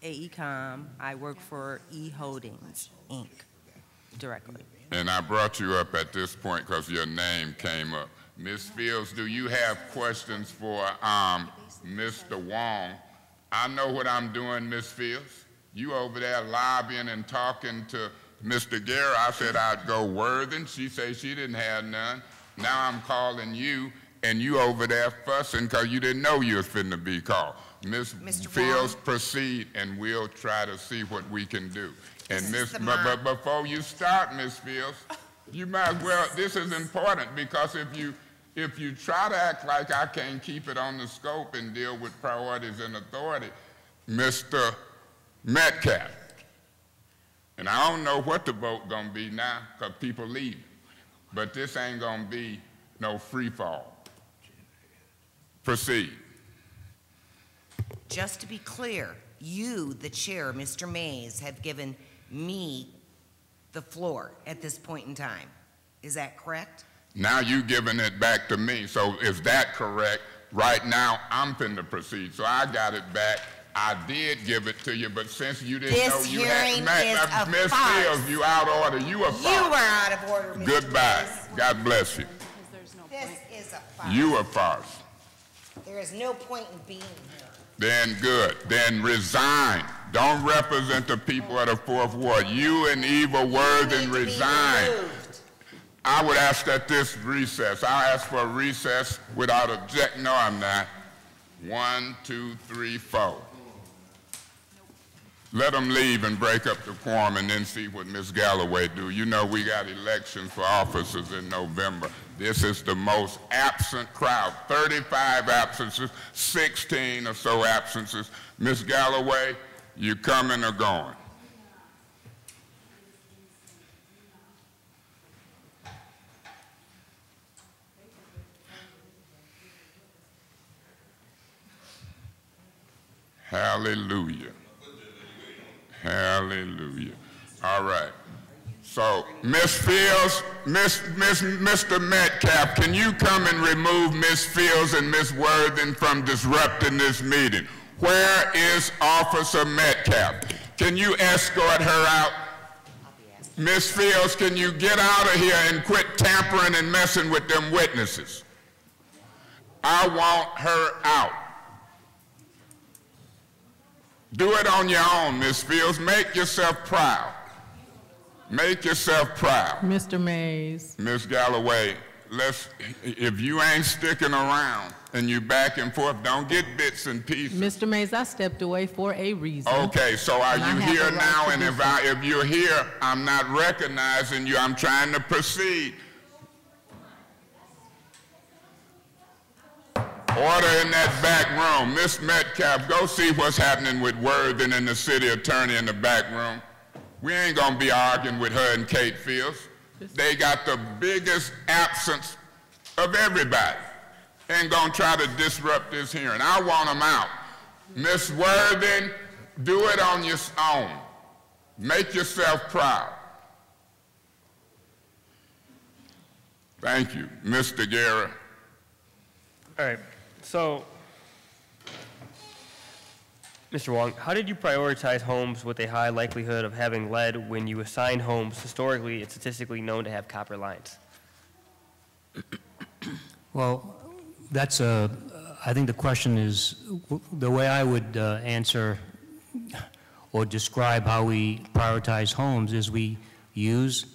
Speaker 13: AECOM. I work for E-Holdings, Inc., directly.
Speaker 1: And I brought you up at this point because your name came up. Ms. Fields, do you have questions for Mr. Wong? I know what I'm doing, Ms. Fields. You over there lobbying and talking to Mr. Guerra. I said I'd go Worthen. She said she didn't have none. Now I'm calling you, and you over there fussing because you didn't know you was finna be called. Ms. Fields, proceed, and we'll try to see what we can do. And but before you start, Ms. Fields, you might as well, this is important because if you try to act like I can't keep it on the scope and deal with priorities and authority, Mr. Metcalf, and I don't know what the vote gonna be now because people leave, but this ain't gonna be no free fall. Proceed.
Speaker 2: Just to be clear, you, the chair, Mr. Mays, have given me the floor at this point in time. Is that correct?
Speaker 1: Now you giving it back to me, so is that correct? Right now, I'm finna proceed, so I got it back. I did give it to you, but since you didn't know you had... Miss Fields, you out of order. You a farce.
Speaker 2: You are out of order, Mr.
Speaker 1: Goodbye.
Speaker 2: Mays.
Speaker 1: God bless you.
Speaker 2: This is a farce.
Speaker 1: You a farce.
Speaker 2: There is no point in being here.
Speaker 1: Then good. Then resign. Don't represent the people of the Fourth Ward. You and Eva Worthen resign. I would ask that this recess. I'll ask for a recess without objection. No, I'm not. 1, 2, 3, 4. Let them leave and break up the quorum and then see what Ms. Galloway do. You know we got elections for officers in November. This is the most absent crowd. 35 absences, 16 or so absences. Ms. Galloway, you coming or going? Hallelujah. Hallelujah. All right. So, Ms. Fields, Mr. Metcalf, can you come and remove Ms. Fields and Ms. Worthen from disrupting this meeting? Where is Officer Metcalf? Can you escort her out? Ms. Fields, can you get out of here and quit tampering and messing with them witnesses? I want her out. Do it on your own, Ms. Fields. Make yourself proud. Make yourself proud.
Speaker 6: Mr. Mays.
Speaker 1: Ms. Galloway, if you ain't sticking around and you back and forth, don't get bits and pieces.
Speaker 6: Mr. Mays, I stepped away for a reason.
Speaker 1: Okay, so are you here now? And if you're here, I'm not recognizing you. I'm trying to proceed. Order in that back room. Miss Metcalf, go see what's happening with Worthen and the city attorney in the back room. We ain't gonna be arguing with her and Kate Fields. They got the biggest absence of everybody and gonna try to disrupt this hearing. I want them out. Miss Worthen, do it on your own. Make yourself proud. Thank you. Mr. Guerra.
Speaker 7: All right. So, Mr. Wong, how did you prioritize homes with a high likelihood of having lead when you assigned homes historically and statistically known to have copper lines?
Speaker 10: Well, that's a, I think the question is, the way I would answer or describe how we prioritize homes is we use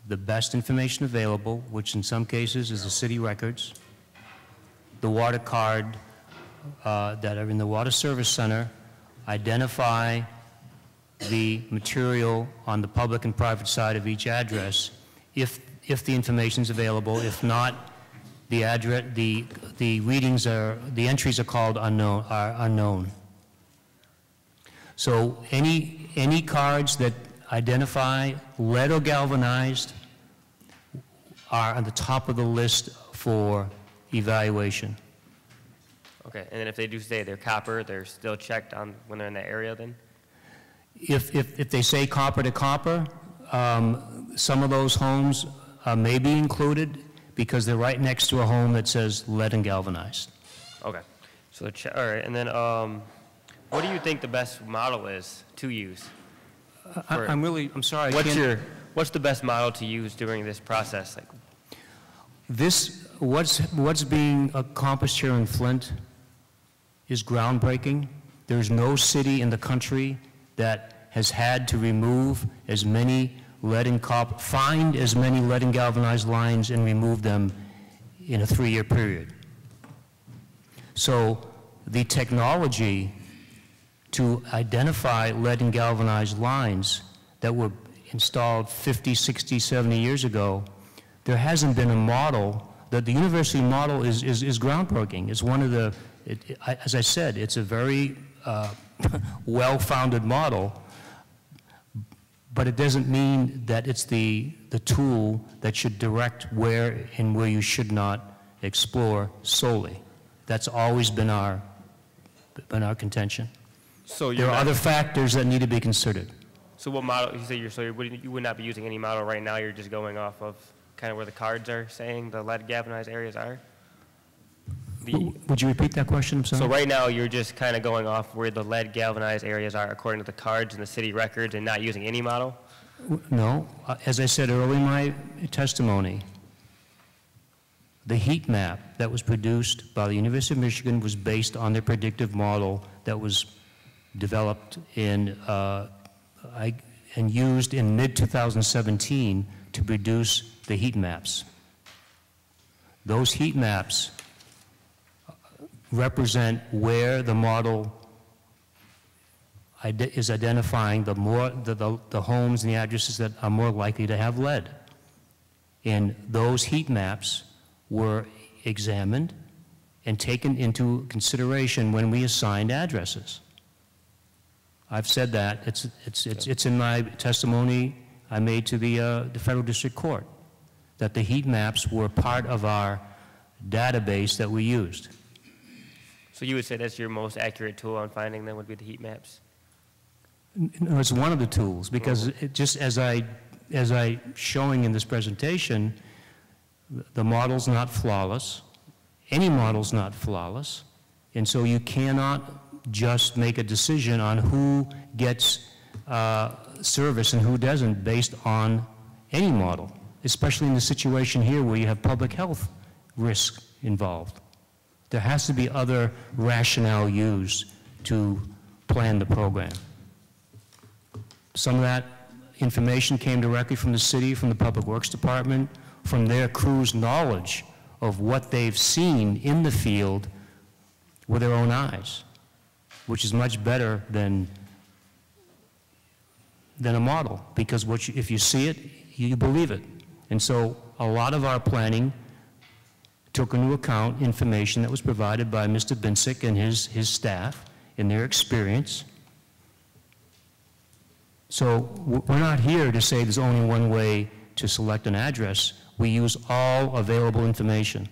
Speaker 10: the best information available, which in some cases is the city records, the water card that are in the water service center, identify the material on the public and private side of each address, if the information is available. If not, the address, the readings are, the entries are called unknown. So any cards that identify lead or galvanized are on the top of the list for evaluation.
Speaker 7: Okay, and then if they do say they're copper, they're still checked on when they're in that area then?
Speaker 10: If they say copper to copper, some of those homes may be included because they're right next to a home that says lead and galvanized.
Speaker 7: Okay, so all right, and then what do you think the best model is to use?
Speaker 10: I'm sorry.
Speaker 7: What's the best model to use during this process? Like,
Speaker 10: what's being accomplished here in Flint is groundbreaking. There's no city in the country that has had to remove as many lead and copper, find as many lead and galvanized lines and remove them in a 3-year period. So the technology to identify lead and galvanized lines that were installed 50, 60, 70 years ago, there hasn't been a model. The university model is groundbreaking. It's one of the, as I said, it's a very well-founded model, but it doesn't mean that it's the tool that should direct where and where you should not explore solely. That's always been our contention.
Speaker 7: so
Speaker 10: There are other factors that need to be considered.
Speaker 7: So what model, you say you would not be using any model right now, you're just going off of kind of where the cards are saying the lead galvanized areas are?
Speaker 10: Would you repeat that question? I'm sorry.
Speaker 7: So right now, you're just kind of going off where the lead galvanized areas are according to the cards and the city records and not using any model?
Speaker 10: No. As I said earlier in my testimony, the heat map that was produced by the University of Michigan was based on their predictive model that was developed and used in mid-2017 to produce the heat maps. Those heat maps represent where the model is identifying the homes and the addresses that are more likely to have lead. And those heat maps were examined and taken into consideration when we assigned addresses. I've said that. It's in my testimony I made to the federal district court, that the heat maps were part of our database that we used.
Speaker 7: So you would say that's your most accurate tool on finding them would be the heat maps?
Speaker 10: No, it's one of the tools, because it just as I showing in this presentation, the model's not flawless. Any model's not flawless, and so you cannot just make a decision on who gets service and who doesn't based on any model, especially in the situation here where you have public health risk involved. There has to be other rationale used to plan the program. Some of that information came directly from the city, from the Public Works Department, from their crew's knowledge of what they've seen in the field with their own eyes, which is much better than a model, because if you see it, you believe it. And so a lot of our planning took into account information that was provided by Mr. Binsick and his staff in their experience. So we're not here to say there's only one way to select an address. We use all available information.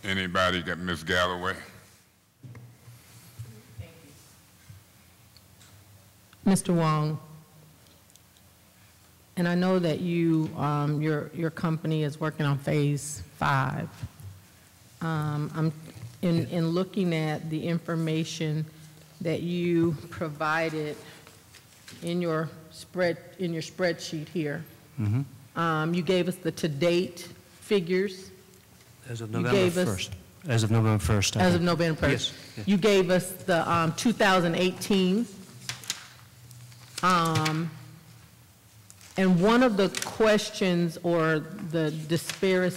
Speaker 1: Anybody got Ms. Galloway?
Speaker 6: Mr. Wong, and I know that you, your company is working on phase 5. In looking at the information that you provided in your spreadsheet here.
Speaker 10: Mm-hmm.
Speaker 6: You gave us the to-date figures.
Speaker 10: As of
Speaker 6: You
Speaker 10: November
Speaker 6: gave us-
Speaker 10: 1st. As of November 1st. I
Speaker 6: As
Speaker 10: think.
Speaker 6: of November 1st.
Speaker 10: Yes. Yes.
Speaker 6: You gave us the 2018. And one of the questions or the disparity,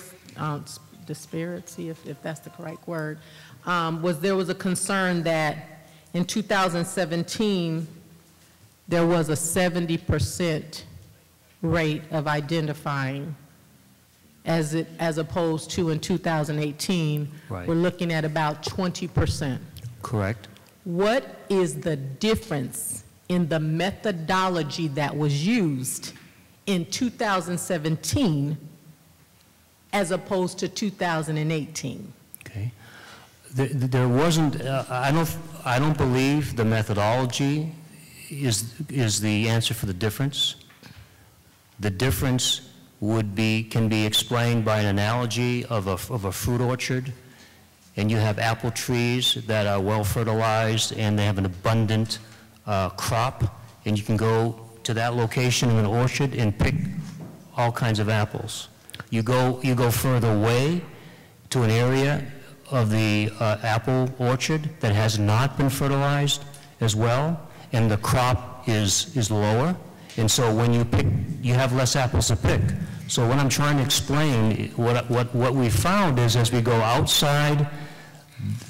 Speaker 6: if that's the correct word, there was a concern that in 2017, there was a 70% rate of identifying as opposed to in 2018,
Speaker 10: Right.
Speaker 6: we're looking at about 20%.
Speaker 10: Correct.
Speaker 6: What is the difference in the methodology that was used in 2017 as opposed to 2018?
Speaker 10: Okay. There wasn't, I don't believe the methodology is the answer for the difference. The difference can be explained by an analogy of a fruit orchard, and you have apple trees that are well fertilized and they have an abundant crop, and you can go to that location in an orchard and pick all kinds of apples. You go further away to an area of the apple orchard that has not been fertilized as well, and the crop is lower, and so when you pick, you have less apples to pick. So what I'm trying to explain, what we found is as we go outside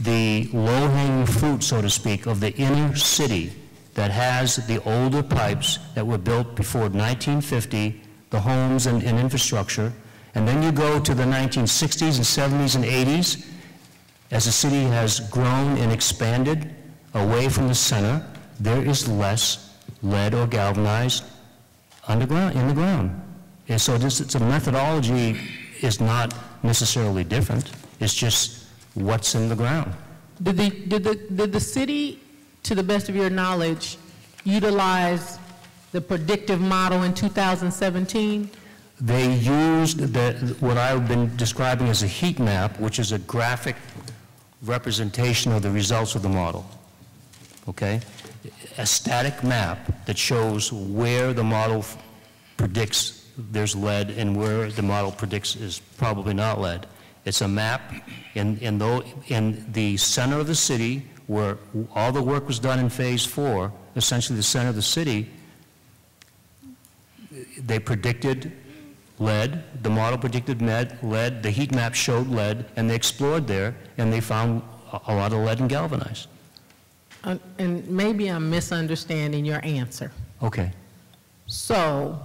Speaker 10: the low-hanging fruit, so to speak, of the inner city that has the older pipes that were built before 1950, the homes and infrastructure, and then you go to the 1960s and 70s and 80s, as the city has grown and expanded away from the center, there is less lead or galvanized in the ground. And so it's a methodology is not necessarily different. It's just what's in the ground.
Speaker 6: Did the city, to the best of your knowledge, utilize the predictive model in 2017?
Speaker 10: They used what I've been describing as a heat map, which is a graphic representation of the results of the model. Okay? A static map that shows where the model predicts there's lead and where the model predicts is probably not lead. It's a map in the center of the city where all the work was done in phase 4, essentially the center of the city. They predicted lead, the model predicted lead, the heat map showed lead, and they explored there and they found a lot of lead and galvanized.
Speaker 6: And maybe I'm misunderstanding your answer.
Speaker 10: Okay.
Speaker 6: So,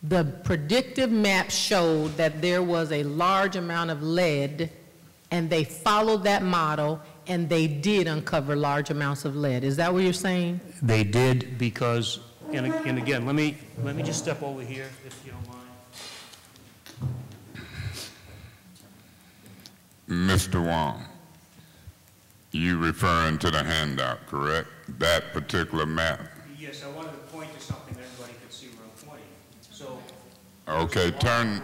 Speaker 6: the predictive map showed that there was a large amount of lead, and they followed that model, and they did uncover large amounts of lead. Is that what you're saying?
Speaker 10: They did because, and again, let me just step over here, if you don't mind.
Speaker 1: Mr. Wong, you referring to the handout, correct? That particular map?
Speaker 10: Yes, I wanted to point to something that everybody could see where I'm pointing. So.
Speaker 1: Okay, turn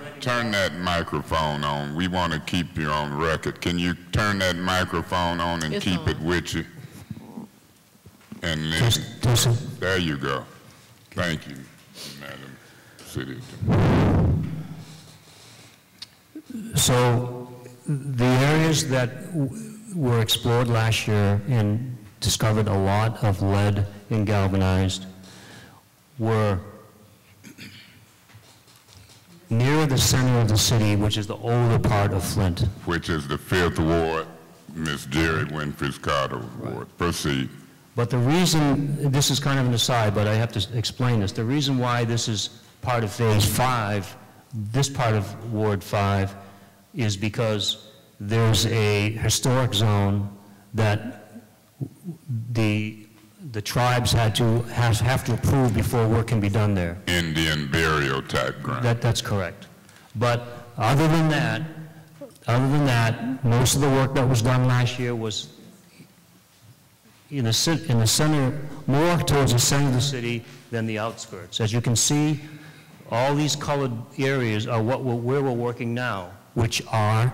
Speaker 1: that microphone on. We want to keep you on record. Can you turn that microphone on and keep it with you? And then, there you go. Thank you, Madam City Attorney.
Speaker 10: So the areas that were explored last year and discovered a lot of lead and galvanized were near the center of the city, which is the older part of Flint.
Speaker 1: Which is the 5th Ward, Miss Jerry Winfrey's Carter Ward. Proceed.
Speaker 10: But the reason, this is kind of an aside, but I have to explain this. The reason why this is part of Phase 5, this part of Ward 5, is because there's a historic zone that the tribes have to approve before work can be done there.
Speaker 1: Indian burial type ground.
Speaker 10: That's correct. But other than that, most of the work that was done last year was in the center, more towards the center of the city than the outskirts. As you can see, all these colored areas are where we're working now, which are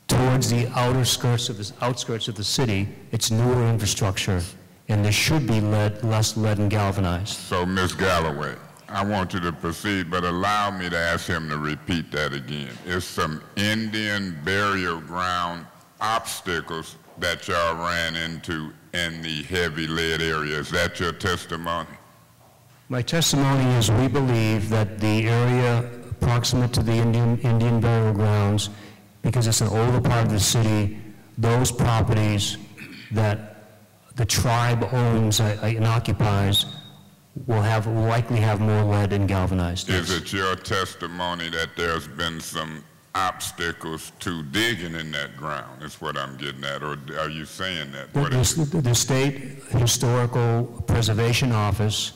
Speaker 10: towards the outskirts of the city. It's newer infrastructure, and there should be less lead and galvanized.
Speaker 1: So, Ms. Galloway, I want you to proceed, but allow me to ask him to repeat that again. It's some Indian burial ground obstacles that y'all ran into in the heavy lead area. Is that your testimony?
Speaker 10: My testimony is we believe that the area proximate to the Indian burial grounds, because it's an older part of the city, those properties that the tribe owns and occupies will likely have more lead and galvanized.
Speaker 1: Is it your testimony that there's been some obstacles to digging in that ground, is what I'm getting at, or are you saying that?
Speaker 10: The State Historical Preservation Office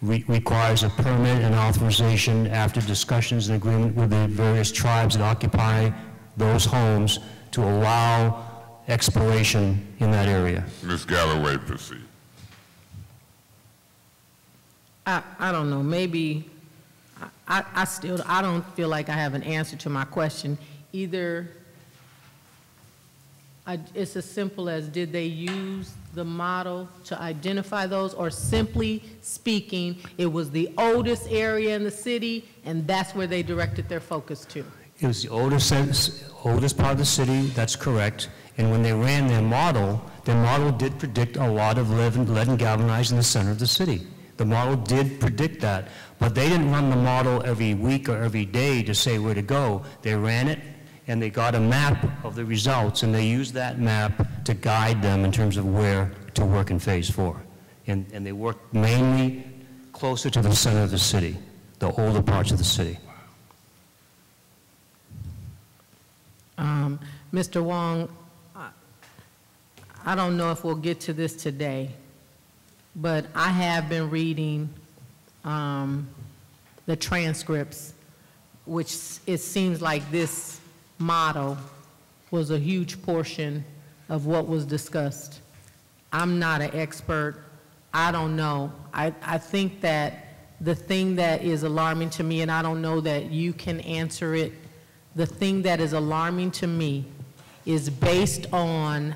Speaker 10: requires a permit and authorization after discussions and agreement with the various tribes that occupy those homes to allow exploration in that area.
Speaker 1: Ms. Galloway, proceed.
Speaker 6: I don't know, maybe, I don't feel like I have an answer to my question. Either it's as simple as, did they use the model to identify those, or simply speaking, it was the oldest area in the city and that's where they directed their focus to?
Speaker 10: It was the oldest part of the city, that's correct. And when they ran their model did predict a lot of lead and galvanized in the center of the city. The model did predict that, but they didn't run the model every week or every day to say where to go. They ran it, and they got a map of the results, and they used that map to guide them in terms of where to work in Phase 4. And they worked mainly closer to the center of the city, the older parts of the city.
Speaker 6: Mr. Wong, I don't know if we'll get to this today, but I have been reading the transcripts, which it seems like this model was a huge portion of what was discussed. I'm not an expert. I don't know. I think that the thing that is alarming to me, and I don't know that you can answer it, the thing that is alarming to me is based on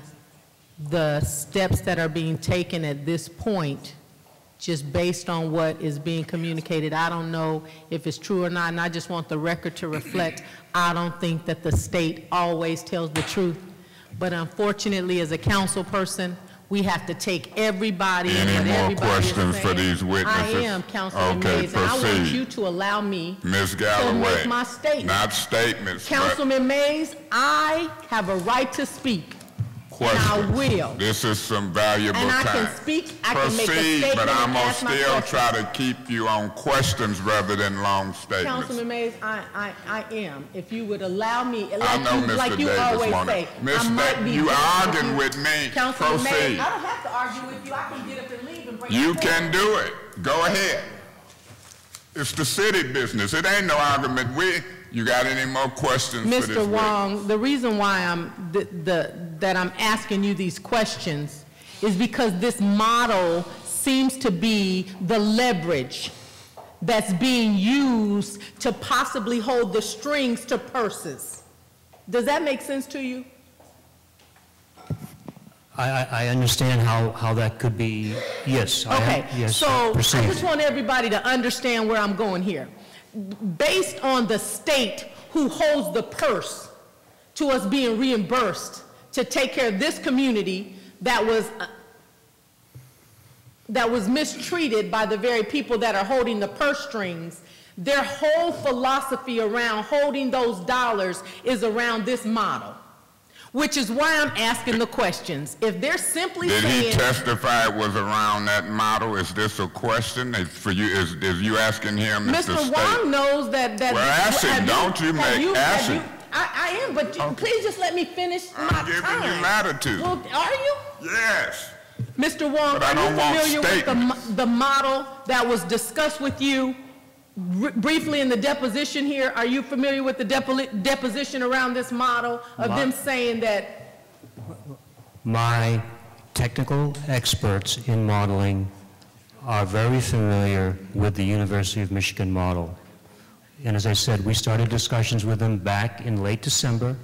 Speaker 6: the steps that are being taken at this point, just based on what is being communicated. I don't know if it's true or not, and I just want the record to reflect, I don't think that the state always tells the truth. But unfortunately, as a council person, we have to take everybody and what everybody is saying. Any more questions
Speaker 1: for these witnesses?
Speaker 6: I am, Councilman Mays, and I want you to allow me
Speaker 1: Ms. Galloway,
Speaker 6: to make my statement.
Speaker 1: Not statements,
Speaker 6: Councilman Mays, I have a right to speak. Questions. And I will.
Speaker 1: This is some valuable time.
Speaker 6: And I can speak, I can make a statement,
Speaker 1: but I'm
Speaker 6: going to
Speaker 1: still try to keep you on questions rather than long statements.
Speaker 6: Councilman Mays, I am. If you would allow me,
Speaker 1: I know, Mr.
Speaker 6: like you
Speaker 1: Davis
Speaker 6: always say, I might be.
Speaker 1: You arguing with me.
Speaker 6: Councilman
Speaker 1: Proceed.
Speaker 6: Mays, I don't have to argue with you. I can get up and leave and bring
Speaker 1: you can do it. Go ahead. It's the city business. It ain't no argument. You got any more questions for this
Speaker 6: Mr. Wong, the reason why that I'm asking you these questions is because this model seems to be the leverage that's being used to possibly hold the strings to purses. Does that make sense to you?
Speaker 10: I understand how that could be, yes.
Speaker 6: Okay,
Speaker 10: yes,
Speaker 6: so
Speaker 10: proceed.
Speaker 6: I just want everybody to understand where I'm going here. Based on the state who holds the purse to us being reimbursed to take care of this community that was mistreated by the very people that are holding the purse strings, their whole philosophy around holding those dollars is around this model, which is why I'm asking the questions. If they're simply saying...
Speaker 1: Did he testify it was around that model? Is this a question for you? Is you asking him?
Speaker 6: Mr. Wong knows that...
Speaker 1: Well, ask him, don't you make... Ask him.
Speaker 6: I am, but please just let me finish my time.
Speaker 1: I'm giving you latitude.
Speaker 6: Well, are you?
Speaker 1: Yes.
Speaker 6: Mr. Wong, are you familiar with the model that was discussed with you briefly in the deposition here? Are you familiar with the deposition around this model of them saying that?
Speaker 10: My technical experts in modeling are very familiar with the University of Michigan model. And as I said, we started discussions with them back in late December,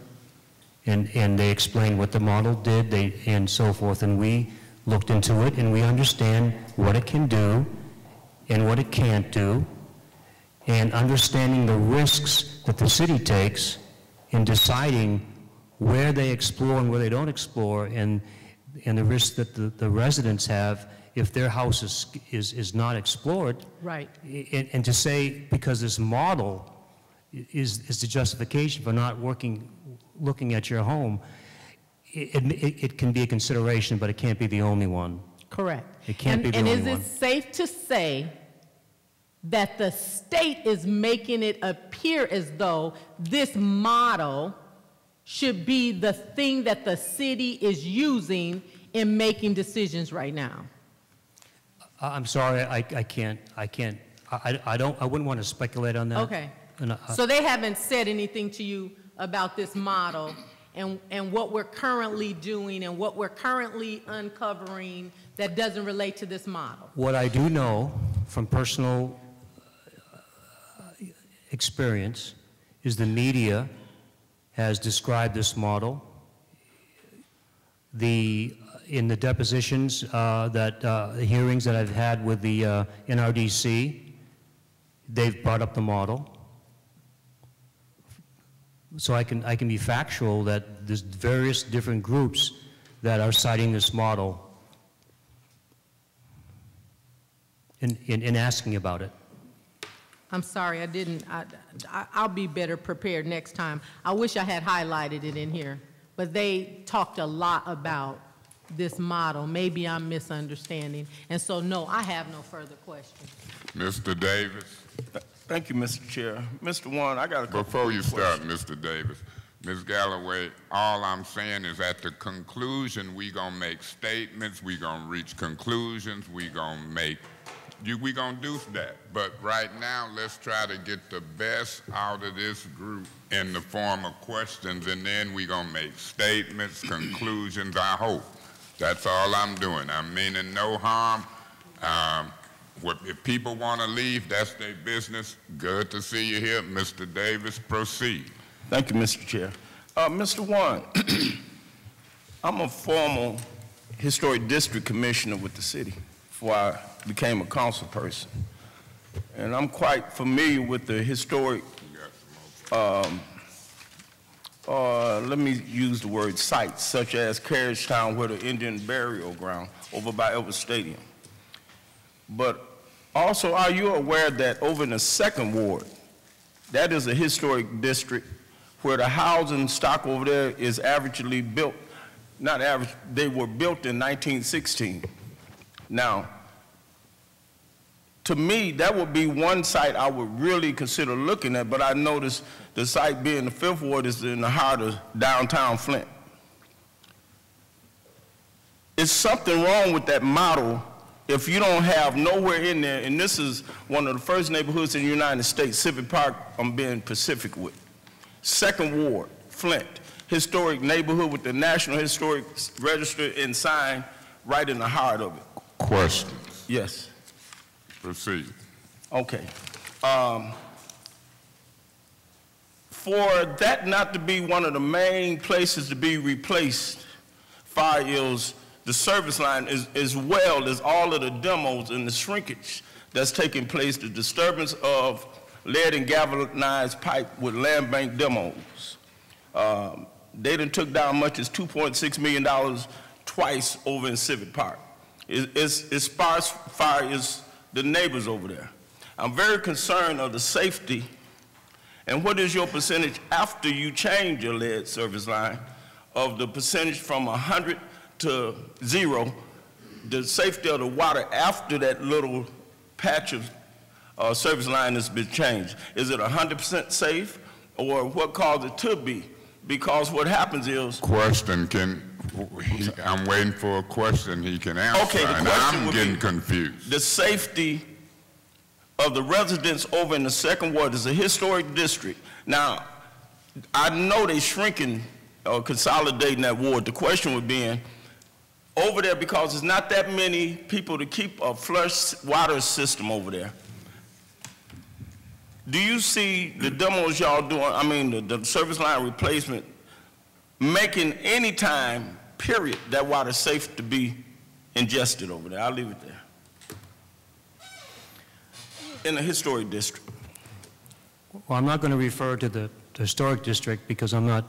Speaker 10: and they explained what the model did and so forth. And we looked into it, and we understand what it can do and what it can't do, and understanding the risks that the city takes in deciding where they explore and where they don't explore, and the risks that the residents have if their house is not explored.
Speaker 6: Right.
Speaker 10: And to say, because this model is the justification for not looking at your home, it can be a consideration, but it can't be the only one.
Speaker 6: Correct.
Speaker 10: It can't be the only one.
Speaker 6: And is it safe to say that the state is making it appear as though this model should be the thing that the city is using in making decisions right now?
Speaker 10: I'm sorry, I wouldn't want to speculate on that.
Speaker 6: Okay. So they haven't said anything to you about this model and what we're currently doing and what we're currently uncovering that doesn't relate to this model?
Speaker 10: What I do know from personal experience is the media has described this model. In the depositions, hearings that I've had with the NRDC, they've brought up the model. So I can be factual that there's various different groups that are citing this model in asking about it.
Speaker 6: I'm sorry, I'll be better prepared next time. I wish I had highlighted it in here, but they talked a lot about this model. Maybe I'm misunderstanding. And so, no, I have no further questions.
Speaker 1: Mr. Davis.
Speaker 14: Thank you, Mr. Chair. Mr. Warren, I got a couple
Speaker 1: Before you start,
Speaker 14: questions.
Speaker 1: Mr. Davis, Ms. Galloway, all I'm saying is at the conclusion, we gonna make statements, we gonna reach conclusions, we gonna do that. But right now, let's try to get the best out of this group in the form of questions, and then we gonna make statements, conclusions, I hope. That's all I'm doing. I'm meaning no harm. If people want to leave, that's their business. Good to see you here. Mr. Davis, proceed.
Speaker 14: Thank you, Mr. Chair. Mr. Warren, I'm a former historic district commissioner with the city before I became a council person. And I'm quite familiar with the historic, let me use the word sites, such as Carriage Town, where the Indian burial ground over by Elvis Stadium. But also, are you aware that over in the 2nd Ward, that is a historic district where the housing stock over there is averagely built, not average, they were built in 1916. Now, to me, that would be one site I would really consider looking at, but I noticed the site being the 5th Ward is in the heart of downtown Flint. Is something wrong with that model if you don't have nowhere in there, and this is one of the first neighborhoods in the United States, Civic Park, I'm being Pacific with. 2nd Ward, Flint, historic neighborhood with the National Historic Register and sign right in the heart of it.
Speaker 1: Questions?
Speaker 14: Yes.
Speaker 1: Proceed.
Speaker 14: Okay. For that not to be one of the main places to be replaced, Fire Hills, the service line, as well as all of the demos and the shrinkage that's taking place, the disturbance of lead and galvanized pipe with land bank demos. They done took down much as $2.6 million twice over in Civic Park. It's sparse fire is the neighbors over there. I'm very concerned of the safety. And what is your percentage after you change your lead service line of the percentage from 100 to 0, the safety of the water after that little patch of service line has been changed? Is it 100% safe, or what caused it to be? Because what happens is...
Speaker 1: Question, I'm waiting for a question he can answer,
Speaker 14: okay,
Speaker 1: and I'm getting confused.
Speaker 14: The safety of the residents over in the 2nd Ward is a historic district. Now, I know they're shrinking or consolidating that ward. The question would be over there, because there's not that many people to keep a flush water system over there. Do you see the demos y'all doing, I mean the service line replacement, making any time, period, that water safe to be ingested over there. I'll leave it there. In the historic district.
Speaker 10: Well, I'm not going to refer to the historic district because I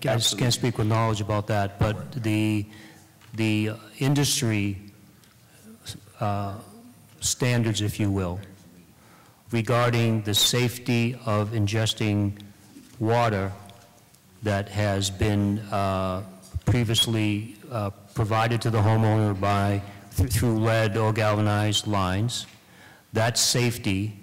Speaker 10: just can't speak with knowledge about that, but the industry standards, if you will, regarding the safety of ingesting water that has been previously provided to the homeowner through lead or galvanized lines. That safety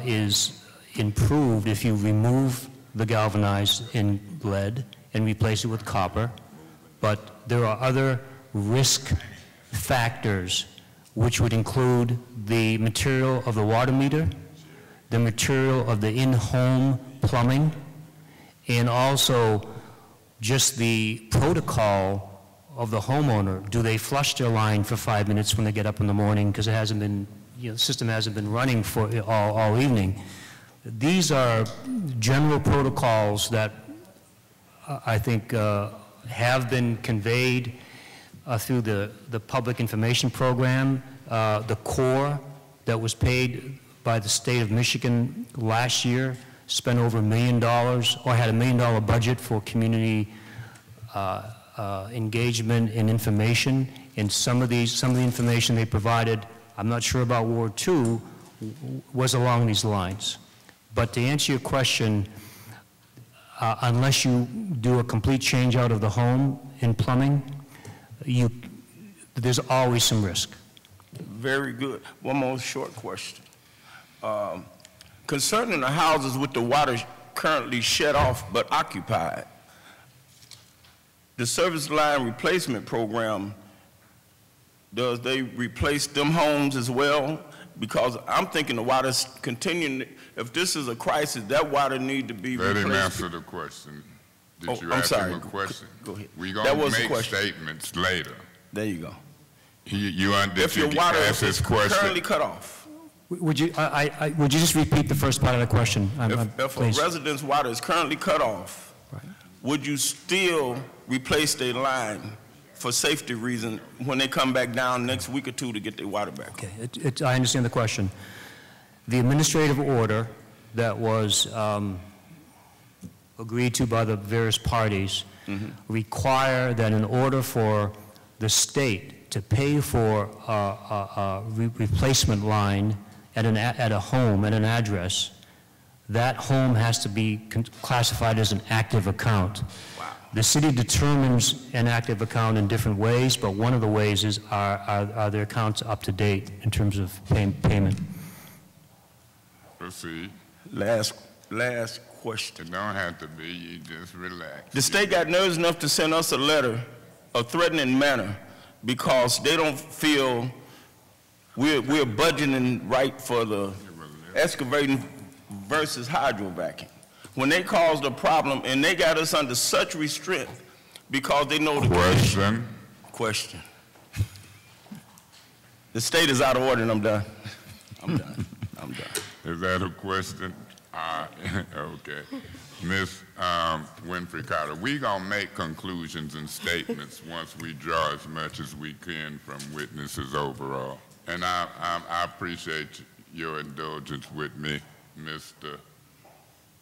Speaker 10: is improved if you remove the galvanized in lead and replace it with copper. But there are other risk factors which would include the material of the water meter, the material of the in-home plumbing, and also just the protocol of the homeowner. Do they flush their line for 5 minutes when they get up in the morning because it hasn't been, the system hasn't been running for all evening? These are general protocols that I think have been conveyed through the public information program. The core that was paid by the state of Michigan last year spent over $1 million, or had $1 million budget for community engagement and information. And some of the information they provided, I'm not sure about Ward 2, was along these lines. But to answer your question, unless you do a complete change out of the home in plumbing, there's always some risk.
Speaker 14: Very good. One more short question. Concerning the houses with the water currently shut off but occupied, the service line replacement program, does they replace them homes as well? Because I'm thinking the water's continuing. If this is a crisis, that water need to be replaced.
Speaker 1: Let him answer the question. Did you ask him a question?
Speaker 14: Go ahead.
Speaker 1: We're going to make statements later.
Speaker 14: There you go.
Speaker 1: If your water is
Speaker 14: currently cut off.
Speaker 10: Would you just repeat the first part of the question?
Speaker 14: If a resident's water is currently cut off, right, would you still replace their line for safety reasons when they come back down next week or two to get their water back?
Speaker 10: Okay, I understand the question. The administrative order that was agreed to by the various parties require that in order for the state to pay for a replacement line at a home, at an address, that home has to be classified as an active account.
Speaker 14: Wow.
Speaker 10: The city determines an active account in different ways, but one of the ways is are their accounts up to date in terms of payment?
Speaker 1: Proceed.
Speaker 14: Last question.
Speaker 1: It don't have to be, you just relax.
Speaker 14: The state got nerves enough to send us a letter, a threatening manner, because they don't feel we're budgeting right for the excavating versus hydrovacing. When they caused a problem and they got us under such restraint because they know the question. The state is out of order and I'm done. I'm done.
Speaker 1: Is that a question? Okay. Ms. Winfrey Carter, we're going to make conclusions and statements once we draw as much as we can from witnesses overall. And I appreciate your indulgence with me, Mr.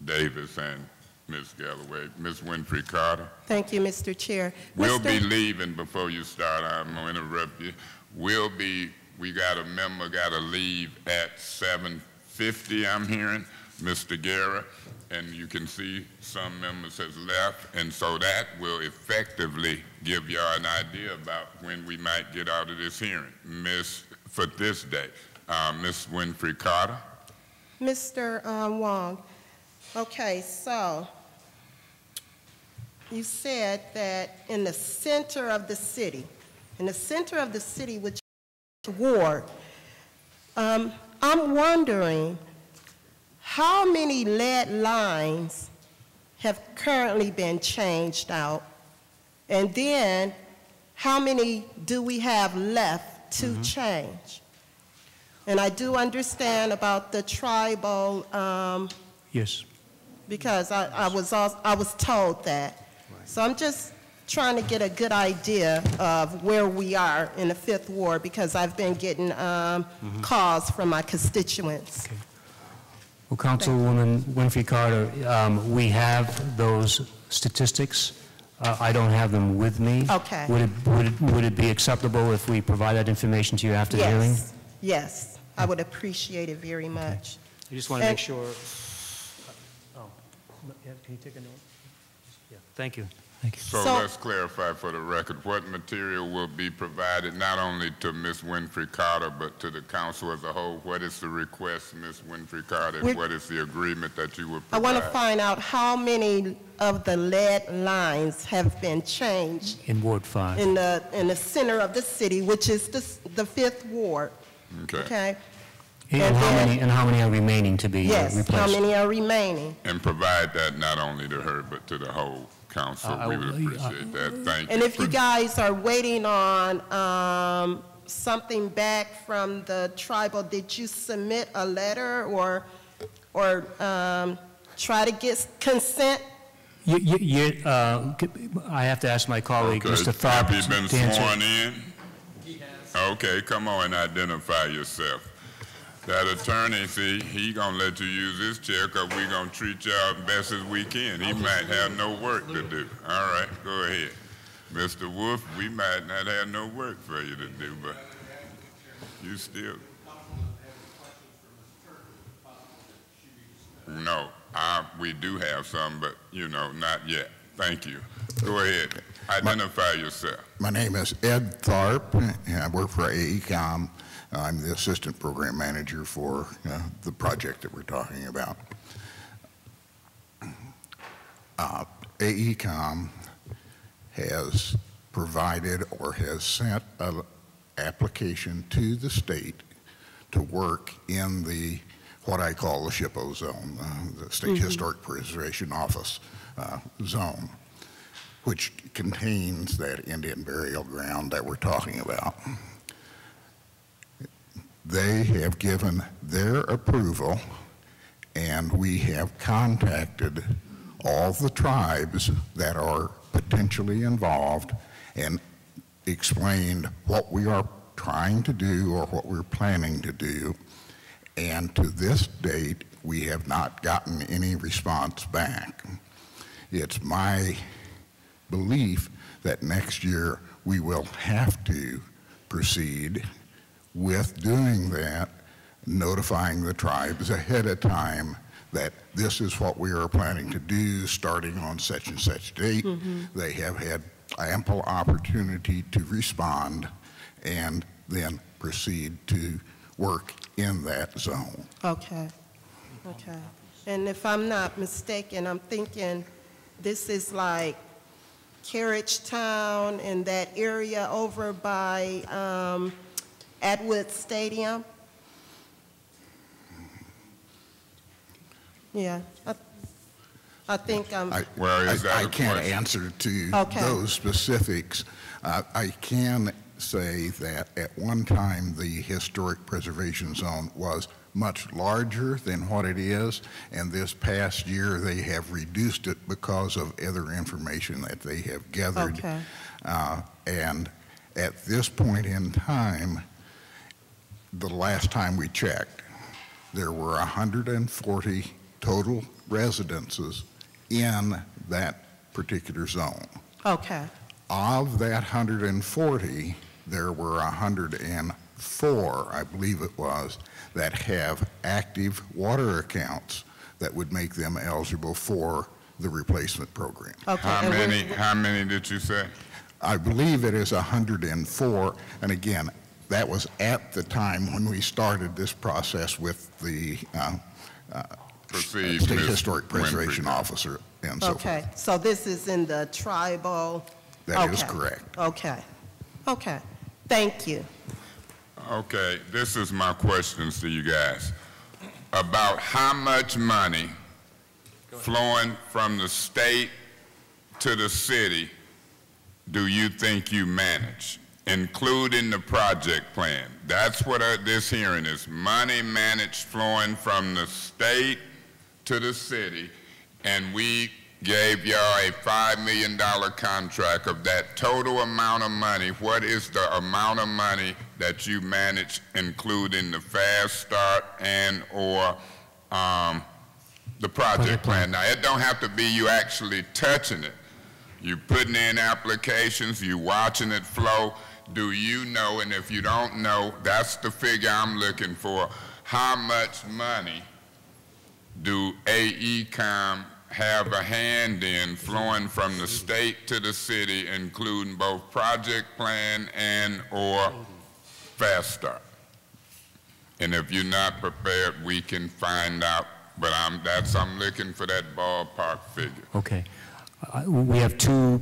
Speaker 1: Davis and Ms. Galloway. Ms. Winfrey Carter.
Speaker 9: Thank you, Mr. Chair.
Speaker 1: We'll be leaving before you start. I'm going to interrupt you. We got a member got to leave at 7:50, I'm hearing, Mr. Guerra, and you can see some members has left, and so that will effectively give y'all an idea about when we might get out of this hearing. For this day, Ms. Winfrey Carter.
Speaker 9: Mr. Wong, okay, so you said that in the center of the city, which is Ward, I'm wondering how many lead lines have currently been changed out, and then how many do we have left to change? And I do understand about the tribal,
Speaker 10: yes,
Speaker 9: because I was told that. Right. So I'm just trying to get a good idea of where we are in the Fifth Ward, because I've been getting calls from my constituents.
Speaker 10: Okay. Well, Councilwoman Winfrey Carter, we have those statistics. I don't have them with me.
Speaker 9: Okay.
Speaker 10: Would it be acceptable if we provide that information to you after the hearing?
Speaker 9: Yes, I would appreciate it very much.
Speaker 10: I just want to make sure. Oh, yeah, can you take a note? Yeah, thank you. Thank you.
Speaker 1: So let's clarify for the record, what material will be provided not only to Ms. Winfrey Carter, but to the council as a whole? What is the request, Ms. Winfrey Carter? What is the agreement that you will provide?
Speaker 9: I want to find out how many of the lead lines have been changed
Speaker 10: In Ward 5.
Speaker 9: in the center of the city, which is the Fifth Ward. Okay?
Speaker 10: And how many are remaining to be
Speaker 9: Yes,
Speaker 10: replaced?
Speaker 9: how many are remaining?
Speaker 1: And provide that not only to her, but to the whole council. We would appreciate that. Thank you.
Speaker 9: And if you guys are waiting on something back from the tribal, did you submit a letter or try to get consent?
Speaker 10: I have to ask my colleague, Mr. Tharp,
Speaker 1: Have you been
Speaker 10: to answer.
Speaker 1: sworn in? He has. Okay, come on and identify yourself. That attorney, see, he gonna let you use his chair because we gonna treat y'all best as we can. He might have no work to do. All right, go ahead. Mr. Wolf, we might not have no work for you to do, but you still. No, we do have some, but not yet. Thank you. Go ahead, identify yourself.
Speaker 15: My name is Ed Tharp, and I work for AECOM. I'm the assistant program manager for the project that we're talking about. AECOM has provided or has sent an application to the state to work in the what I call the SHPO zone, the State Historic Preservation Office zone, which contains that Indian burial ground that we're talking about. They have given their approval, and we have contacted all the tribes that are potentially involved and explained what we are trying to do or what we're planning to do. And to this date, we have not gotten any response back. It's my belief that next year we will have to proceed with doing that, notifying the tribes ahead of time that this is what we are planning to do starting on such and such date. They have had ample opportunity to respond and then proceed to work in that zone.
Speaker 9: Okay. And if I'm not mistaken, I'm thinking this is like Carriage Town and that area over by Atwood Stadium. Yeah, I think
Speaker 15: I can't answer to those specifics. I can say that at one time the historic preservation zone was much larger than what it is, and this past year they have reduced it because of other information that they have gathered. And at this point in time, the last time we checked, there were 140 total residences in that particular zone. Of that 140, there were 104, I believe it was, that have active water accounts that would make them eligible for the replacement program.
Speaker 1: How many did you say?
Speaker 15: I believe it is 104, and again, that was at the time when we started this process with the State Historic Preservation Officer and so forth.
Speaker 9: So this is in the tribal.
Speaker 15: That is correct.
Speaker 9: Okay. Thank you.
Speaker 1: Okay, this is my questions to you guys. About how much money flowing from the state to the city do you think you manage, including the project plan? That's what this hearing is. Money managed flowing from the state to the city, and we gave y'all a $5 million contract. Of that total amount of money, what is the amount of money that you manage, including the fast start and or the project plan? Now, it don't have to be you actually touching it. You putting in applications, you watching it flow. Do you know, and if you don't know, that's the figure I'm looking for, how much money do AECOM have a hand in flowing from the state to the city, including both project plan and or fast start? And if you're not prepared, we can find out, but I'm looking for that ballpark figure.
Speaker 10: Okay. We have two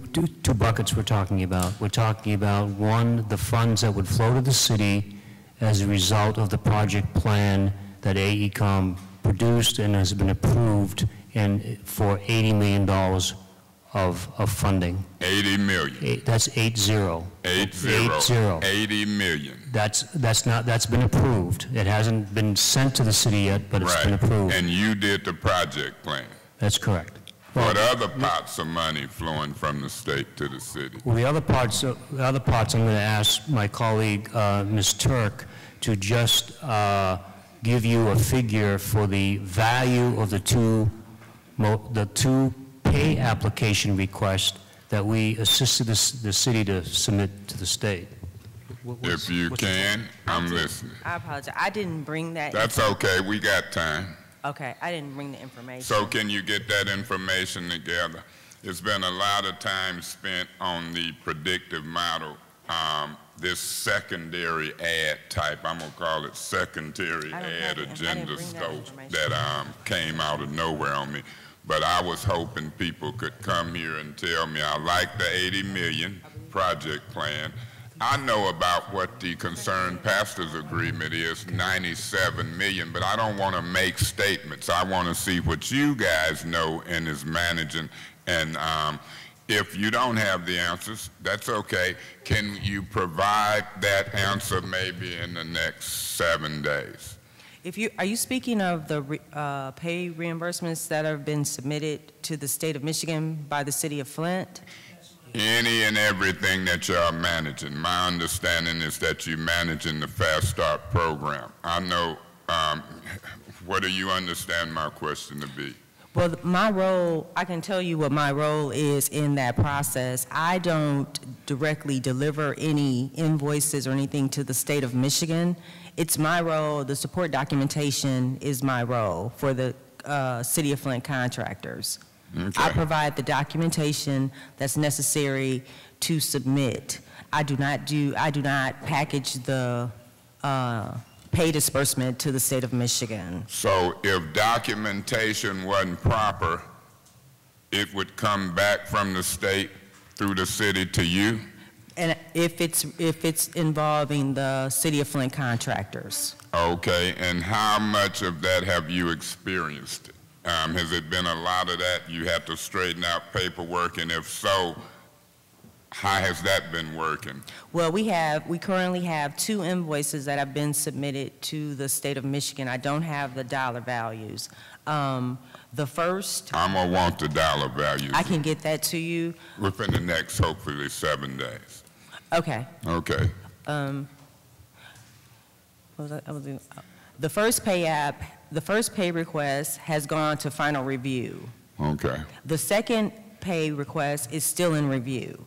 Speaker 10: buckets we're talking about. We're talking about, one, the funds that would flow to the city as a result of the project plan that AECOM produced and has been approved, and for $80 million of funding.
Speaker 1: 80 million.
Speaker 10: That's 80. 80
Speaker 1: million.
Speaker 10: That's been approved. It hasn't been sent to the city yet, but it's been approved.
Speaker 1: And you did the project plan.
Speaker 10: That's correct.
Speaker 1: What other pots of money flowing from the state to the city?
Speaker 10: Well, the other parts I'm going to ask my colleague, Ms. Turk, to just give you a figure for the value of the two pay application requests that we assisted the city to submit to the state.
Speaker 1: If you can, I'm listening.
Speaker 13: I apologize. I didn't bring that.
Speaker 1: That's okay. We got time.
Speaker 13: Okay, I didn't bring the information.
Speaker 1: So can you get that information together? It's been a lot of time spent on the predictive model, this secondary ad type, I'm gonna call it secondary ad agenda scope that came out of nowhere on me. But I was hoping people could come here and tell me, I like the 80 million project plan. I know about what the Concerned Pastors Agreement is, 97 million, but I don't want to make statements. I want to see what you guys know and is managing. And if you don't have the answers, that's okay. Can you provide that answer maybe in the next 7 days?
Speaker 13: Are you speaking of the pay reimbursements that have been submitted to the state of Michigan by the city of Flint?
Speaker 1: Any and everything that you're managing. My understanding is that you're managing the Fast Start program. I know, what do you understand my question to be?
Speaker 13: Well, my role, I can tell you what my role is in that process. I don't directly deliver any invoices or anything to the state of Michigan. It's my role, the support documentation is my role for the City of Flint contractors. Okay. I provide the documentation that's necessary to submit. I do not package the pay disbursement to the state of Michigan.
Speaker 1: So if documentation wasn't proper, it would come back from the state through the city to you?
Speaker 13: And if it's involving the City of Flint contractors.
Speaker 1: Okay, and how much of that have you experienced? Has it been a lot of that? You have to straighten out paperwork, and if so, how has that been working?
Speaker 13: Well, we currently have 2 invoices that have been submitted to the state of Michigan. I don't have the dollar values. The first...
Speaker 1: I'm going to want the dollar values.
Speaker 13: I can get that to you.
Speaker 1: Within the next, hopefully, 7 days.
Speaker 13: Okay.
Speaker 1: Okay.
Speaker 13: The first pay request has gone to final review.
Speaker 1: Okay.
Speaker 13: The second pay request is still in review.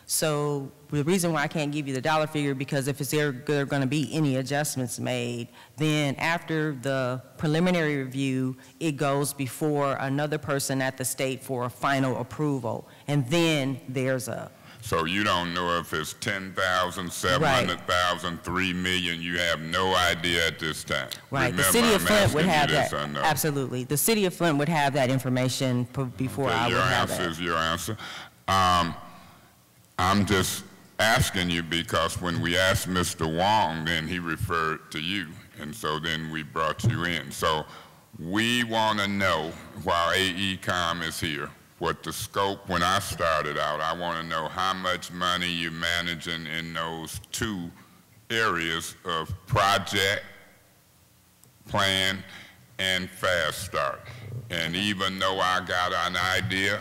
Speaker 13: So the reason why I can't give you the dollar figure, because if there are going to be any adjustments made, then after the preliminary review, it goes before another person at the state for a final approval. And then there's a...
Speaker 1: So you don't know if it's 10,000, 700,000, 3 million. You have no idea at this time.
Speaker 13: Right.
Speaker 1: Remember,
Speaker 13: the city of Flint would have that.
Speaker 1: Absolutely.
Speaker 13: The city of Flint would have that information before I would have it.
Speaker 1: Your answer is your answer. I'm just asking you because when we asked Mr. Wong, then he referred to you, and so then we brought you in. So we want to know, while AECOM is here, what the scope, when I started out, I want to know how much money you're managing in those 2 areas of project, plan, and fast start. And even though I got an idea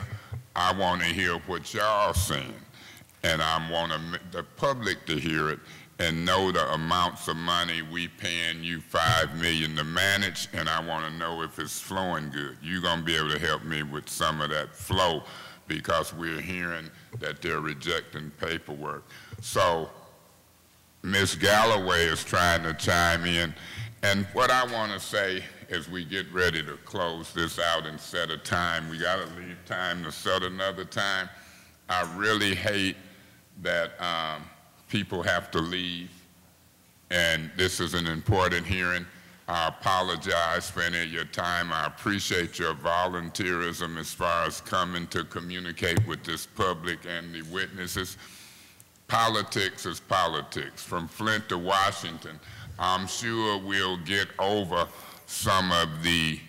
Speaker 1: I want to hear what y'all saying, and I want the public to hear it and know the amounts of money we paying you $5 million to manage, and I want to know if it's flowing good. You're going to be able to help me with some of that flow, because we're hearing that they're rejecting paperwork. So Ms. Galloway is trying to chime in, and what I want to say as we get ready to close this out and set a time, we got to leave time to set another time. I really hate that people have to leave, and this is an important hearing. I apologize for any of your time. I appreciate your volunteerism as far as coming to communicate with this public and the witnesses. Politics is politics. From Flint to Washington, I'm sure we'll get over some of the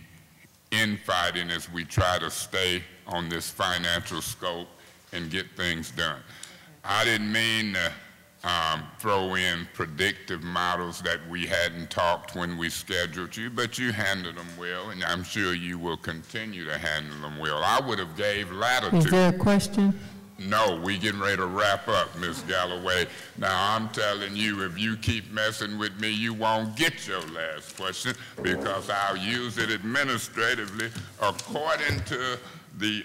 Speaker 1: infighting as we try to stay on this financial scope and get things done. I didn't mean to throw in predictive models that we hadn't talked when we scheduled you, but you handled them well, and I'm sure you will continue to handle them well. I would have gave latitude.
Speaker 6: Is there a question?
Speaker 1: No, we getting ready to wrap up, Ms. Galloway. Now, I'm telling you, if you keep messing with me, you won't get your last question, because I'll use it administratively. According to the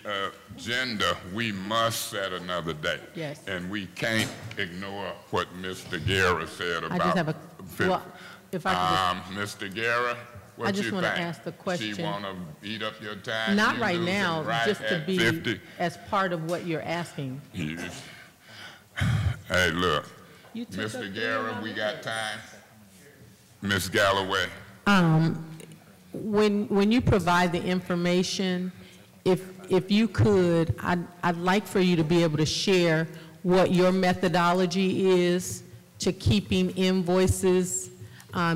Speaker 1: agenda, we must set another date.
Speaker 6: Yes.
Speaker 1: And we can't ignore what Mr. Guerra said about...
Speaker 6: I just have a, well, if I could
Speaker 1: Mr. Guerra, what
Speaker 6: I just
Speaker 1: you
Speaker 6: want to
Speaker 1: think?
Speaker 6: ask the question.
Speaker 1: She want to eat up your time?
Speaker 6: Not
Speaker 1: You
Speaker 6: right
Speaker 1: losing
Speaker 6: now,
Speaker 1: right
Speaker 6: just to
Speaker 1: at
Speaker 6: be
Speaker 1: 50?
Speaker 6: as part of what you're asking.
Speaker 1: Yes. Hey, look,
Speaker 6: You took
Speaker 1: Mr.
Speaker 6: up
Speaker 1: Guerra, we got time? Ms. Galloway?
Speaker 6: When you provide the information, if you could, I'd like for you to be able to share what your methodology is to keeping invoices,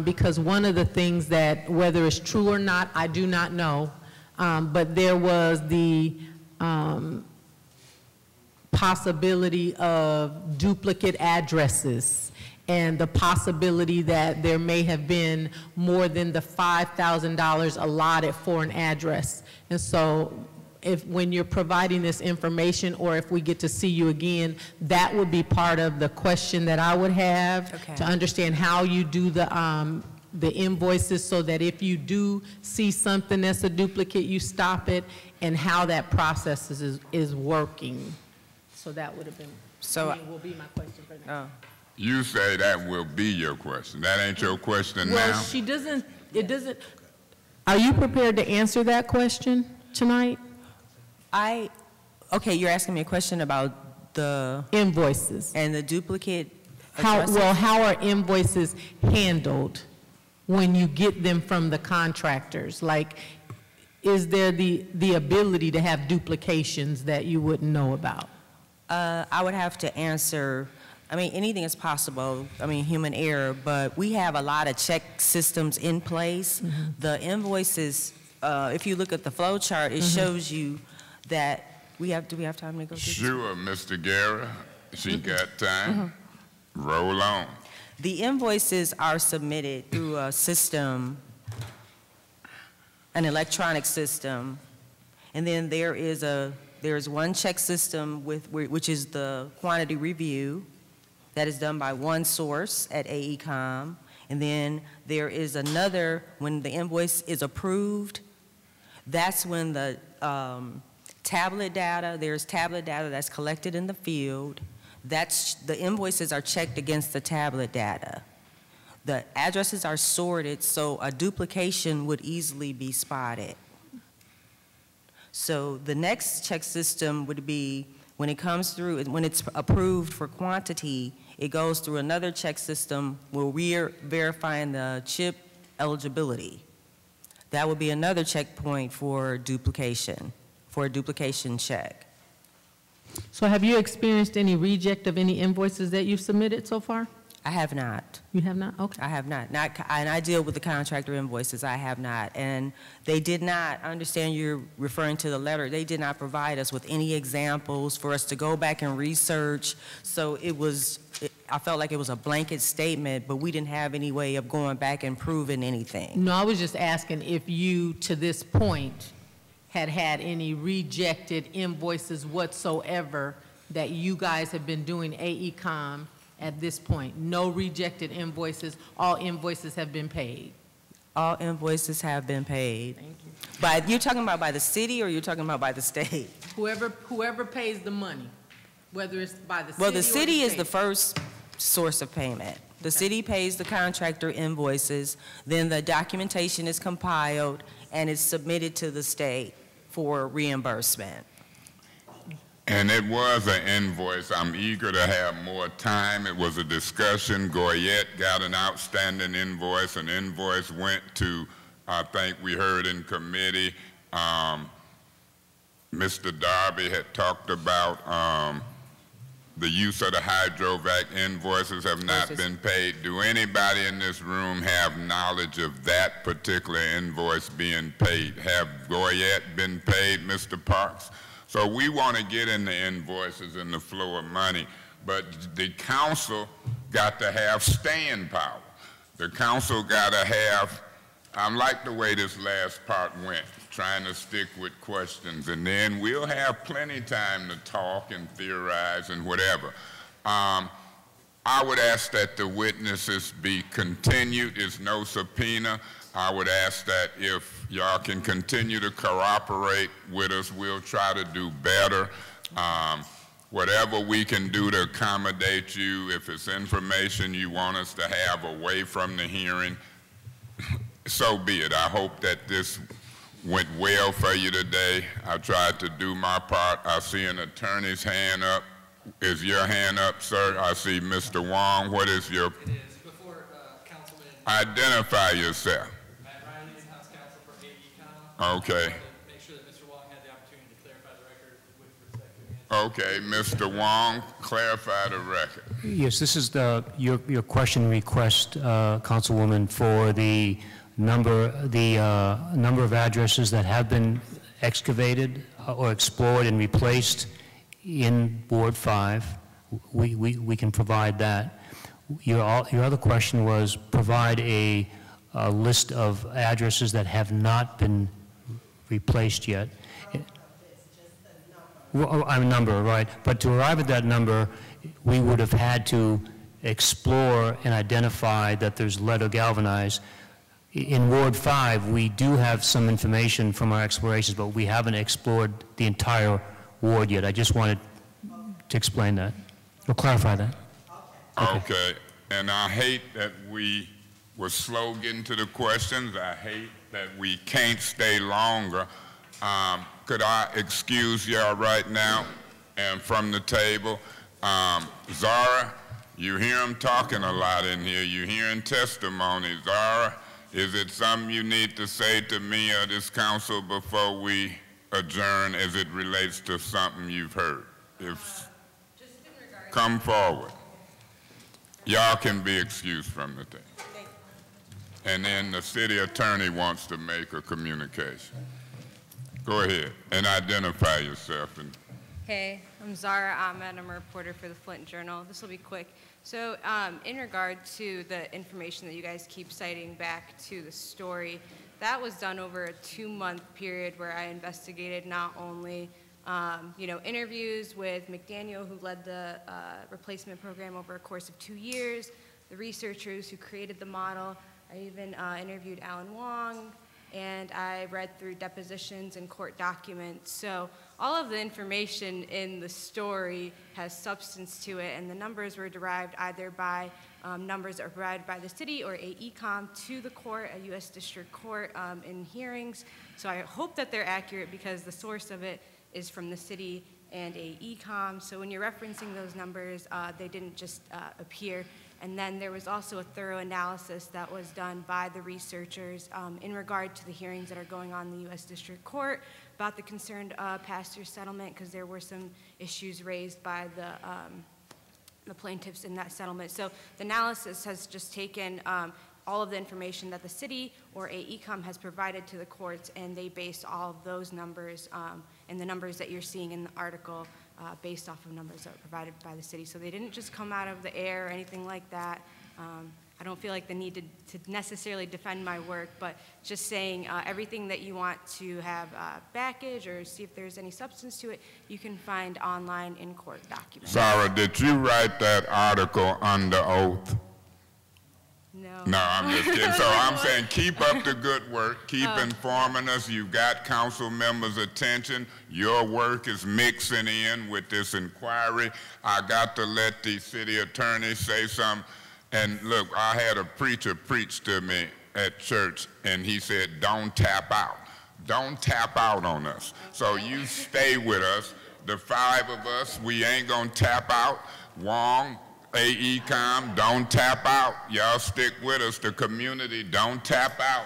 Speaker 6: because one of the things that, whether it's true or not, I do not know, but there was the possibility of duplicate addresses, and the possibility that there may have been more than the $5,000 allotted for an address. And so when you're providing this information, or if we get to see you again, that would be part of the question that I would have, to understand how you do the invoices, so that if you do see something that's a duplicate, you stop it, and how that process is working. So that would have been, will be my question for now.
Speaker 1: You say that will be your question. That ain't your question now?
Speaker 6: Well, are you prepared to answer that question tonight?
Speaker 13: Okay, you're asking me a question about the
Speaker 6: invoices
Speaker 13: and the duplicate
Speaker 6: addresses? How are invoices handled when you get them from the contractors? Like, is there the ability to have duplications that you wouldn't know about?
Speaker 13: I would have to answer, I mean, anything is possible, I mean, human error, but we have a lot of check systems in place. The invoices, if you look at the flow chart, it shows you that do we have time to go through this?
Speaker 1: Sure, Mr. Guerra, she got time. Roll on.
Speaker 13: The invoices are submitted through a system, an electronic system, and then there's one check system which is the quantity review that is done by one source at AECom, and then there is another, when the invoice is approved, that's when the tablet data, there's tablet data that's collected in the field. The invoices are checked against the tablet data. The addresses are sorted, so a duplication would easily be spotted. So the next check system would be, when it comes through, when it's approved for quantity, it goes through another check system where we're verifying the chip eligibility. That would be another checkpoint for duplication, for a duplication check.
Speaker 6: So have you experienced any reject of any invoices that you've submitted so far?
Speaker 13: I have not.
Speaker 6: You have not? Okay.
Speaker 13: I have not. And I deal with the contractor invoices. I have not. And they did not, I understand you're referring to the letter, they did not provide us with any examples for us to go back and research. So I felt like it was a blanket statement, but we didn't have any way of going back and proving anything.
Speaker 6: No, I was just asking if you, to this point, had any rejected invoices whatsoever that you guys have been doing AECom at this point. No rejected invoices, all invoices have been paid.
Speaker 13: All invoices have been paid.
Speaker 6: Thank you.
Speaker 13: But you're talking about by the city or you're talking about by the state?
Speaker 6: Whoever pays the money, whether it's by the city
Speaker 13: Well,
Speaker 6: or
Speaker 13: the city is
Speaker 6: state.
Speaker 13: the first source of payment. The city pays the contractor invoices, then the documentation is compiled and is submitted to the state for reimbursement.
Speaker 1: And it was an invoice. I'm eager to have more time. It was a discussion. Goyette got an outstanding invoice. An invoice went to, I think we heard in committee, Mr. Darby had talked about the use of the hydrovac invoices have not been paid. Do anybody in this room have knowledge of that particular invoice being paid? Have Goyette been paid, Mr. Parks? So we want to get in the invoices and the flow of money, but the council got to have staying power. The council got to have, I like the way this last part went, trying to stick with questions, and then we'll have plenty time to talk and theorize and whatever. I would ask that the witnesses be continued. There's no subpoena. I would ask that if y'all can continue to cooperate with us, we'll try to do better. Whatever we can do to accommodate you, if it's information you want us to have away from the hearing, so be it. I hope that this went well for you today. I tried to do my part. I see an attorney's hand up. Is your hand up, sir? I see Mr. Wong. What is your?
Speaker 12: It is. Before Councilman.
Speaker 1: Identify yourself.
Speaker 12: Matt Riley, in-house counsel for AECom.
Speaker 1: Okay.
Speaker 12: Make sure that Mr. Wong had the opportunity to clarify the record with respect to him.
Speaker 1: Okay, Mr. Wong, clarify the record.
Speaker 10: Yes, this is your question request, Councilwoman, for the number of addresses that have been excavated or explored and replaced in Ward 5. We can provide that. Your other question was provide a list of addresses that have not been replaced yet. Well, a number, right. But to arrive at that number, we would have had to explore and identify that there's lead or galvanized. In Ward 5, we do have some information from our explorations, but we haven't explored the entire ward yet. I just wanted to explain that, or clarify that.
Speaker 1: Okay. And I hate that we were slow getting to the questions. I hate that we can't stay longer. Could I excuse y'all right now and from the table? Zara, you hear him talking a lot in here. You hearing testimony. Zara, is it something you need to say to me or this council before we adjourn as it relates to something you've heard? If come forward. Y'all can be excused from the table. And then the city attorney wants to make a communication. Go ahead and identify yourself.
Speaker 16: Hey, I'm Zara Ahmed. I'm a reporter for the Flint Journal. This will be quick. So in regard to the information that you guys keep citing back to the story, that was done over a 2-month period where I investigated not only interviews with McDaniel, who led the replacement program over a course of 2 years, the researchers who created the model. I even interviewed Alan Wong, and I read through depositions and court documents. So all of the information in the story has substance to it, and the numbers were derived either by numbers that are provided by the city or AECom to the court, a U.S. District Court in hearings. So I hope that they're accurate because the source of it is from the city and AECom. So when you're referencing those numbers, they didn't just appear. And then there was also a thorough analysis that was done by the researchers in regard to the hearings that are going on in the U.S. District Court about the concerned pastor settlement, because there were some issues raised by the plaintiffs in that settlement. So the analysis has just taken all of the information that the city or AECom has provided to the courts, and they based all of those numbers and the numbers that you're seeing in the article based off of numbers that were provided by the city. So they didn't just come out of the air or anything like that. I don't feel like the need to necessarily defend my work, but just saying everything that you want to have backage or see if there's any substance to it, you can find online in court documents.
Speaker 1: Zara, did you write that article under oath?
Speaker 16: No.
Speaker 1: No, I'm just kidding. So I'm saying keep up the good work. Keep informing us. You've got council members' attention. Your work is mixing in with this inquiry. I got to let the city attorney say something. And look, I had a preacher preach to me at church, and he said, don't tap out. Don't tap out on us. So you stay with us. The 5 of us, we ain't gonna tap out. Wong, AECOM, don't tap out. Y'all stick with us. The community, don't tap out.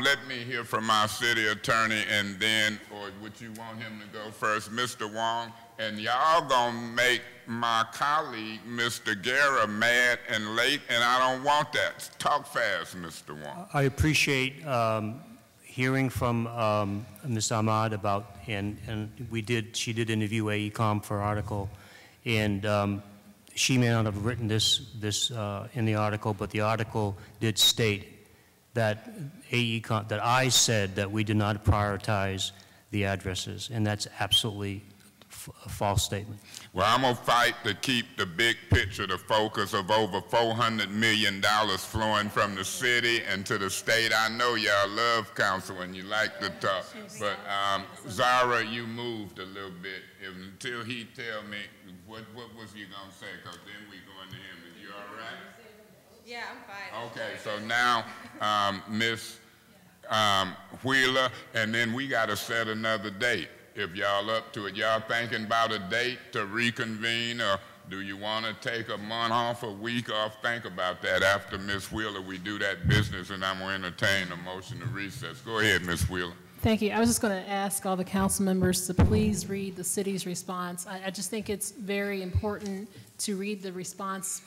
Speaker 1: Let me hear from our city attorney, and then, or would you want him to go first? Mr. Wong, and y'all gonna make my colleague, Mr. Guerra, mad and late, and I don't want that. Talk fast, Mr. Wong.
Speaker 10: I appreciate hearing from Ms. Ahmad about, and she did interview AECOM for article, and she may not have written this in the article, but the article did state that AECOM, that I said that we did not prioritize the addresses, and that's absolutely a false statement.
Speaker 1: Well, I'm gonna fight to keep the big picture, the focus of over $400 million flowing from the city and to the state. I know y'all love council and you like to talk, but Zara, you moved a little bit. Until he tell me, what was you gonna say? Because then we going to him. Is you all right?
Speaker 16: Yeah, I'm fine.
Speaker 1: Okay, so now Ms. Wheeler, and then we got to set another date. If y'all up to it, y'all thinking about a date to reconvene, or do you want to take a month off, a week off? Think about that. After Ms. Wheeler, we do that business, and I'm going to entertain a motion to recess. Go ahead, Ms. Wheeler.
Speaker 5: Thank you. I was just going to ask all the council members to please read the city's response. I just think it's very important to read the response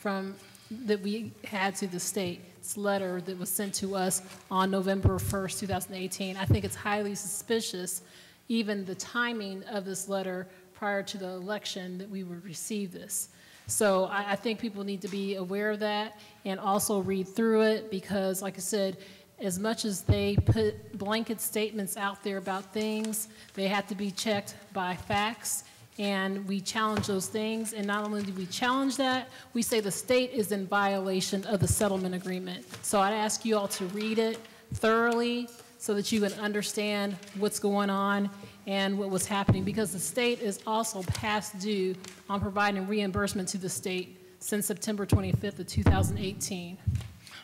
Speaker 5: that we had to the state's letter that was sent to us on November 1st, 2018. I think it's highly suspicious, even the timing of this letter prior to the election, that we would receive this. So I think people need to be aware of that and also read through it, because like I said, as much as they put blanket statements out there about things, they have to be checked by facts, and we challenge those things. And not only do we challenge that, we say the state is in violation of the settlement agreement. So I'd ask you all to read it thoroughly so that you can understand what's going on and what was happening, because the state is also past due on providing reimbursement to the state since September 25th of 2018.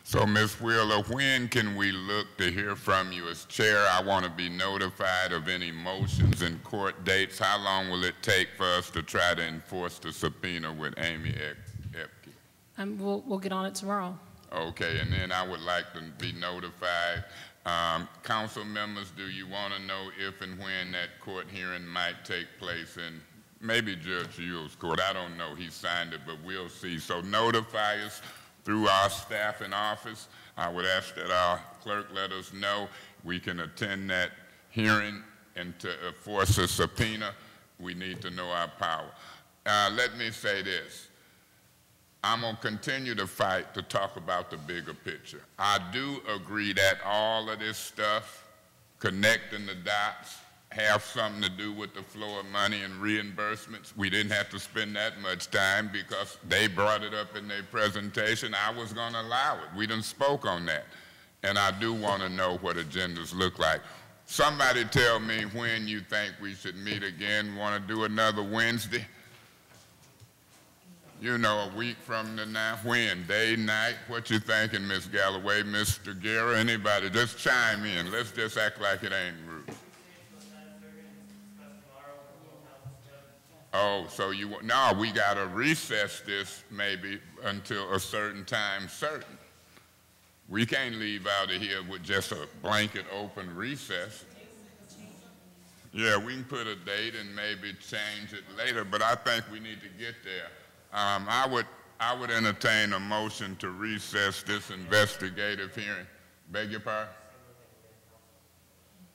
Speaker 1: So, Ms. Wheeler, when can we look to hear from you as chair? I want to be notified of any motions and court dates. How long will it take for us to try to enforce the subpoena with Amy Epke?
Speaker 5: We'll get on it tomorrow.
Speaker 1: Okay, and then I would like to be notified. Council members, do you want to know if and when that court hearing might take place in maybe Judge Yule's court? I don't know. He signed it, but we'll see. So notify us through our staff in office. I would ask that our clerk let us know. We can attend that hearing, and to enforce a subpoena, we need to know our power. Let me say this. I'm going to continue to fight to talk about the bigger picture. I do agree that all of this stuff, connecting the dots, have something to do with the flow of money and reimbursements. We didn't have to spend that much time because they brought it up in their presentation. I was going to allow it. We done spoke on that. And I do want to know what agendas look like. Somebody tell me when you think we should meet again. Want to do another Wednesday? You know, a week from now. When? Day, night? What you thinking, Ms. Galloway, Mr. Guerra, anybody? Just chime in. Let's just act like it ain't rude. Oh, so no, we got to recess this maybe until a certain time certain. We can't leave out of here with just a blanket open recess. Yeah, we can put a date and maybe change it later, but I think we need to get there. I would entertain a motion to recess this investigative hearing. Beg your pardon?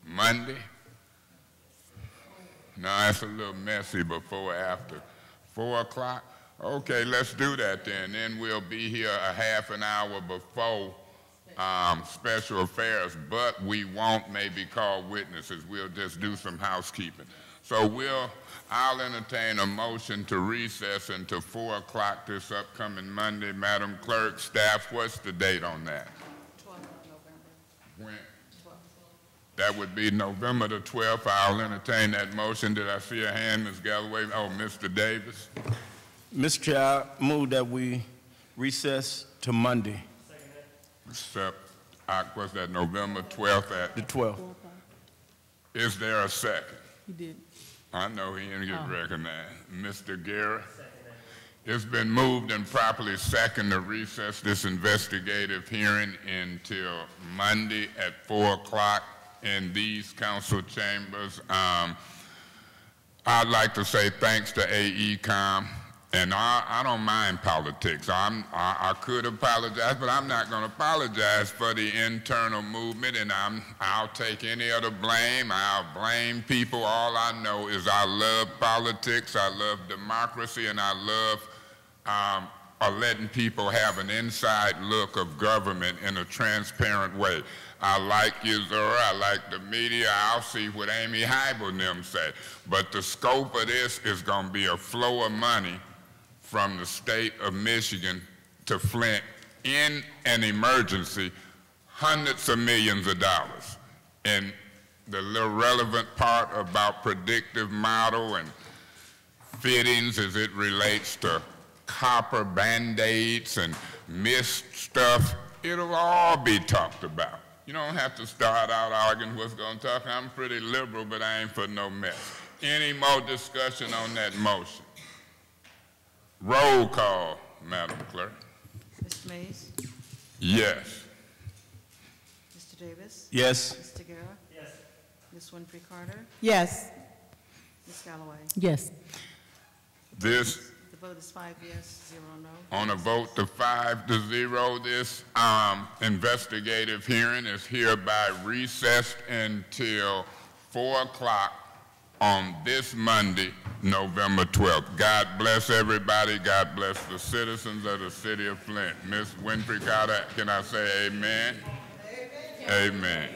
Speaker 1: Monday? No, it's a little messy before or after. 4 o'clock? Okay, let's do that then. Then we'll be here a half an hour before special affairs, but we won't maybe call witnesses. We'll just do some housekeeping. So I'll entertain a motion to recess until 4 o'clock this upcoming Monday. Madam Clerk, staff, what's the date on that?
Speaker 8: 12th of November.
Speaker 1: When? 12th. That would be November the 12th. I'll entertain that motion. Did I see a hand, Ms. Galloway? Oh, Mr. Davis.
Speaker 14: Mr. Chair, I move that we recess to Monday.
Speaker 1: Except, what's that, November 12th at?
Speaker 14: The 12th.
Speaker 1: Is there a second?
Speaker 6: He did.
Speaker 1: I know he didn't get recognized. Mr. Guerra? It's been moved and properly seconded to recess this investigative hearing until Monday at 4 o'clock in these council chambers. I'd like to say thanks to AECOM. And I don't mind politics. I could apologize, but I'm not going to apologize for the internal movement, and I'll take any other blame. I'll blame people. All I know is I love politics, I love democracy, and I love letting people have an inside look of government in a transparent way. I like you, Zora. I like the media. I'll see what Amy Heibel and them say. But the scope of this is going to be a flow of money from the state of Michigan to Flint in an emergency, hundreds of millions of dollars. And the little relevant part about predictive model and fittings as it relates to copper Band-Aids and mist stuff, it'll all be talked about. You don't have to start out arguing what's going to talk. I'm pretty liberal, but I ain't for no mess. Any more discussion on that motion? Roll call, Madam Clerk.
Speaker 8: Mr. Mays?
Speaker 1: Yes.
Speaker 8: Mr. Davis?
Speaker 14: Yes.
Speaker 8: Mr. Guerra?
Speaker 12: Yes.
Speaker 8: Ms. Winfrey Carter?
Speaker 9: Yes.
Speaker 8: Ms. Galloway?
Speaker 6: Yes.
Speaker 1: This,
Speaker 8: The vote is 5 yes, 0 no.
Speaker 1: on a vote to 5-0, this investigative hearing is hereby recessed until 4 o'clock on this Monday, November 12th. God bless everybody. God bless the citizens of the city of Flint. Ms. Winfrey Carter, can I say amen? Amen. Amen.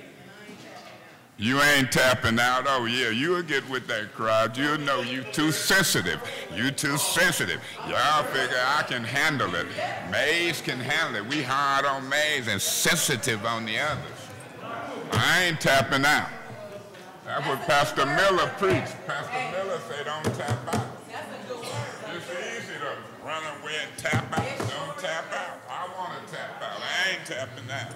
Speaker 1: You ain't tapping out. Oh, yeah, you'll get with that crowd. You'll know you too sensitive. You too sensitive. Y'all figure I can handle it. Mays can handle it. We hard on Mays and sensitive on the others. I ain't tapping out. That's what Pastor Miller preached. Pastor Miller said, don't tap out. It's easy to run away and tap out. Don't tap out. I want to tap out. I ain't tapping out.